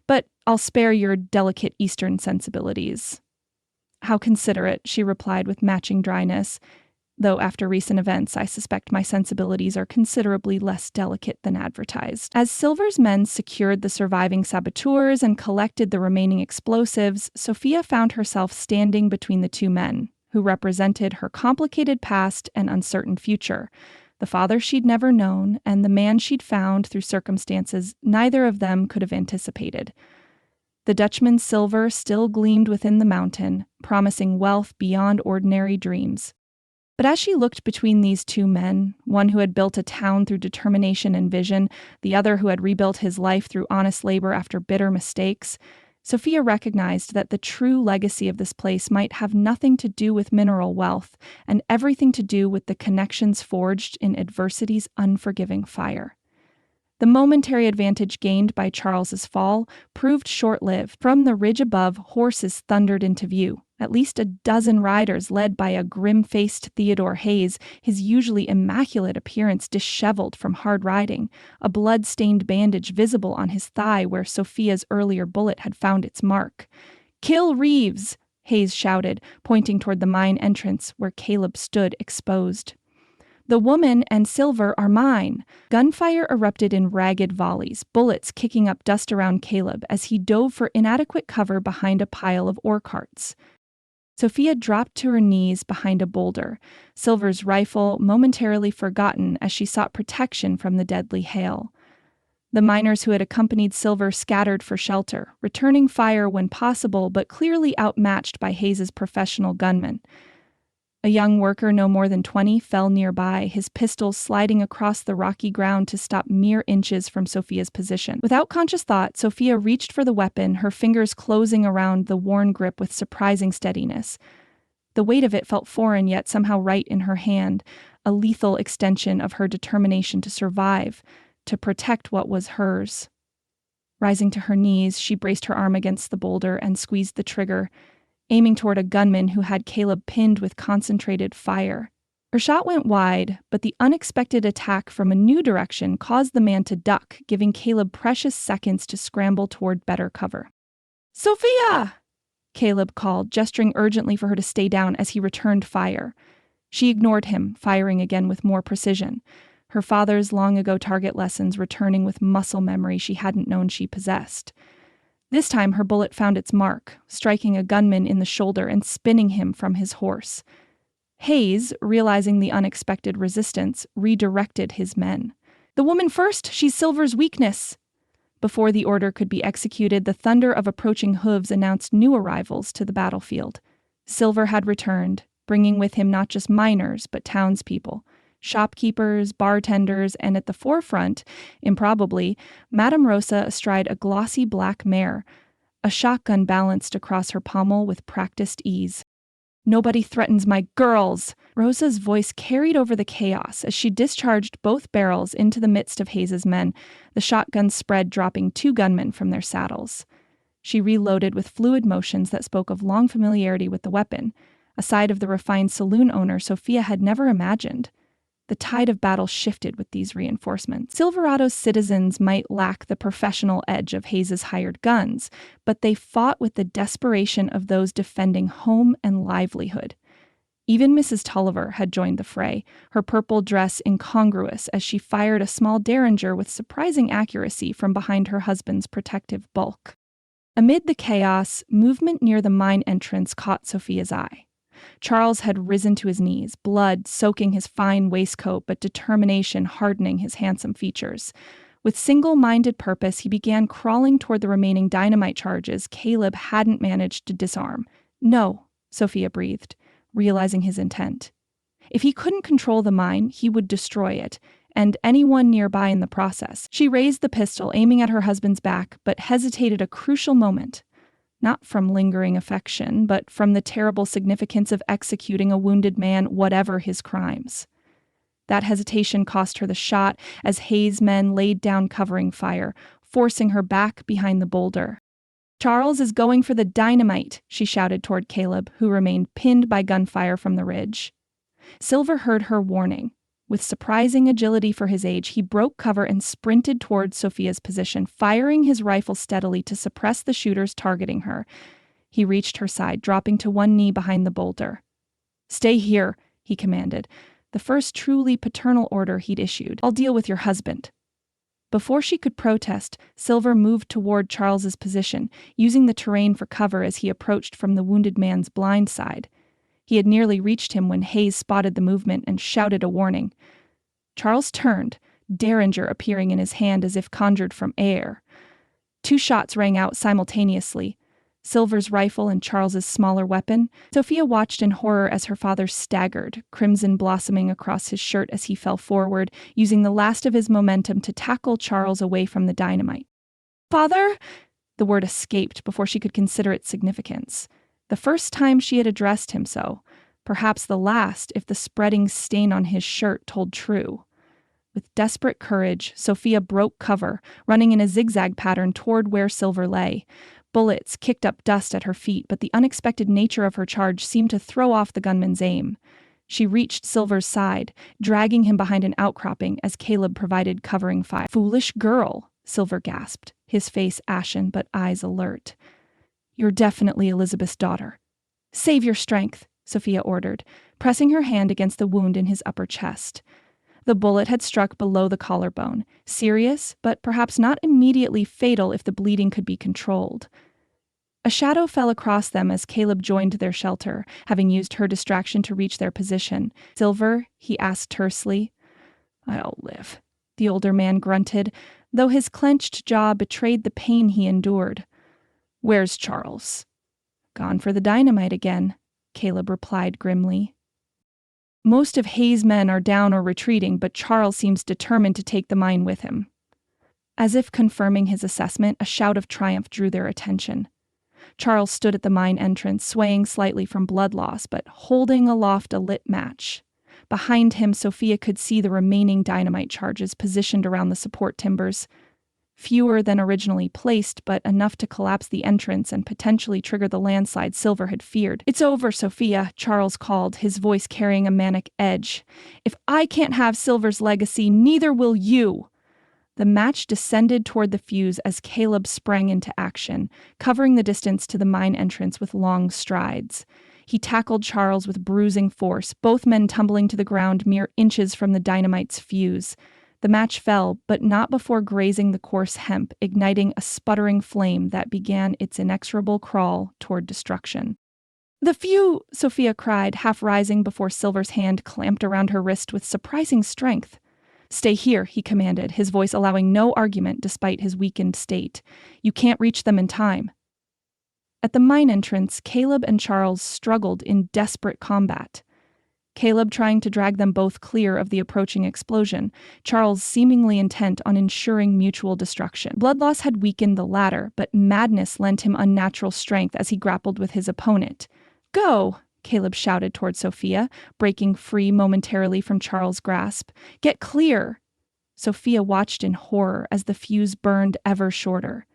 but I'll spare your delicate Eastern sensibilities." "How considerate," she replied with matching dryness. though after recent events, I suspect my sensibilities are considerably less delicate than advertised. As Silver's men secured the surviving saboteurs and collected the remaining explosives, Sophia found herself standing between the two men, who represented her complicated past and uncertain future. The father she'd never known, and the man she'd found through circumstances neither of them could have anticipated. The Dutchman's silver still gleamed within the mountain, promising wealth beyond ordinary dreams. But as she looked between these two men, one who had built a town through determination and vision, the other who had rebuilt his life through honest labor after bitter mistakes, Sophia recognized that the true legacy of this place might have nothing to do with mineral wealth and everything to do with the connections forged in adversity's unforgiving fire. The momentary advantage gained by Charles's fall proved short-lived. From the ridge above, horses thundered into view. At least a dozen riders led by a grim-faced Theodore Hayes, his usually immaculate appearance disheveled from hard riding, a blood-stained bandage visible on his thigh where Sophia's earlier bullet had found its mark. "Kill Reeves!" Hayes shouted, pointing toward the mine entrance where Caleb stood exposed. "The woman and silver are mine." Gunfire erupted in ragged volleys, bullets kicking up dust around Caleb as he dove for inadequate cover behind a pile of ore carts. Sophia dropped to her knees behind a boulder, Silver's rifle momentarily forgotten as she sought protection from the deadly hail. The miners who had accompanied Silver scattered for shelter, returning fire when possible but clearly outmatched by Hayes's professional gunmen. A young worker no more than 20 fell nearby, his pistol sliding across the rocky ground to stop mere inches from Sophia's position. Without conscious thought, Sophia reached for the weapon, her fingers closing around the worn grip with surprising steadiness. The weight of it felt foreign yet somehow right in her hand, a lethal extension of her determination to survive, to protect what was hers. Rising to her knees, she braced her arm against the boulder and squeezed the trigger, aiming toward a gunman who had Caleb pinned with concentrated fire. Her shot went wide, but the unexpected attack from a new direction caused the man to duck, giving Caleb precious seconds to scramble toward better cover. "Sophia!" Caleb called, gesturing urgently for her to stay down as he returned fire. She ignored him, firing again with more precision, her father's long-ago target lessons returning with muscle memory she hadn't known she possessed. This time her bullet found its mark, striking a gunman in the shoulder and spinning him from his horse. Hayes, realizing the unexpected resistance, redirected his men. "The woman first! She's Silver's weakness!" Before the order could be executed, the thunder of approaching hooves announced new arrivals to the battlefield. Silver had returned, bringing with him not just miners, but townspeople. Shopkeepers, bartenders, and at the forefront, improbably, Madame Rosa astride a glossy black mare, a shotgun balanced across her pommel with practiced ease. "Nobody threatens my girls!" Rosa's voice carried over the chaos as she discharged both barrels into the midst of Hayes's men, the shotgun spread dropping 2 gunmen from their saddles. She reloaded with fluid motions that spoke of long familiarity with the weapon, a side of the refined saloon owner Sophia had never imagined. The tide of battle shifted with these reinforcements. Silverado's citizens might lack the professional edge of Hayes's hired guns, but they fought with the desperation of those defending home and livelihood. Even Mrs. Tulliver had joined the fray, her purple dress incongruous as she fired a small derringer with surprising accuracy from behind her husband's protective bulk. Amid the chaos, movement near the mine entrance caught Sophia's eye. Charles had risen to his knees, blood soaking his fine waistcoat but determination hardening his handsome features. With single-minded purpose, he began crawling toward the remaining dynamite charges Caleb hadn't managed to disarm. "No," Sophia breathed, realizing his intent. If he couldn't control the mine, he would destroy it, and anyone nearby in the process. She raised the pistol, aiming at her husband's back, but hesitated a crucial moment. Not from lingering affection, but from the terrible significance of executing a wounded man, whatever his crimes. That hesitation cost her the shot as Hayes' men laid down covering fire, forcing her back behind the boulder. "Charles is going for the dynamite," she shouted toward Caleb, who remained pinned by gunfire from the ridge. Silver heard her warning. With surprising agility for his age, he broke cover and sprinted towards Sophia's position, firing his rifle steadily to suppress the shooters targeting her. He reached her side, dropping to one knee behind the boulder. "Stay here," he commanded, the first truly paternal order he'd issued. "I'll deal with your husband." Before she could protest, Silver moved toward Charles's position, using the terrain for cover as he approached from the wounded man's blind side. He had nearly reached him when Hayes spotted the movement and shouted a warning. Charles turned, derringer appearing in his hand as if conjured from air. 2 shots rang out simultaneously, Silver's rifle and Charles's smaller weapon. Sophia watched in horror as her father staggered, crimson blossoming across his shirt as he fell forward, using the last of his momentum to tackle Charles away from the dynamite. "Father!" The word escaped before she could consider its significance. The first time she had addressed him so, perhaps the last if the spreading stain on his shirt told true. With desperate courage, Sophia broke cover, running in a zigzag pattern toward where Silver lay. Bullets kicked up dust at her feet, but the unexpected nature of her charge seemed to throw off the gunman's aim. She reached Silver's side, dragging him behind an outcropping as Caleb provided covering fire. "Foolish girl," Silver gasped, his face ashen but eyes alert. "You're definitely Elizabeth's daughter." "Save your strength," Sophia ordered, pressing her hand against the wound in his upper chest. The bullet had struck below the collarbone, serious, but perhaps not immediately fatal if the bleeding could be controlled. A shadow fell across them as Caleb joined their shelter, having used her distraction to reach their position. "Silver?" he asked tersely. "I'll live," the older man grunted, though his clenched jaw betrayed the pain he endured. "Where's Charles?" "Gone for the dynamite again," Caleb replied grimly. "Most of Hayes' men are down or retreating, but Charles seems determined to take the mine with him." As if confirming his assessment, a shout of triumph drew their attention. Charles stood at the mine entrance, swaying slightly from blood loss, but holding aloft a lit match. Behind him, Sophia could see the remaining dynamite charges positioned around the support timbers. Fewer than originally placed, but enough to collapse the entrance and potentially trigger the landslide Silver had feared. "It's over, Sophia," Charles called, his voice carrying a manic edge. "If I can't have Silver's legacy, neither will you." The match descended toward the fuse as Caleb sprang into action, covering the distance to the mine entrance with long strides. He tackled Charles with bruising force, both men tumbling to the ground mere inches from the dynamite's fuse. The match fell, but not before grazing the coarse hemp, igniting a sputtering flame that began its inexorable crawl toward destruction. "The feud!" Sophia cried, half rising before Silver's hand clamped around her wrist with surprising strength. "Stay here," he commanded, his voice allowing no argument despite his weakened state. "You can't reach them in time." At the mine entrance, Caleb and Charles struggled in desperate combat. Caleb trying to drag them both clear of the approaching explosion, Charles seemingly intent on ensuring mutual destruction. Blood loss had weakened the latter, but madness lent him unnatural strength as he grappled with his opponent. "Go!" Caleb shouted toward Sophia, breaking free momentarily from Charles' grasp. "Get clear!" Sophia watched in horror as the fuse burned ever shorter.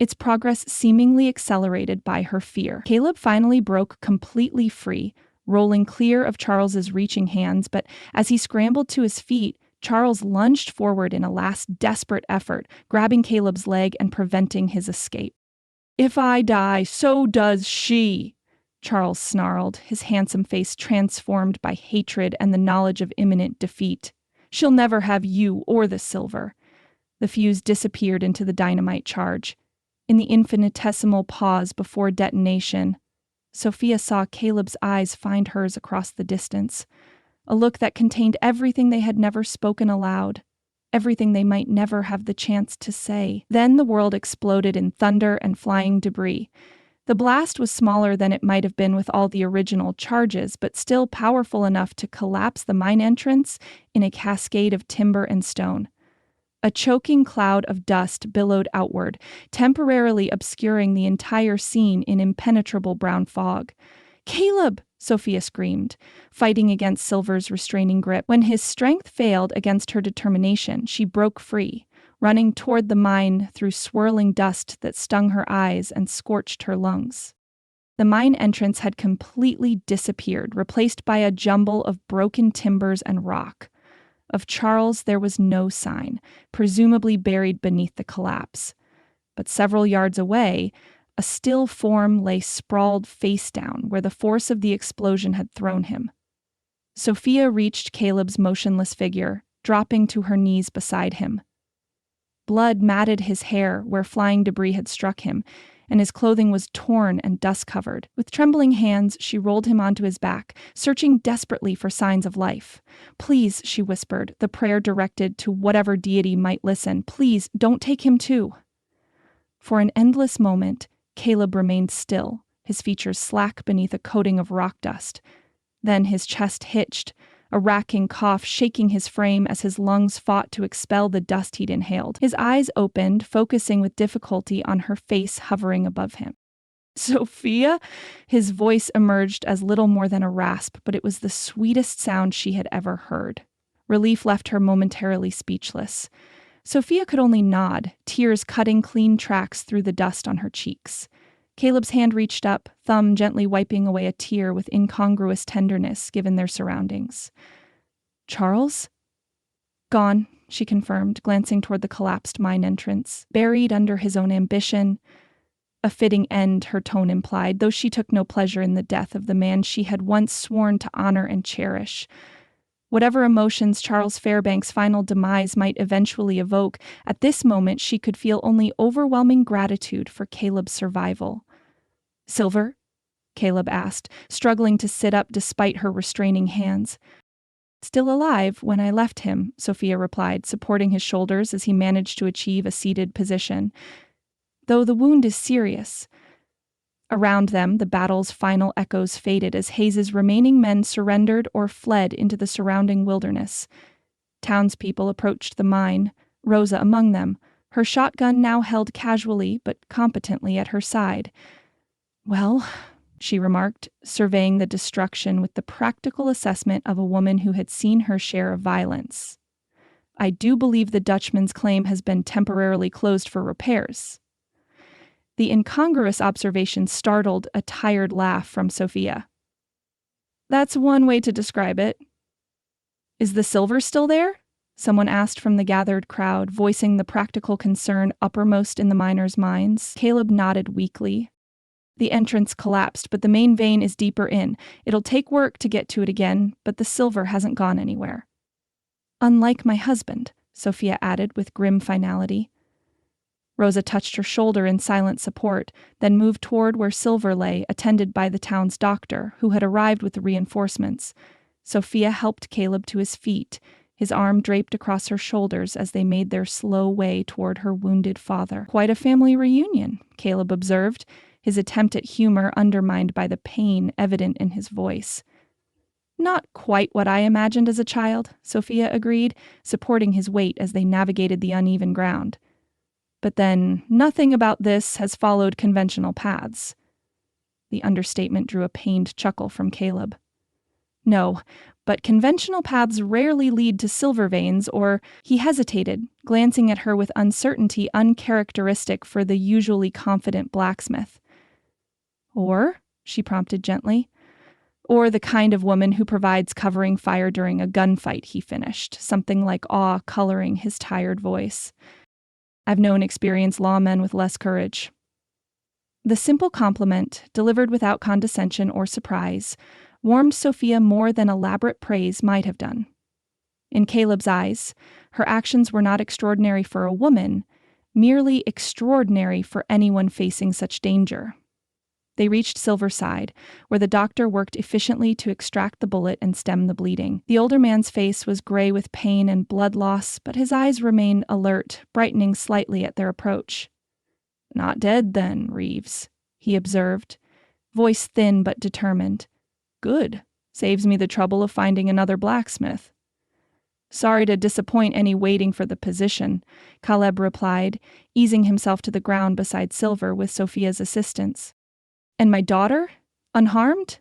Its progress seemingly accelerated by her fear. Caleb finally broke completely free, rolling clear of Charles's reaching hands, but as he scrambled to his feet, Charles lunged forward in a last desperate effort, grabbing Caleb's leg and preventing his escape. "If I die, so does she," Charles snarled, his handsome face transformed by hatred and the knowledge of imminent defeat. "She'll never have you or the silver." The fuse disappeared into the dynamite charge. In the infinitesimal pause before detonation, Sophia saw Caleb's eyes find hers across the distance, a look that contained everything they had never spoken aloud, everything they might never have the chance to say. Then the world exploded in thunder and flying debris. The blast was smaller than it might have been with all the original charges, but still powerful enough to collapse the mine entrance in a cascade of timber and stone. A choking cloud of dust billowed outward, temporarily obscuring the entire scene in impenetrable brown fog. "Caleb!" Sophia screamed, fighting against Silver's restraining grip. When his strength failed against her determination, she broke free, running toward the mine through swirling dust that stung her eyes and scorched her lungs. The mine entrance had completely disappeared, replaced by a jumble of broken timbers and rock. Of Charles there was no sign, presumably buried beneath the collapse. But several yards away, a still form lay sprawled face down where the force of the explosion had thrown him. Sophia reached Caleb's motionless figure, dropping to her knees beside him. Blood matted his hair where flying debris had struck him, and his clothing was torn and dust-covered. With trembling hands, she rolled him onto his back, searching desperately for signs of life. "Please," she whispered, the prayer directed to whatever deity might listen, "please, don't take him too." For an endless moment, Caleb remained still, his features slack beneath a coating of rock dust. Then his chest hitched, a racking cough shaking his frame as his lungs fought to expel the dust he'd inhaled. His eyes opened, focusing with difficulty on her face hovering above him. "Sophia?" His voice emerged as little more than a rasp, but it was the sweetest sound she had ever heard. Relief left her momentarily speechless. Sophia could only nod, tears cutting clean tracks through the dust on her cheeks. Caleb's hand reached up, thumb gently wiping away a tear with incongruous tenderness given their surroundings. "Charles?" "Gone," she confirmed, glancing toward the collapsed mine entrance. "Buried under his own ambition." A fitting end, her tone implied, though she took no pleasure in the death of the man she had once sworn to honor and cherish. Whatever emotions Charles Fairbank's final demise might eventually evoke, at this moment she could feel only overwhelming gratitude for Caleb's survival. "Silver?" Caleb asked, struggling to sit up despite her restraining hands. "Still alive when I left him," Sophia replied, supporting his shoulders as he managed to achieve a seated position. "Though the wound is serious." Around them, the battle's final echoes faded as Hayes's remaining men surrendered or fled into the surrounding wilderness. Townspeople approached the mine, Rosa among them, her shotgun now held casually but competently at her side. "Well," she remarked, surveying the destruction with the practical assessment of a woman who had seen her share of violence, "I do believe the Dutchman's claim has been temporarily closed for repairs." The incongruous observation startled a tired laugh from Sophia. "That's one way to describe it." "Is the silver still there?" someone asked from the gathered crowd, voicing the practical concern uppermost in the miners' minds. Caleb nodded weakly. "The entrance collapsed, but the main vein is deeper in. It'll take work to get to it again, but the silver hasn't gone anywhere." "Unlike my husband," Sophia added with grim finality. Rosa touched her shoulder in silent support, then moved toward where Silver lay, attended by the town's doctor, who had arrived with the reinforcements. Sophia helped Caleb to his feet, his arm draped across her shoulders as they made their slow way toward her wounded father. "Quite a family reunion," Caleb observed, his attempt at humor undermined by the pain evident in his voice. "Not quite what I imagined as a child," Sophia agreed, supporting his weight as they navigated the uneven ground. "But then, nothing about this has followed conventional paths." The understatement drew a pained chuckle from Caleb. "No, but conventional paths rarely lead to silver veins or..." He hesitated, glancing at her with uncertainty uncharacteristic for the usually confident blacksmith. "Or," she prompted gently. "Or the kind of woman who provides covering fire during a gunfight," he finished, something like awe coloring his tired voice. "I've known experienced lawmen with less courage." The simple compliment, delivered without condescension or surprise, warmed Sophia more than elaborate praise might have done. In Caleb's eyes, her actions were not extraordinary for a woman, merely extraordinary for anyone facing such danger. They reached Silverside, where the doctor worked efficiently to extract the bullet and stem the bleeding. The older man's face was gray with pain and blood loss, but his eyes remained alert, brightening slightly at their approach. "Not dead, then, Reeves," he observed, voice thin but determined. "Good. Saves me the trouble of finding another blacksmith." "Sorry to disappoint any waiting for the position," Caleb replied, easing himself to the ground beside Silver with Sophia's assistance. "And my daughter? Unharmed?"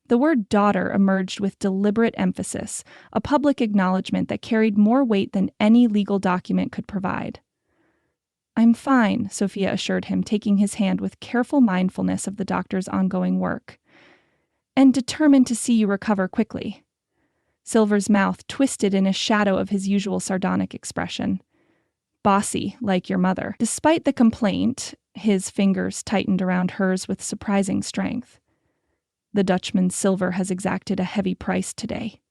The word daughter emerged with deliberate emphasis, a public acknowledgement that carried more weight than any legal document could provide. "I'm fine," Sophia assured him, taking his hand with careful mindfulness of the doctor's ongoing work. "And determined to see you recover quickly." Silver's mouth twisted in a shadow of his usual sardonic expression. "Bossy, like your mother." Despite the complaint, his fingers tightened around hers with surprising strength. The Dutchman's silver has exacted a heavy price today.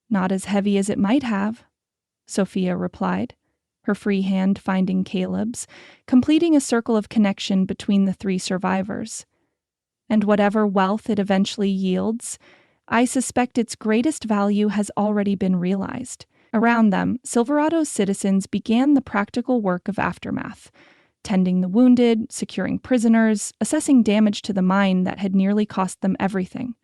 Not as heavy as it might have, Sophia replied, her free hand finding Caleb's, completing a circle of connection between the three survivors. And whatever wealth it eventually yields, I suspect its greatest value has already been realized. Around them, Silverado's citizens began the practical work of aftermath, tending the wounded, securing prisoners, assessing damage to the mine that had nearly cost them everything.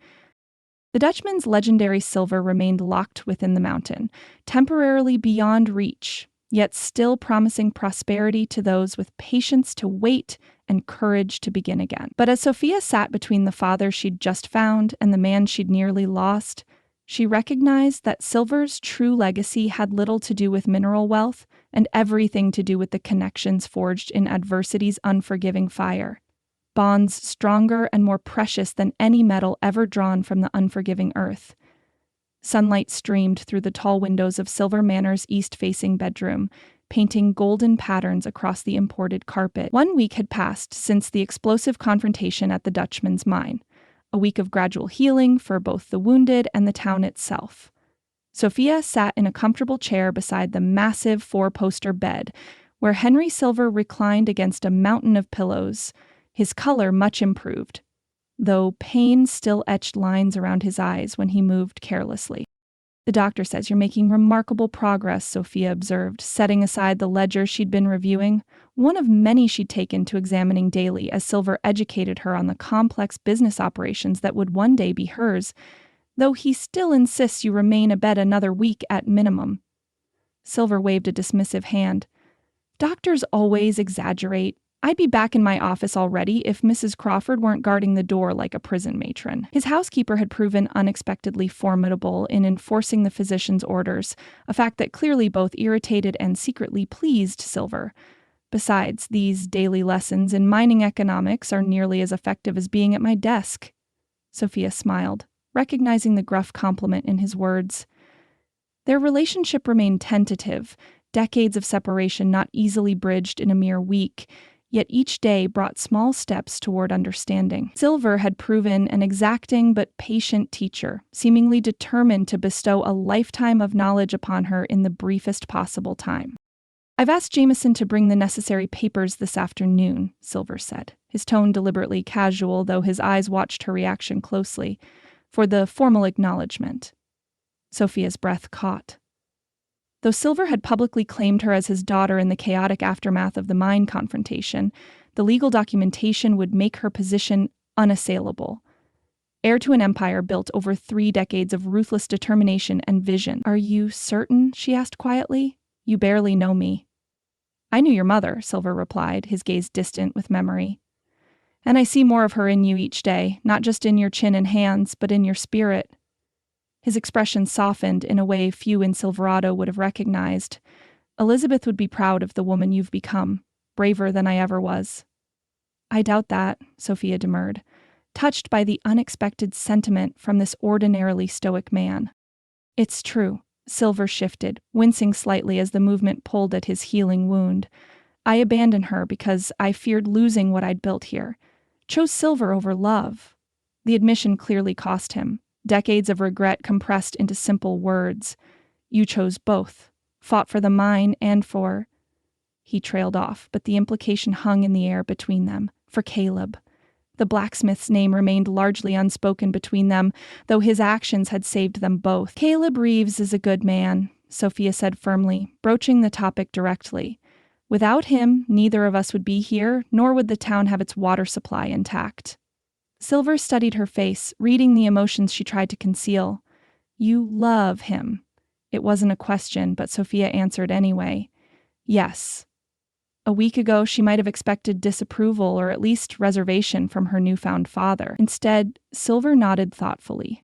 The Dutchman's legendary silver remained locked within the mountain, temporarily beyond reach, yet still promising prosperity to those with patience to wait and courage to begin again. But as Sophia sat between the father she'd just found and the man she'd nearly lost, she recognized that silver's true legacy had little to do with mineral wealth and everything to do with the connections forged in adversity's unforgiving fire. Bonds stronger and more precious than any metal ever drawn from the unforgiving earth. Sunlight streamed through the tall windows of Silver Manor's east-facing bedroom, painting golden patterns across the imported carpet. 1 week had passed since the explosive confrontation at the Dutchman's mine, a week of gradual healing for both the wounded and the town itself. Sophia sat in a comfortable chair beside the massive four-poster bed, where Henry Silver reclined against a mountain of pillows, his color much improved, though pain still etched lines around his eyes when he moved carelessly. "The doctor says you're making remarkable progress," Sophia observed, setting aside the ledger she'd been reviewing, one of many she'd taken to examining daily as Silver educated her on the complex business operations that would one day be hers, though he still insists you remain abed another week at minimum. Silver waved a dismissive hand. "Doctors always exaggerate. I'd be back in my office already if Mrs. Crawford weren't guarding the door like a prison matron." His housekeeper had proven unexpectedly formidable in enforcing the physician's orders, a fact that clearly both irritated and secretly pleased Silver. Besides, these daily lessons in mining economics are nearly as effective as being at my desk. Sophia smiled, recognizing the gruff compliment in his words. Their relationship remained tentative, decades of separation not easily bridged in a mere week, yet each day brought small steps toward understanding. Silver had proven an exacting but patient teacher, seemingly determined to bestow a lifetime of knowledge upon her in the briefest possible time. "I've asked Jameson to bring the necessary papers this afternoon," Silver said, his tone deliberately casual, though his eyes watched her reaction closely, for the formal acknowledgement. Sophia's breath caught. Though Silver had publicly claimed her as his daughter in the chaotic aftermath of the mine confrontation, the legal documentation would make her position unassailable. Heir to an empire built over 3 decades of ruthless determination and vision. "Are you certain?" she asked quietly. "You barely know me." "I knew your mother," Silver replied, his gaze distant with memory. "And I see more of her in you each day, not just in your chin and hands, but in your spirit." His expression softened in a way few in Silverado would have recognized. "Elizabeth would be proud of the woman you've become, braver than I ever was." "I doubt that," Sophia demurred, touched by the unexpected sentiment from this ordinarily stoic man. "It's true." Silver shifted, wincing slightly as the movement pulled at his healing wound. "I abandoned her because I feared losing what I'd built here. Chose Silver over love." The admission clearly cost him. Decades of regret compressed into simple words. "You chose both. Fought for the mine and for—" He trailed off, but the implication hung in the air between them. For Caleb. The blacksmith's name remained largely unspoken between them, though his actions had saved them both. "Caleb Reeves is a good man," Sophia said firmly, broaching the topic directly. "Without him, neither of us would be here, nor would the town have its water supply intact." Silver studied her face, reading the emotions she tried to conceal. "You love him." It wasn't a question, but Sophia answered anyway. "Yes." A week ago, she might have expected disapproval or at least reservation from her newfound father. Instead, Silver nodded thoughtfully.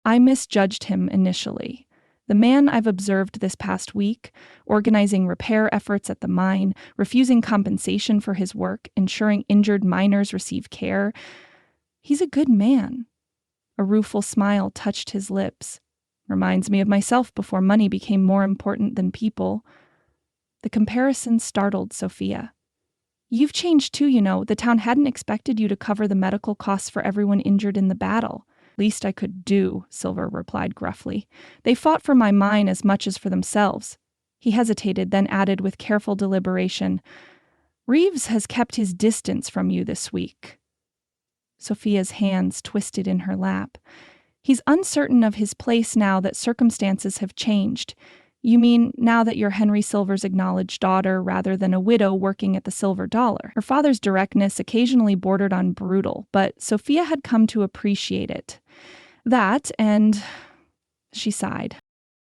"I misjudged him initially. The man I've observed this past week, organizing repair efforts at the mine, refusing compensation for his work, ensuring injured miners receive care, he's a good man." A rueful smile touched his lips. "Reminds me of myself before money became more important than people." The comparison startled Sophia. You've changed too, you know. The town hadn't expected you to cover the medical costs for everyone injured in the battle. Least I could do, Silver replied gruffly. They fought for my mine as much as for themselves. He hesitated, then added with careful deliberation, Reeves has kept his distance from you this week. Sophia's hands twisted in her lap. He's uncertain of his place now that circumstances have changed. You mean now that you're Henry Silver's acknowledged daughter rather than a widow working at the Silver Dollar? Her father's directness occasionally bordered on brutal, but Sophia had come to appreciate it. That, and she sighed.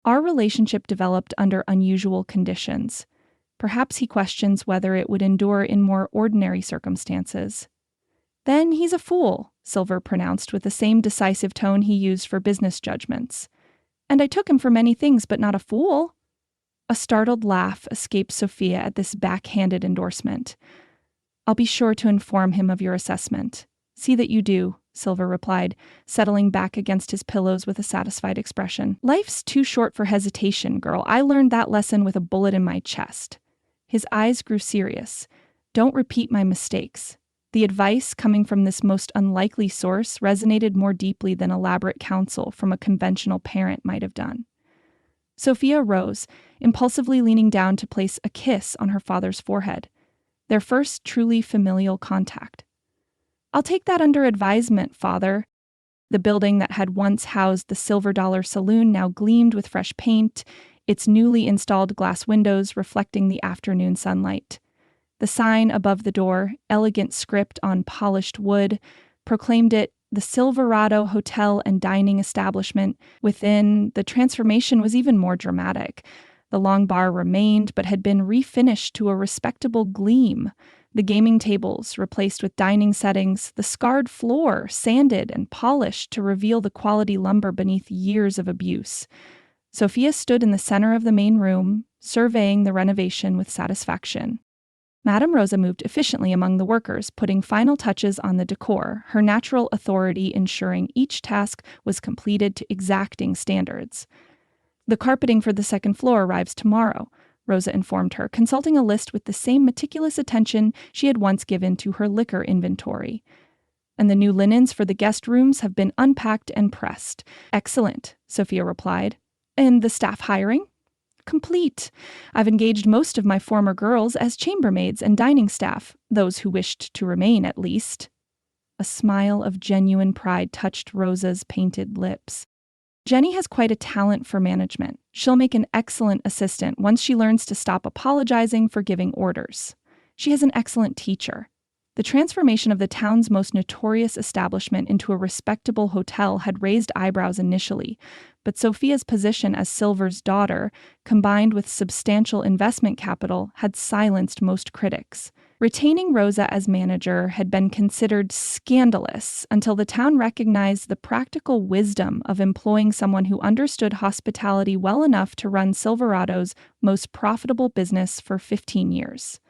Our relationship developed under unusual conditions. Perhaps he questions whether it would endure in more ordinary circumstances. Then he's a fool, Silver pronounced with the same decisive tone he used for business judgments. And I took him for many things, but not a fool. A startled laugh escaped Sophia at this backhanded endorsement. I'll be sure to inform him of your assessment. See that you do, Silver replied, settling back against his pillows with a satisfied expression. Life's too short for hesitation, girl. I learned that lesson with a bullet in my chest. His eyes grew serious. Don't repeat my mistakes. The advice coming from this most unlikely source resonated more deeply than elaborate counsel from a conventional parent might have done. Sophia rose, impulsively leaning down to place a kiss on her father's forehead, their first truly familial contact. I'll take that under advisement, Father. The building that had once housed the Silver Dollar Saloon now gleamed with fresh paint, its newly installed glass windows reflecting the afternoon sunlight. The sign above the door, elegant script on polished wood, proclaimed it the Silverado Hotel and Dining Establishment. Within, the transformation was even more dramatic. The long bar remained, but had been refinished to a respectable gleam. The gaming tables replaced with dining settings, the scarred floor sanded and polished to reveal the quality lumber beneath years of abuse. Sophia stood in the center of the main room, surveying the renovation with satisfaction. Madame Rosa moved efficiently among the workers, putting final touches on the decor, her natural authority ensuring each task was completed to exacting standards. The carpeting for the second floor arrives tomorrow, Rosa informed her, consulting a list with the same meticulous attention she had once given to her liquor inventory. And the new linens for the guest rooms have been unpacked and pressed. Excellent, Sophia replied. And the staff hiring? Complete. I've engaged most of my former girls as chambermaids and dining staff, those who wished to remain at least. A smile of genuine pride touched Rosa's painted lips. Jenny has quite a talent for management. She'll make an excellent assistant once she learns to stop apologizing for giving orders. She has an excellent teacher. The transformation of the town's most notorious establishment into a respectable hotel had raised eyebrows initially, but Sophia's position as Silver's daughter, combined with substantial investment capital, had silenced most critics. Retaining Rosa as manager had been considered scandalous until the town recognized the practical wisdom of employing someone who understood hospitality well enough to run Silverado's most profitable business for 15 years.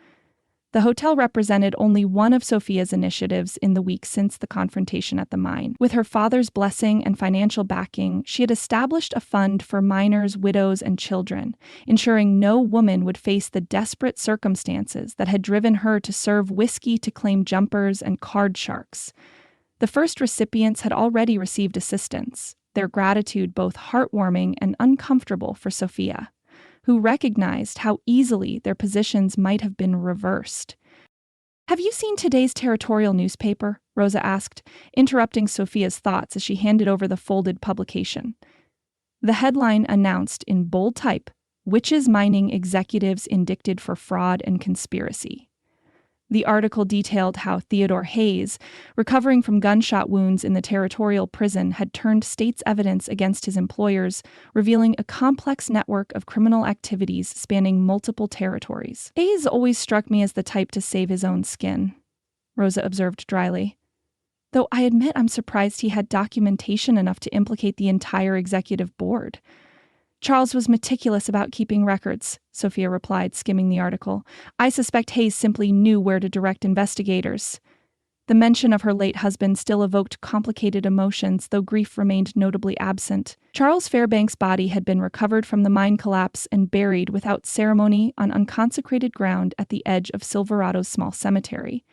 The hotel represented only one of Sophia's initiatives in the weeks since the confrontation at the mine. With her father's blessing and financial backing, she had established a fund for minors, widows, and children, ensuring no woman would face the desperate circumstances that had driven her to serve whiskey to claim jumpers and card sharks. The first recipients had already received assistance, their gratitude both heartwarming and uncomfortable for Sophia, who recognized how easily their positions might have been reversed. Have you seen today's territorial newspaper? Rosa asked, interrupting Sophia's thoughts as she handed over the folded publication. The headline announced in bold type, Witches Mining Executives Indicted for Fraud and Conspiracy. The article detailed how Theodore Hayes, recovering from gunshot wounds in the territorial prison, had turned state's evidence against his employers, revealing a complex network of criminal activities spanning multiple territories. Hayes always struck me as the type to save his own skin, Rosa observed dryly. Though I admit I'm surprised he had documentation enough to implicate the entire executive board. Charles was meticulous about keeping records, Sophia replied, skimming the article. I suspect Hayes simply knew where to direct investigators. The mention of her late husband still evoked complicated emotions, though grief remained notably absent. Charles Fairbank's body had been recovered from the mine collapse and buried without ceremony on unconsecrated ground at the edge of Silverado's small cemetery,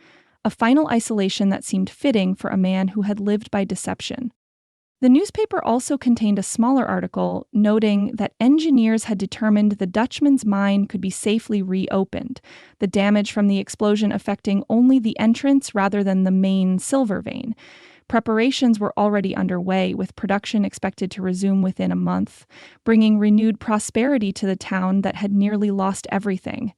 a final isolation that seemed fitting for a man who had lived by deception. The newspaper also contained a smaller article noting that engineers had determined the Dutchman's mine could be safely reopened, the damage from the explosion affecting only the entrance rather than the main silver vein. Preparations were already underway, with production expected to resume within a month, bringing renewed prosperity to the town that had nearly lost everything.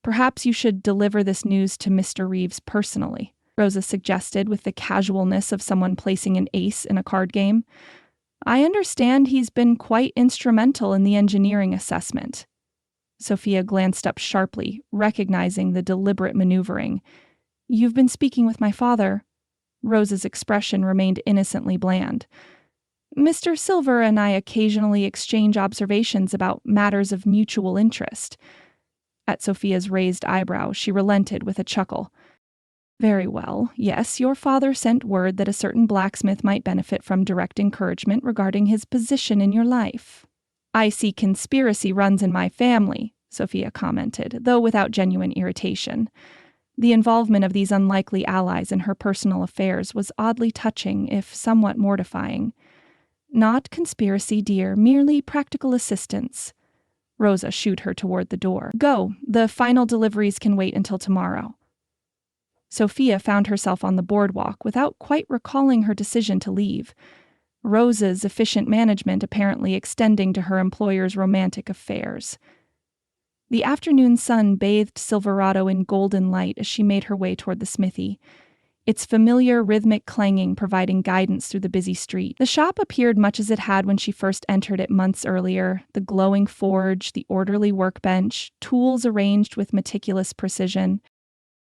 "Perhaps you should deliver this news to Mr. Reeves personally," Rosa suggested with the casualness of someone placing an ace in a card game. "I understand he's been quite instrumental in the engineering assessment." Sophia glanced up sharply, recognizing the deliberate maneuvering. "You've been speaking with my father." Rosa's expression remained innocently bland. "Mr. Silver and I occasionally exchange observations about matters of mutual interest." At Sophia's raised eyebrow, she relented with a chuckle. "Very well. Yes, your father sent word that a certain blacksmith might benefit from direct encouragement regarding his position in your life." "I see conspiracy runs in my family," Sophia commented, though without genuine irritation. The involvement of these unlikely allies in her personal affairs was oddly touching, if somewhat mortifying. "Not conspiracy, dear, merely practical assistance." Rosa shooed her toward the door. "Go, the final deliveries can wait until tomorrow." Sophia found herself on the boardwalk without quite recalling her decision to leave, Rosa's efficient management apparently extending to her employer's romantic affairs. The afternoon sun bathed Silverado in golden light as she made her way toward the smithy, its familiar rhythmic clanging providing guidance through the busy street. The shop appeared much as it had when she first entered it months earlier, the glowing forge, the orderly workbench, tools arranged with meticulous precision.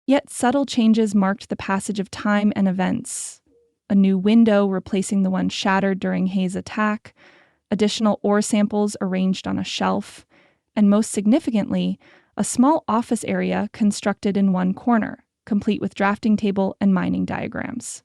Yet subtle changes marked the passage of time and events. A new window replacing the one shattered during Hayes' attack, additional ore samples arranged on a shelf, and most significantly, a small office area constructed in one corner, complete with drafting table and mining diagrams.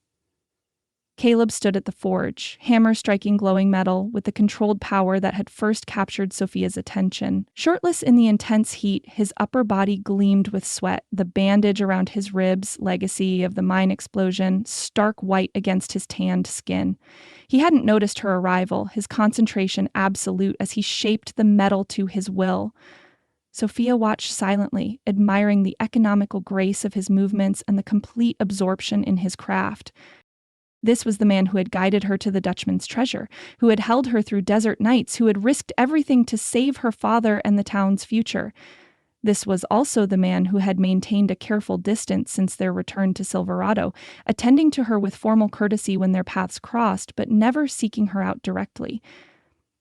Caleb stood at the forge, hammer striking glowing metal with the controlled power that had first captured Sophia's attention. Shirtless in the intense heat, his upper body gleamed with sweat, the bandage around his ribs, legacy of the mine explosion, stark white against his tanned skin. He hadn't noticed her arrival, his concentration absolute as he shaped the metal to his will. Sophia watched silently, admiring the economical grace of his movements and the complete absorption in his craft. This was the man who had guided her to the Dutchman's treasure, who had held her through desert nights, who had risked everything to save her father and the town's future. This was also the man who had maintained a careful distance since their return to Silverado, attending to her with formal courtesy when their paths crossed, but never seeking her out directly.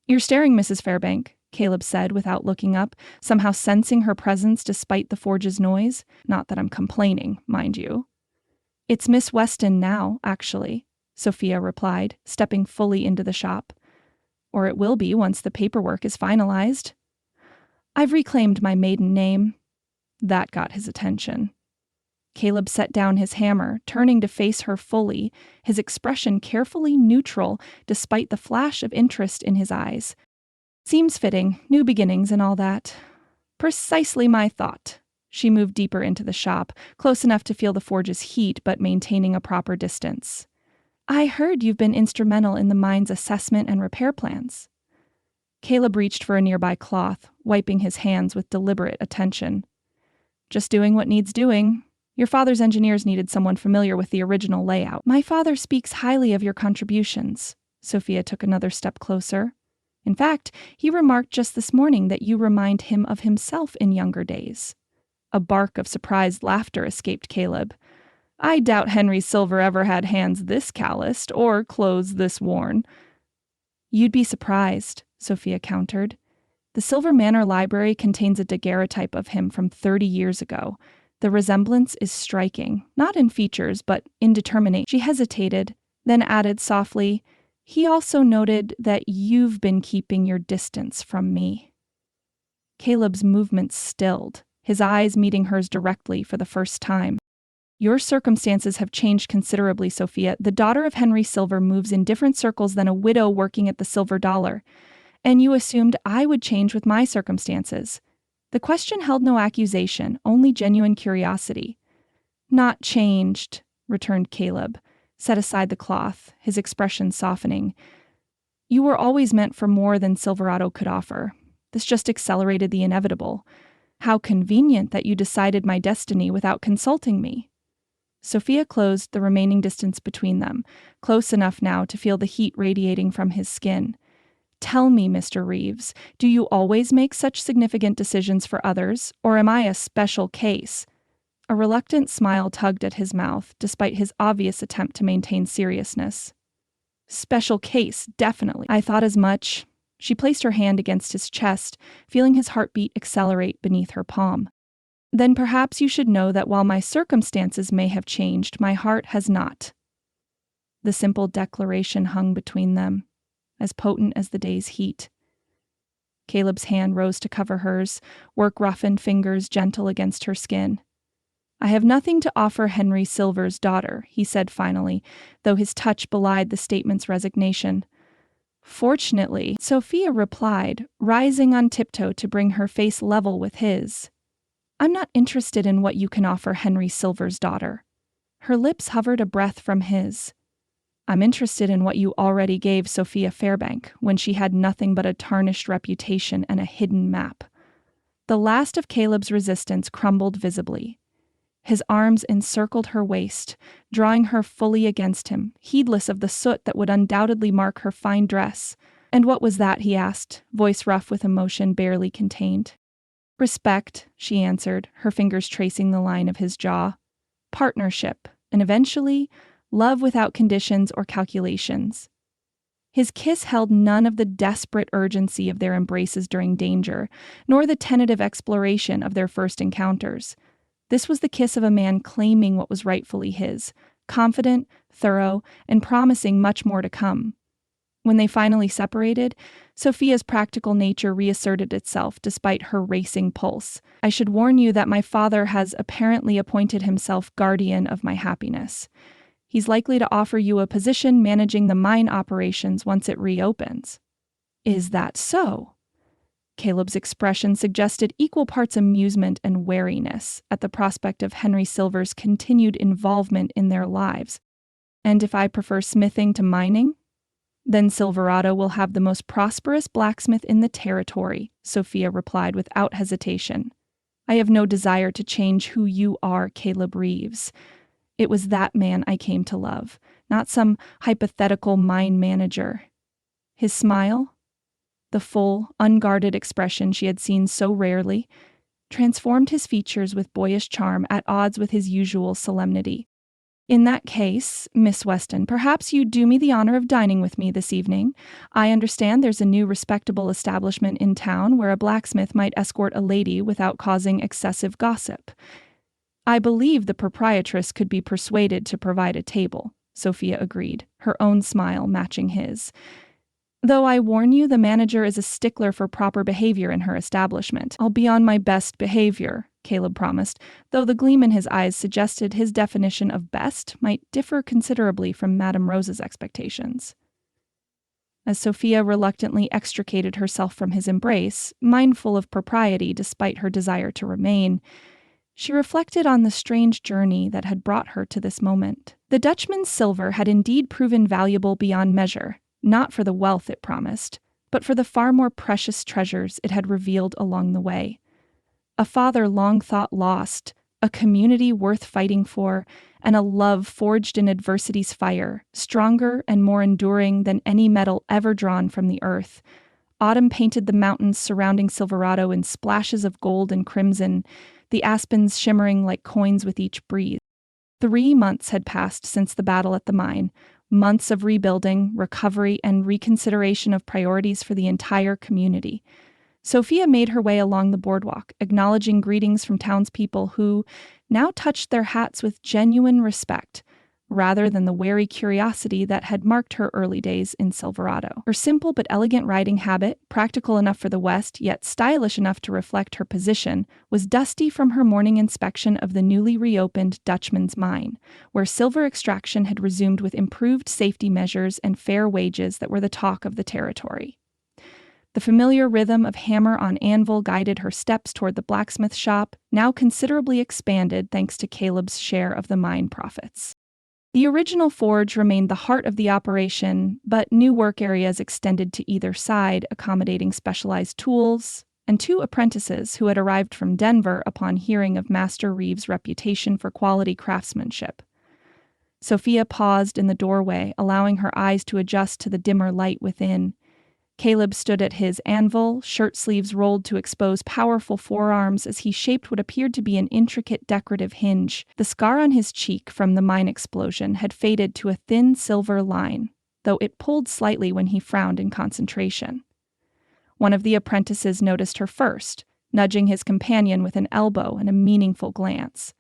"You're staring, Mrs. Fairbank," Caleb said without looking up, somehow sensing her presence despite the forge's noise. "Not that I'm complaining, mind you." "It's Miss Weston now, actually," Sophia replied, stepping fully into the shop. "Or it will be once the paperwork is finalized." "I've reclaimed my maiden name." That got his attention. Caleb set down his hammer, turning to face her fully, his expression carefully neutral despite the flash of interest in his eyes. "Seems fitting, new beginnings and all that." "Precisely my thought." She moved deeper into the shop, close enough to feel the forge's heat but maintaining a proper distance. "I heard you've been instrumental in the mine's assessment and repair plans." Caleb reached for a nearby cloth, wiping his hands with deliberate attention. "Just doing what needs doing. Your father's engineers needed someone familiar with the original layout." "My father speaks highly of your contributions." Sophia took another step closer. "In fact, he remarked just this morning that you remind him of himself in younger days." A bark of surprised laughter escaped Caleb. "I doubt Henry Silver ever had hands this calloused, or clothes this worn." "You'd be surprised," Sophia countered. "The Silver Manor Library contains a daguerreotype of him from 30 years ago. The resemblance is striking, not in features, but in determination." She hesitated, then added softly, "He also noted that you've been keeping your distance from me." Caleb's movements stilled, his eyes meeting hers directly for the first time. Your circumstances have changed considerably, Sophia. The daughter of Henry Silver moves in different circles than a widow working at the Silver Dollar, and you assumed I would change with my circumstances. The question held no accusation, only genuine curiosity. Not changed, returned Caleb, set aside the cloth, his expression softening. You were always meant for more than Silverado could offer. This just accelerated the inevitable. How convenient that you decided my destiny without consulting me. Sophia closed the remaining distance between them, close enough now to feel the heat radiating from his skin. Tell me, Mr. Reeves, do you always make such significant decisions for others, or am I a special case? A reluctant smile tugged at his mouth, despite his obvious attempt to maintain seriousness. Special case, definitely. I thought as much. She placed her hand against his chest, feeling his heartbeat accelerate beneath her palm. Then perhaps you should know that while my circumstances may have changed, my heart has not. The simple declaration hung between them, as potent as the day's heat. Caleb's hand rose to cover hers, work-roughened fingers gentle against her skin. I have nothing to offer Henry Silver's daughter, he said finally, though his touch belied the statement's resignation. Fortunately, Sophia replied, rising on tiptoe to bring her face level with his. I'm not interested in what you can offer Henry Silver's daughter. Her lips hovered a breath from his. I'm interested in what you already gave Sophia Fairbank when she had nothing but a tarnished reputation and a hidden map. The last of Caleb's resistance crumbled visibly. His arms encircled her waist, drawing her fully against him, heedless of the soot that would undoubtedly mark her fine dress. And what was that, he asked, voice rough with emotion barely contained. Respect, she answered, her fingers tracing the line of his jaw. Partnership, and eventually, love without conditions or calculations. His kiss held none of the desperate urgency of their embraces during danger, nor the tentative exploration of their first encounters. This was the kiss of a man claiming what was rightfully his, confident, thorough, and promising much more to come. When they finally separated, Sophia's practical nature reasserted itself despite her racing pulse. I should warn you that my father has apparently appointed himself guardian of my happiness. He's likely to offer you a position managing the mine operations once it reopens. Is that so? Caleb's expression suggested equal parts amusement and wariness at the prospect of Henry Silver's continued involvement in their lives. And if I prefer smithing to mining? Then Silverado will have the most prosperous blacksmith in the territory, Sophia replied without hesitation. I have no desire to change who you are, Caleb Reeves. It was that man I came to love, not some hypothetical mine manager. His smile, the full, unguarded expression she had seen so rarely, transformed his features with boyish charm at odds with his usual solemnity. In that case, Miss Weston, perhaps you'd do me the honor of dining with me this evening. I understand there's a new respectable establishment in town where a blacksmith might escort a lady without causing excessive gossip. I believe the proprietress could be persuaded to provide a table, Sophia agreed, her own smile matching his. Though I warn you, the manager is a stickler for proper behavior in her establishment. I'll be on my best behavior, Caleb promised, though the gleam in his eyes suggested his definition of best might differ considerably from Madame Rose's expectations. As Sophia reluctantly extricated herself from his embrace, mindful of propriety despite her desire to remain, she reflected on the strange journey that had brought her to this moment. The Dutchman's silver had indeed proven valuable beyond measure, not for the wealth it promised, but for the far more precious treasures it had revealed along the way. A father long thought lost, a community worth fighting for, and a love forged in adversity's fire, stronger and more enduring than any metal ever drawn from the earth. Autumn painted the mountains surrounding Silverado in splashes of gold and crimson, the aspens shimmering like coins with each breeze. 3 months had passed since the battle at the mine, months of rebuilding, recovery, and reconsideration of priorities for the entire community. Sophia made her way along the boardwalk, acknowledging greetings from townspeople who now touched their hats with genuine respect, rather than the wary curiosity that had marked her early days in Silverado. Her simple but elegant riding habit, practical enough for the West, yet stylish enough to reflect her position, was dusty from her morning inspection of the newly reopened Dutchman's Mine, where silver extraction had resumed with improved safety measures and fair wages that were the talk of the territory. The familiar rhythm of hammer on anvil guided her steps toward the blacksmith shop, now considerably expanded thanks to Caleb's share of the mine profits. The original forge remained the heart of the operation, but new work areas extended to either side, accommodating specialized tools, and 2 apprentices who had arrived from Denver upon hearing of Master Reeves' reputation for quality craftsmanship. Sophia paused in the doorway, allowing her eyes to adjust to the dimmer light within. Caleb stood at his anvil, shirt sleeves rolled to expose powerful forearms as he shaped what appeared to be an intricate decorative hinge. The scar on his cheek from the mine explosion had faded to a thin silver line, though it pulled slightly when he frowned in concentration. One of the apprentices noticed her first, nudging his companion with an elbow and a meaningful glance.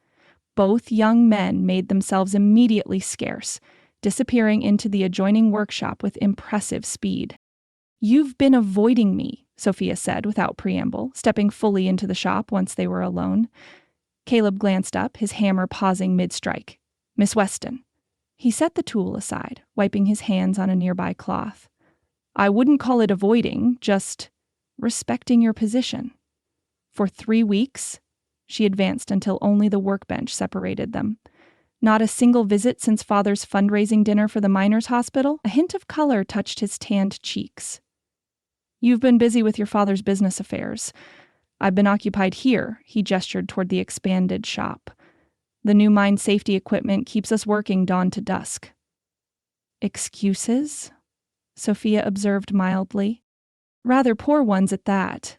Both young men made themselves immediately scarce, disappearing into the adjoining workshop with impressive speed. "You've been avoiding me," Sophia said without preamble, stepping fully into the shop once they were alone. Caleb glanced up, his hammer pausing mid-strike. "Miss Weston." He set the tool aside, wiping his hands on a nearby cloth. "I wouldn't call it avoiding, just respecting your position." For 3 weeks, she advanced until only the workbench separated them. Not a single visit since Father's fundraising dinner for the miners' hospital? A hint of color touched his tanned cheeks. "You've been busy with your father's business affairs. I've been occupied here," he gestured toward the expanded shop. "The new mine safety equipment keeps us working dawn to dusk." "Excuses?" Sophia observed mildly. "Rather poor ones at that."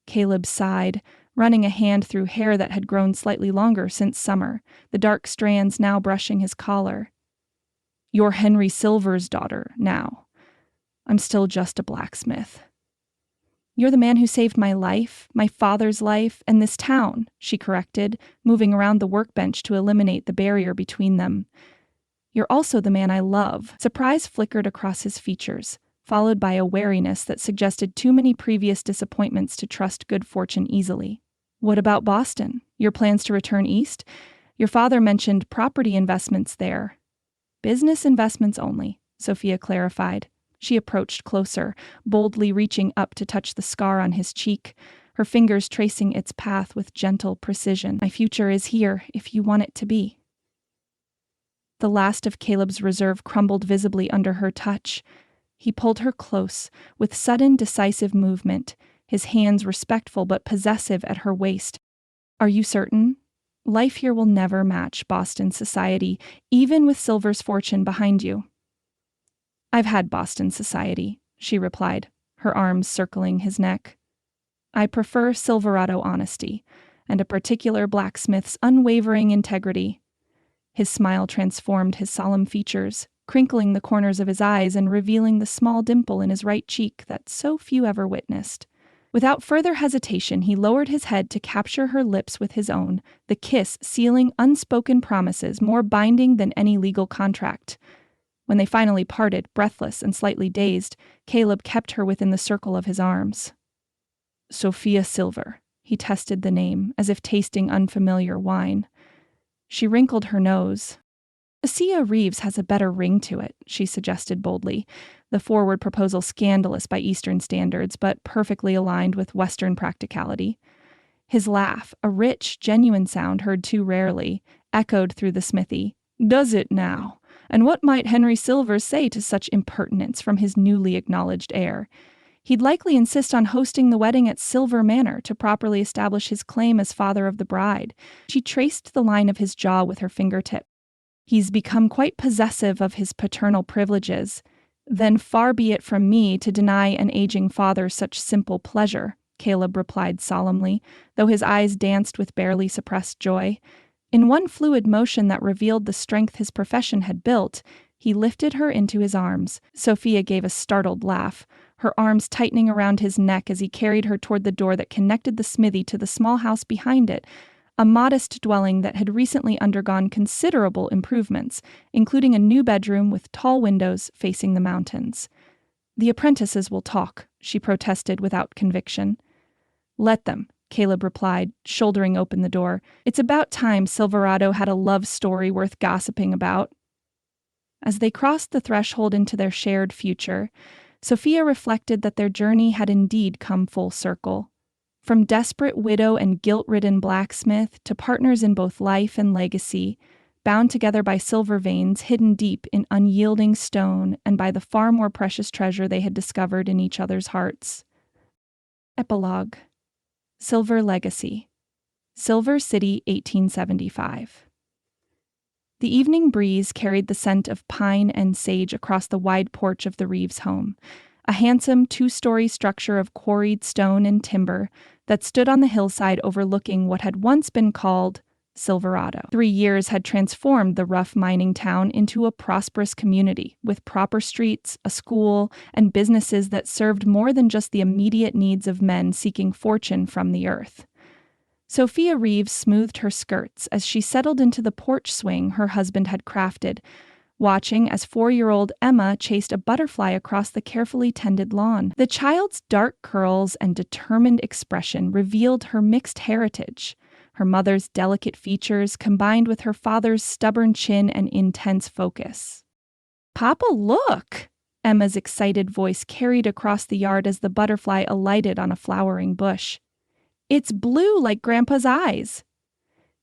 Caleb sighed, running a hand through hair that had grown slightly longer since summer, the dark strands now brushing his collar. "You're Henry Silver's daughter now. I'm still just a blacksmith." "You're the man who saved my life, my father's life, and this town," she corrected, moving around the workbench to eliminate the barrier between them. "You're also the man I love." Surprise flickered across his features, followed by a wariness that suggested too many previous disappointments to trust good fortune easily. "What about Boston? Your plans to return east? Your father mentioned property investments there." "Business investments only," Sophia clarified. She approached closer, boldly reaching up to touch the scar on his cheek, her fingers tracing its path with gentle precision. "My future is here, if you want it to be." The last of Caleb's reserve crumbled visibly under her touch. He pulled her close, with sudden, decisive movement, his hands respectful but possessive at her waist. "Are you certain? Life here will never match Boston society, even with Silver's fortune behind you." "I've had Boston society," she replied, her arms circling his neck. "I prefer Silverado honesty, and a particular blacksmith's unwavering integrity." His smile transformed his solemn features, crinkling the corners of his eyes and revealing the small dimple in his right cheek that so few ever witnessed. Without further hesitation, he lowered his head to capture her lips with his own, the kiss sealing unspoken promises more binding than any legal contract. When they finally parted, breathless and slightly dazed, Caleb kept her within the circle of his arms. "Sophia Silver," he tested the name, as if tasting unfamiliar wine. She wrinkled her nose. "Sophia Reeves has a better ring to it," she suggested boldly, the forward proposal scandalous by Eastern standards, but perfectly aligned with Western practicality. His laugh, a rich, genuine sound heard too rarely, echoed through the smithy. "Does it now? And what might Henry Silver say to such impertinence from his newly acknowledged heir? He'd likely insist on hosting the wedding at Silver Manor to properly establish his claim as father of the bride." She traced the line of his jaw with her fingertip. "He's become quite possessive of his paternal privileges. Then far be it from me to deny an aging father such simple pleasure," Caleb replied solemnly, though his eyes danced with barely suppressed joy. In one fluid motion that revealed the strength his profession had built, he lifted her into his arms. Sophia gave a startled laugh, her arms tightening around his neck as he carried her toward the door that connected the smithy to the small house behind it, a modest dwelling that had recently undergone considerable improvements, including a new bedroom with tall windows facing the mountains. "The apprentices will talk," she protested without conviction. "Let them," Caleb replied, shouldering open the door. "It's about time Silverado had a love story worth gossiping about." As they crossed the threshold into their shared future, Sophia reflected that their journey had indeed come full circle. From desperate widow and guilt-ridden blacksmith to partners in both life and legacy, bound together by silver veins hidden deep in unyielding stone and by the far more precious treasure they had discovered in each other's hearts. Epilogue. Silver Legacy. Silver City, 1875. The evening breeze carried the scent of pine and sage across the wide porch of the Reeves home, a handsome two-story structure of quarried stone and timber that stood on the hillside overlooking what had once been called Silverado. 3 years had transformed the rough mining town into a prosperous community with proper streets, a school, and businesses that served more than just the immediate needs of men seeking fortune from the earth. Sophia Reeves smoothed her skirts as she settled into the porch swing her husband had crafted, watching as 4-year-old Emma chased a butterfly across the carefully tended lawn. The child's dark curls and determined expression revealed her mixed heritage, her mother's delicate features combined with her father's stubborn chin and intense focus. "Papa, look!" Emma's excited voice carried across the yard as the butterfly alighted on a flowering bush. "It's blue like Grandpa's eyes."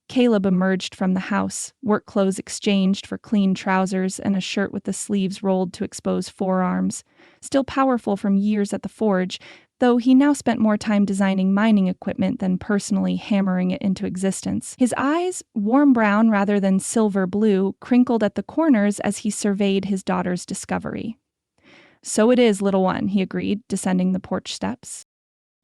Caleb emerged from the house, work clothes exchanged for clean trousers and a shirt with the sleeves rolled to expose forearms, still powerful from years at the forge, though he now spent more time designing mining equipment than personally hammering it into existence. His eyes, warm brown rather than silver blue, crinkled at the corners as he surveyed his daughter's discovery. "So it is, little one," he agreed, descending the porch steps.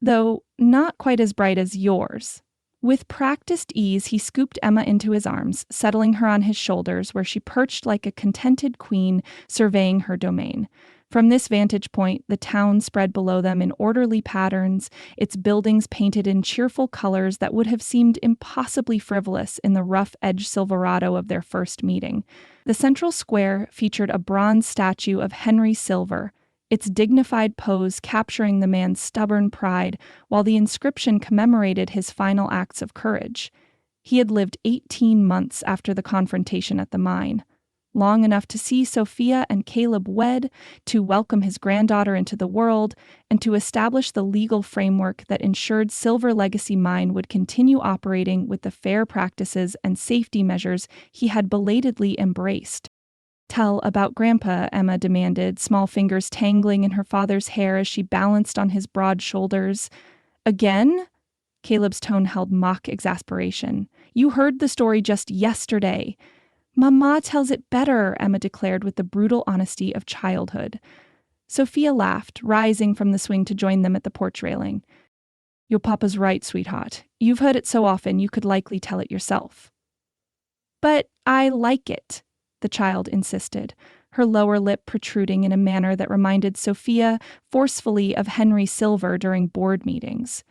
"Though not quite as bright as yours." With practiced ease, he scooped Emma into his arms, settling her on his shoulders, where she perched like a contented queen, surveying her domain. From this vantage point, the town spread below them in orderly patterns, its buildings painted in cheerful colors that would have seemed impossibly frivolous in the rough-edged Silverado of their first meeting. The central square featured a bronze statue of Henry Silver, its dignified pose capturing the man's stubborn pride, while the inscription commemorated his final acts of courage. He had lived 18 months after the confrontation at the mine, long enough to see Sophia and Caleb wed, to welcome his granddaughter into the world, and to establish the legal framework that ensured Silver Legacy Mine would continue operating with the fair practices and safety measures he had belatedly embraced. "Tell about Grandpa," Emma demanded, small fingers tangling in her father's hair as she balanced on his broad shoulders. "Again?" Caleb's tone held mock exasperation. "You heard the story just yesterday." "Mama tells it better," Emma declared with the brutal honesty of childhood. Sophia laughed, rising from the swing to join them at the porch railing. "Your papa's right, sweetheart. You've heard it so often you could likely tell it yourself." "But I like it," the child insisted, her lower lip protruding in a manner that reminded Sophia forcefully of Henry Silver during board meetings.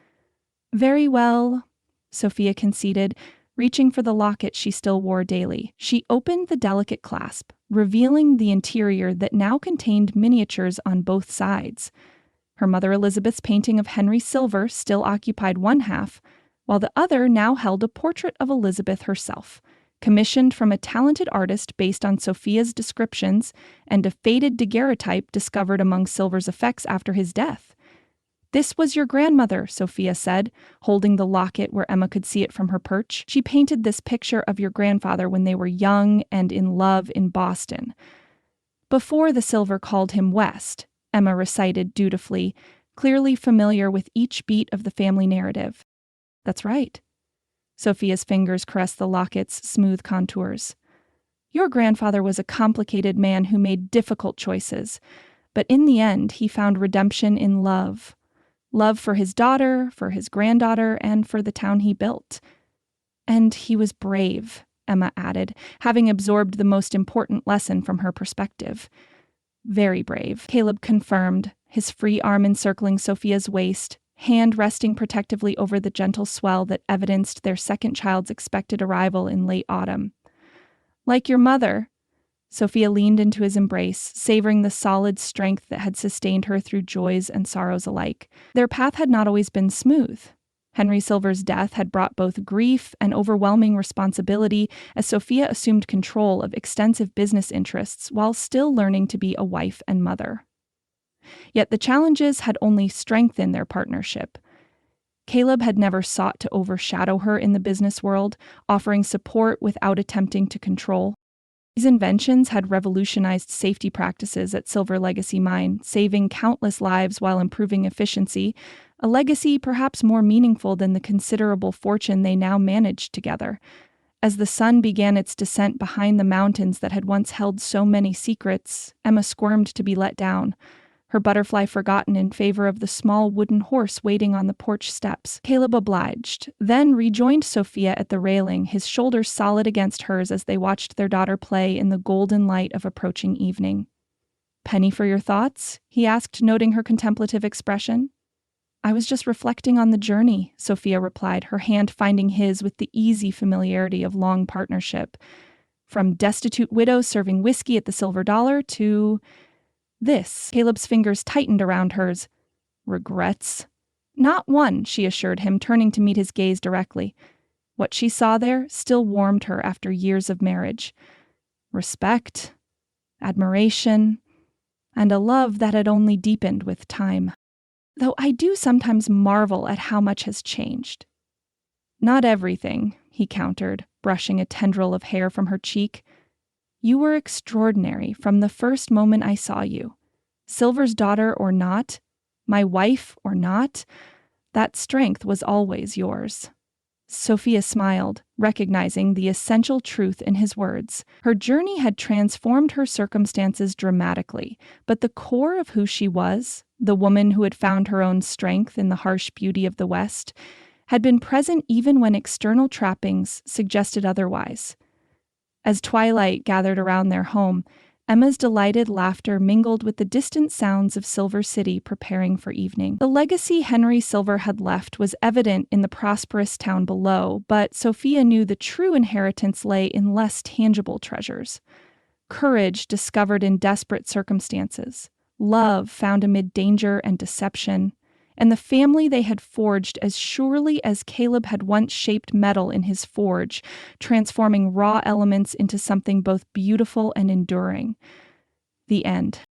"Very well," Sophia conceded, reaching for the locket she still wore daily. She opened the delicate clasp, revealing the interior that now contained miniatures on both sides. Her mother Elizabeth's painting of Henry Silver still occupied one half, while the other now held a portrait of Elizabeth herself, commissioned from a talented artist based on Sophia's descriptions and a faded daguerreotype discovered among Silver's effects after his death. "This was your grandmother," Sophia said, holding the locket where Emma could see it from her perch. "She painted this picture of your grandfather when they were young and in love in Boston. Before the Silver called him West," Emma recited dutifully, clearly familiar with each beat of the family narrative. "That's right." Sophia's fingers caressed the locket's smooth contours. "Your grandfather was a complicated man who made difficult choices, but in the end he found redemption in love. Love for his daughter, for his granddaughter, and for the town he built. And he was brave," Emma added, having absorbed the most important lesson from her perspective. "Very brave," Caleb confirmed, his free arm encircling Sophia's waist, hand resting protectively over the gentle swell that evidenced their second child's expected arrival in late autumn. Like your mother, Sophia leaned into his embrace, savoring the solid strength that had sustained her through joys and sorrows alike. Their path had not always been smooth. Henry Silver's death had brought both grief and overwhelming responsibility as Sophia assumed control of extensive business interests while still learning to be a wife and mother. Yet the challenges had only strengthened their partnership. Caleb had never sought to overshadow her in the business world, offering support without attempting to control. These inventions had revolutionized safety practices at Silver Legacy Mine, saving countless lives while improving efficiency, a legacy perhaps more meaningful than the considerable fortune they now managed together. As the sun began its descent behind the mountains that had once held so many secrets, Emma squirmed to be let down, her butterfly forgotten in favor of the small wooden horse waiting on the porch steps. Caleb obliged, then rejoined Sophia at the railing, his shoulders solid against hers as they watched their daughter play in the golden light of approaching evening. "Penny for your thoughts?" he asked, noting her contemplative expression. "I was just reflecting on the journey," Sophia replied, her hand finding his with the easy familiarity of long partnership. "From destitute widows serving whiskey at the Silver Dollar to this." Caleb's fingers tightened around hers. "Regrets?" "Not one," she assured him, turning to meet his gaze directly. What she saw there still warmed her after years of marriage. Respect, admiration, and a love that had only deepened with time. "Though I do sometimes marvel at how much has changed." "Not everything," he countered, brushing a tendril of hair from her cheek. "You were extraordinary from the first moment I saw you. Silver's daughter or not, my wife or not, that strength was always yours." Sophia smiled, recognizing the essential truth in his words. Her journey had transformed her circumstances dramatically, but the core of who she was, the woman who had found her own strength in the harsh beauty of the West, had been present even when external trappings suggested otherwise. As twilight gathered around their home, Emma's delighted laughter mingled with the distant sounds of Silver City preparing for evening. The legacy Henry Silver had left was evident in the prosperous town below, but Sophia knew the true inheritance lay in less tangible treasures. Courage discovered in desperate circumstances, love found amid danger and deception, and the family they had forged as surely as Caleb had once shaped metal in his forge, transforming raw elements into something both beautiful and enduring. The end.